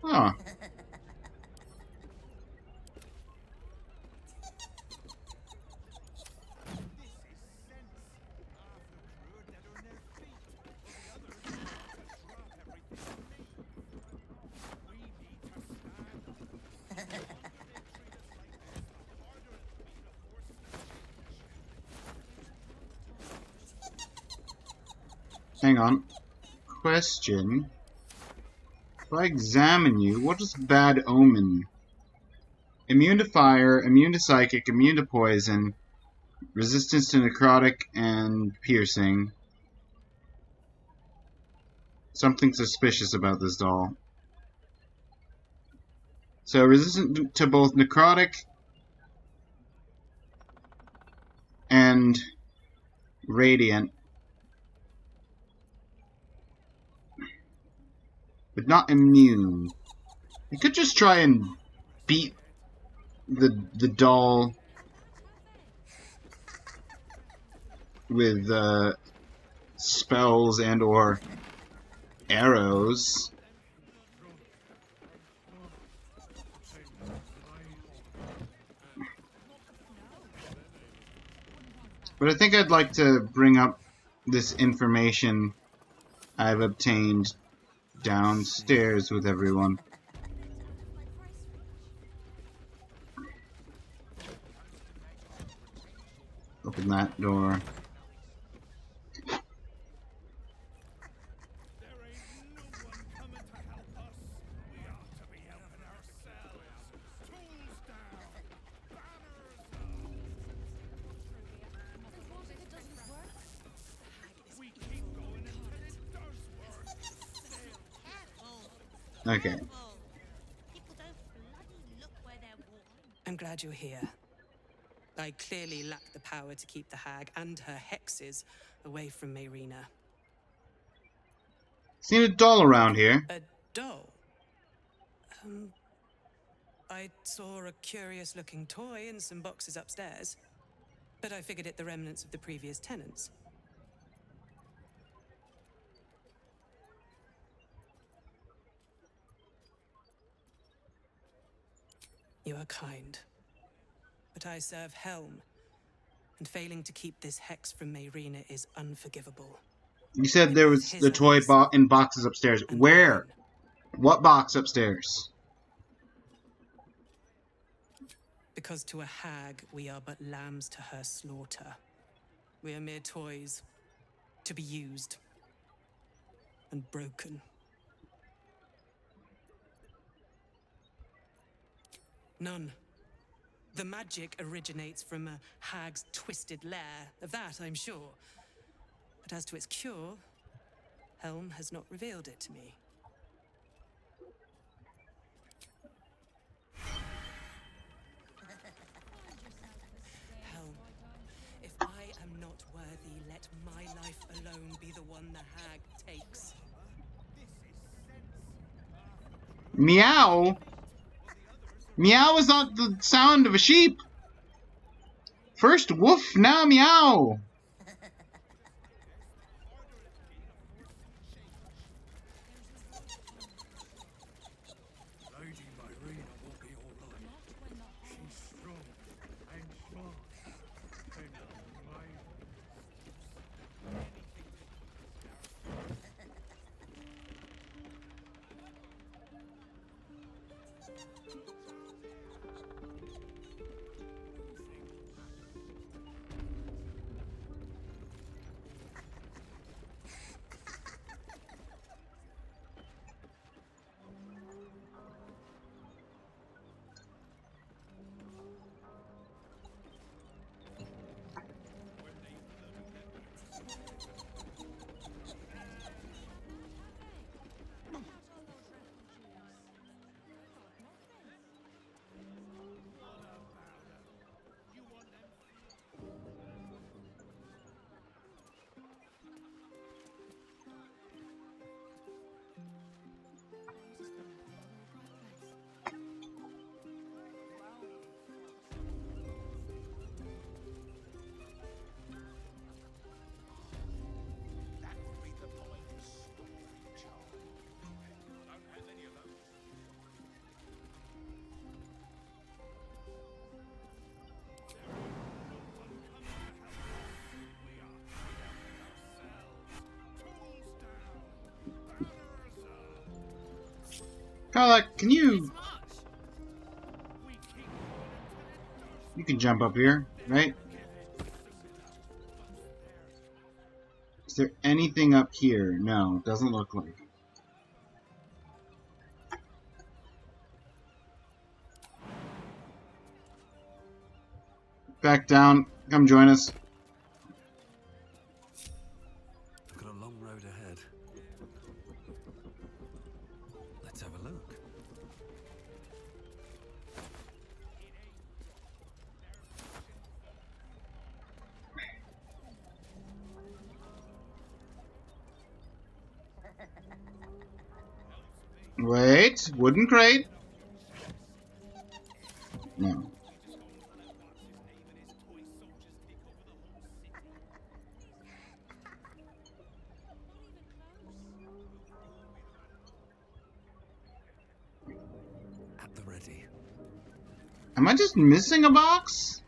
Huh. Hang on. Question. If I examine you, what is bad omen? Immune to fire, immune to psychic, immune to poison, resistance to necrotic and piercing. Something suspicious about this doll. So resistant to both necrotic and radiant. But not immune. I could just try and beat the doll with spells and or arrows. But I think I'd like to bring up this information I've obtained downstairs with everyone. Open that door. Okay. I'm glad you're here. I clearly lack the power to keep the hag and her hexes away from Mayrina. Seen a doll around here. A doll? I saw a curious-looking toy in some boxes upstairs, but I figured it the remnants of the previous tenants. You are kind, but I serve Helm, and failing to keep this hex from Mayrina is unforgivable. You said there was the toy in boxes upstairs. Where? What box upstairs? Because to a hag, we are but lambs to her slaughter. We are mere toys, to be used and broken. None. The magic originates from a hag's twisted lair, of that I'm sure. But as to its cure, Helm has not revealed it to me. Helm, if I am not worthy, let my life alone be the one the hag takes. Meow? Meow is not the sound of a sheep. First woof, now meow. Lady Mayrina will be all right. She's strong and smart. And Karlak, can you... You can jump up here, right? Is there anything up here? No, doesn't look like. Back down. Come join us. I've got a long road ahead. Let's have a look. Wait, wooden crate? No. At the ready. Am I just missing a box?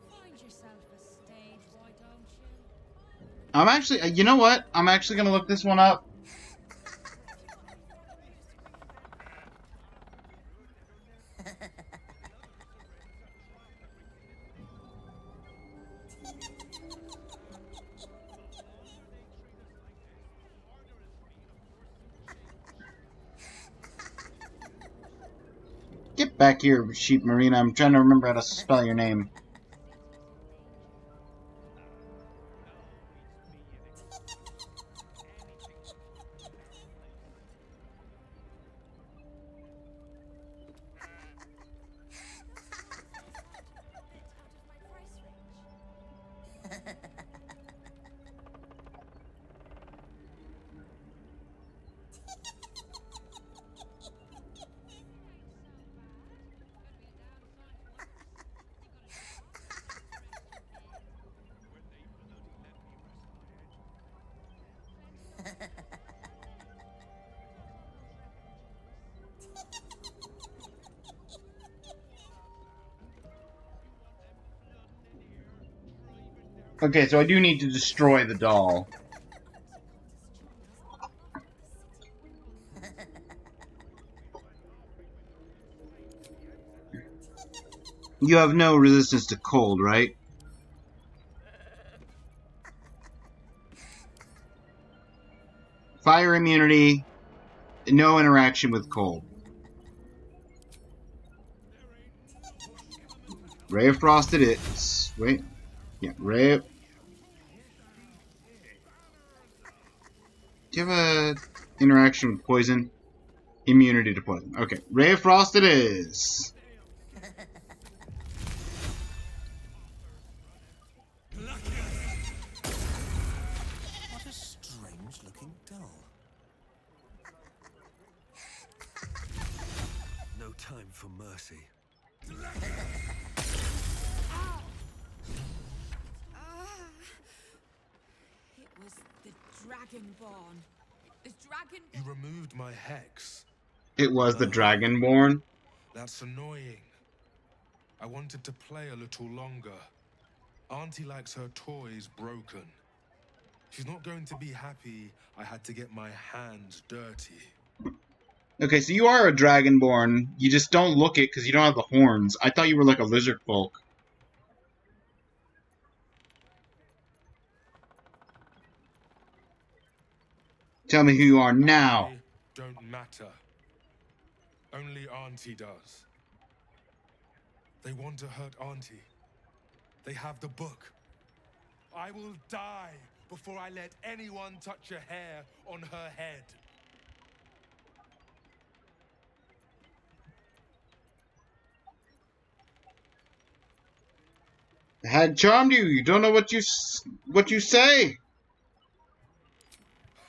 Find yourself a stage, why don't you? I'm actually, you know what? I'm actually gonna look this one up. Get back here, Sheep Marina. I'm trying to remember how to spell your name. Okay, so I do need to destroy the doll. You have no resistance to cold, right? Fire immunity, no interaction with cold. Ray of Frost it is. Wait. Yeah, Ray of... Do you have a interaction with poison? Immunity to poison. Okay, Ray of Frost it is. What a strange looking doll. No time for mercy. It was the Dragonborn. The Dragon. You removed my hex. It was the Dragonborn. That's annoying. I wanted to play a little longer. Auntie likes her toys broken. She's not going to be happy I had to get my hands dirty. Okay, so you are a Dragonborn. You just don't look it because you don't have the horns. I thought you were like a lizard folk. Tell me who you are now. I don't matter. Only Auntie does. They want to hurt Auntie. They have the book. I will die before I let anyone touch a hair on her head. I had charmed you. You don't know what you say.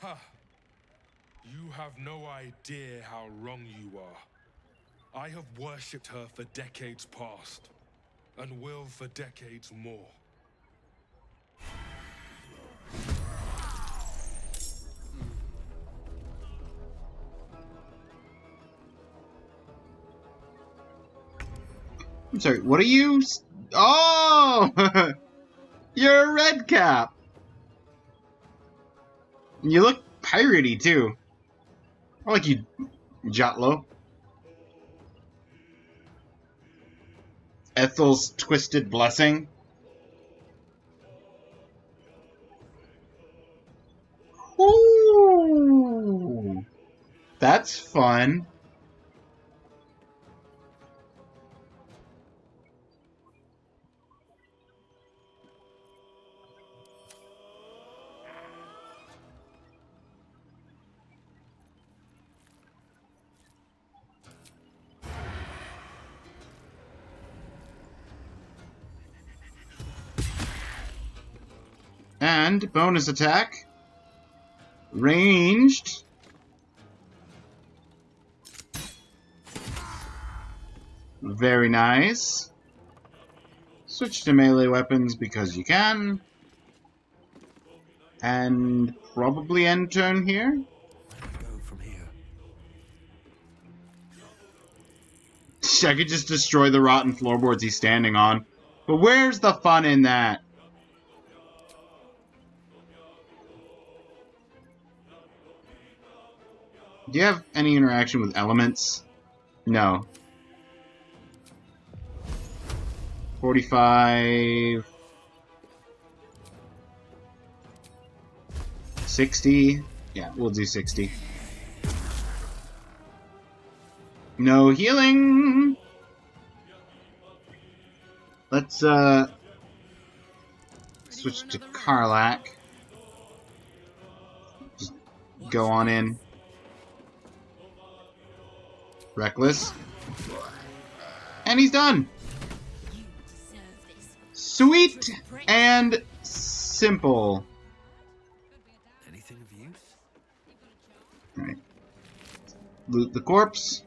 Ha! You have no idea how wrong you are. I have worshipped her for decades past, and will for decades more. I'm sorry, what are you? Oh! You're a red cap! You look piratey, too. I like you, Jotlo. Ethel's Twisted Blessing. Ooh! That's fun. And bonus attack. Ranged. Very nice. Switch to melee weapons because you can. And probably end turn here. Go from here. I could just destroy the rotten floorboards he's standing on. But where's the fun in that? Do you have any interaction with elements? No. 45... 60? Yeah, we'll do 60. No healing! Let's, switch to Karlach. Just go on in. Reckless. And he's done! Sweet and simple. Anything of use? Right. Loot the corpse.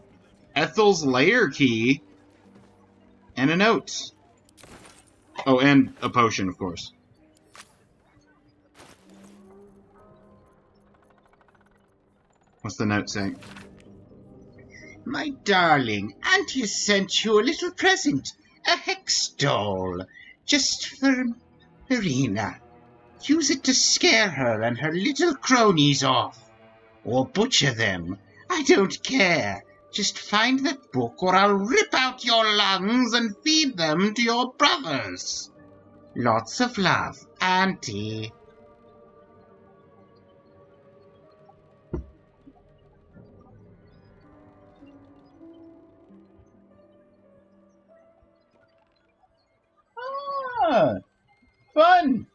Ethel's lair key. And a note. Oh, and a potion, of course. What's the note say? My darling, Auntie has sent you a little present. A hex doll. Just for Marina. Use it to scare her and her little cronies off. Or butcher them. I don't care. Just find that book or I'll rip out your lungs and feed them to your brothers. Lots of love, Auntie. Ah! Fun!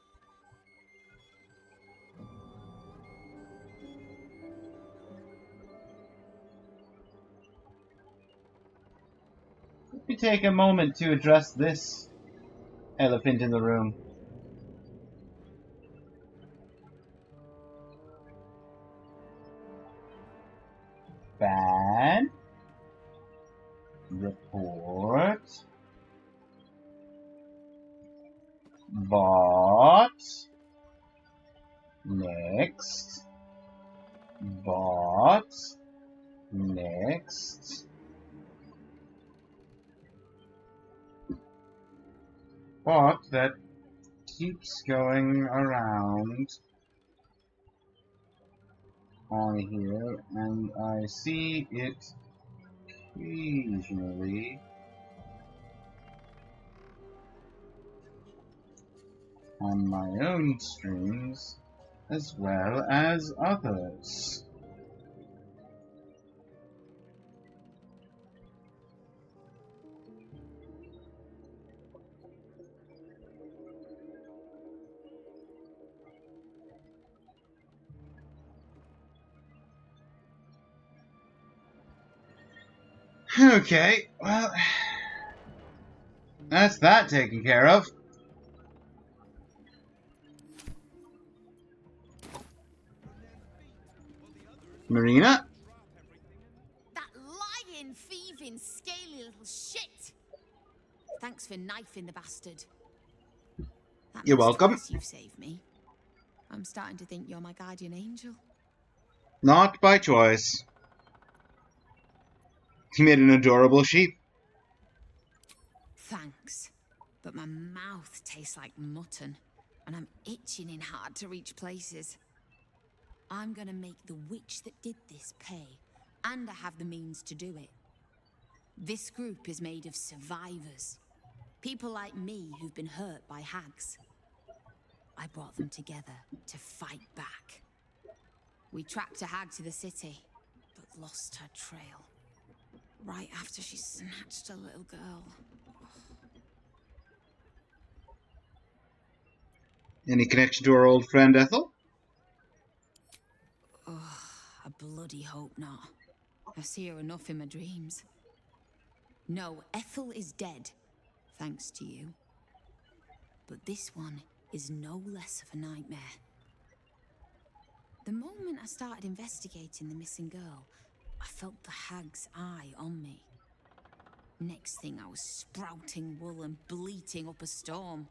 Let me take a moment to address this elephant in the room. Bad. Report. Bought. Next. Bought. Next. Bot that keeps going around on here, and I see it occasionally on my own streams as well as others. Okay, well, that's that taken care of. Marina? That lying, thieving, scaly little shit! Thanks for knifing the bastard. That You're makes welcome. twice you've saved me. I'm starting to think you're my guardian angel. Not by choice. He made an adorable sheep. Thanks. But my mouth tastes like mutton, and I'm itching in hard to reach places. I'm gonna make the witch that did this pay, and I have the means to do it. This group is made of survivors. People like me who've been hurt by hags. I brought them together to fight back. We tracked a hag to the city, but lost her trail. Right after she snatched a little girl. Any connection to our old friend Ethel? Ugh, I bloody hope not. I see her enough in my dreams. No, Ethel is dead, thanks to you. But this one is no less of a nightmare. The moment I started investigating the missing girl, I felt the hag's eye on me. Next thing, I was sprouting wool and bleating up a storm.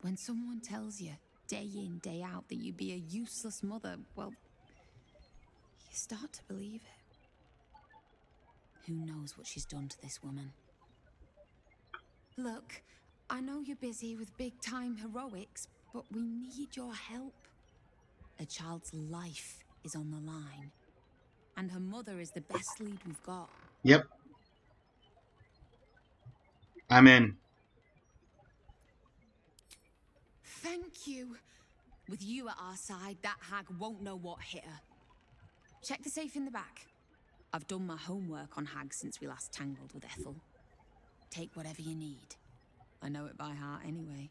When someone tells you, day in, day out, that you'd be a useless mother, well, you start to believe it. Who knows what she's done to this woman? Look, I know you're busy with big-time heroics, but we need your help. A child's life is on the line, and her mother is the best lead we've got. Yep. I'm in. Thank you. With you at our side, that hag won't know what hit her. Check the safe in the back. I've done my homework on hags since we last tangled with Ethel. Take whatever you need. I know it by heart anyway.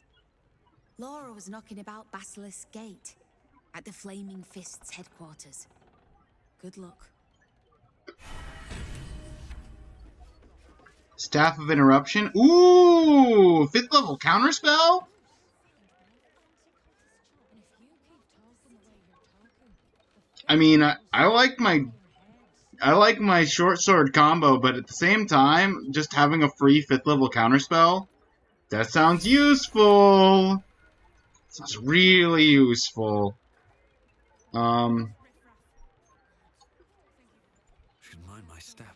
Laura was knocking about Basilisk Gate, at the Flaming Fist's headquarters. Good luck. Staff of Interruption. Ooh! 5th level counterspell? I mean, I like my short sword combo, but at the same time, just having a free 5th level counterspell, that sounds useful. Sounds really useful. Should mind my step.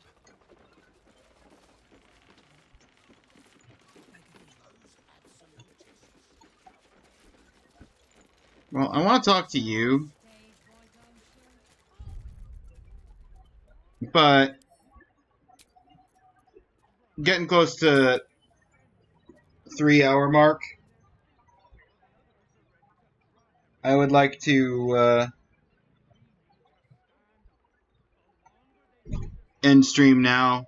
Well, I want to talk to you, but getting close to 3-hour mark. I would like to end stream now.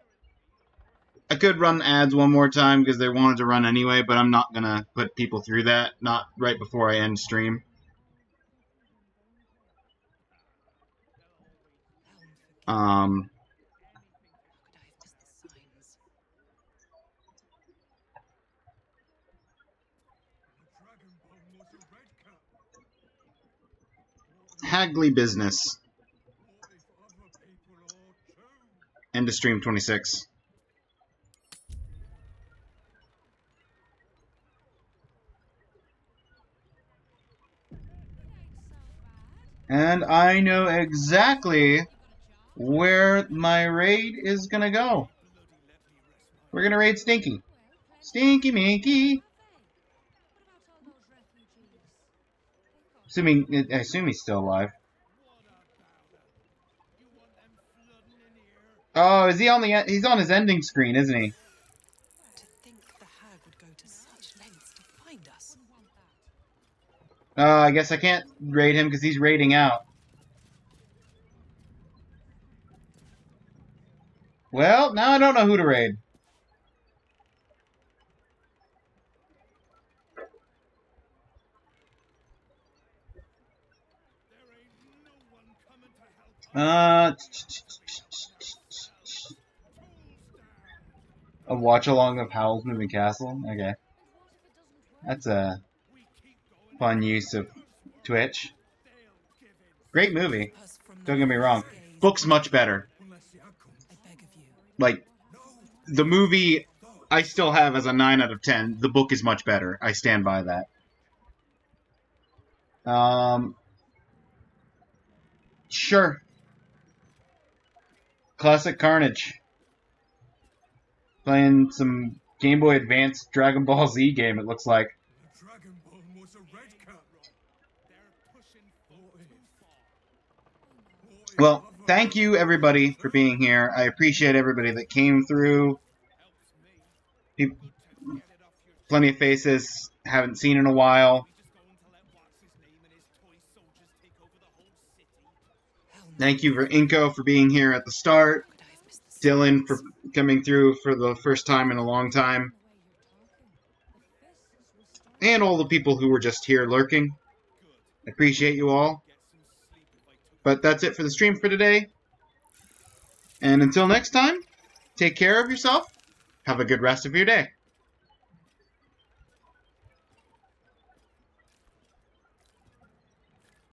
I could run ads one more time because they wanted to run anyway, but I'm not gonna put people through that, not right before I end stream. Hagley business. End of stream 26. And I know exactly where my raid is gonna go. We're gonna raid Stinky. Stinky Minky. I assume he's still alive. Oh, is he on the? He's on his ending screen, isn't he? To think the hag would go to such lengths to find us. I guess I can't raid him because he's raiding out. Well, now I don't know who to raid. A watch along of Howl's Moving Castle? Okay. That's a fun use of Twitch. Great movie. Don't get me wrong. Book's much better. Like, the movie I still have as a 9 out of 10. The book is much better. I stand by that. Sure. Classic Carnage. Playing some Game Boy Advance Dragon Ball Z game, it looks like. Dragon Ball was a red cap. Well, thank you everybody for being here. I appreciate everybody that came through. Plenty of faces haven't seen in a while. Thank you for Inko for being here at the start. Dylan for coming through for the first time in a long time. And all the people who were just here lurking. I appreciate you all. But that's it for the stream for today. And until next time, take care of yourself. Have a good rest of your day.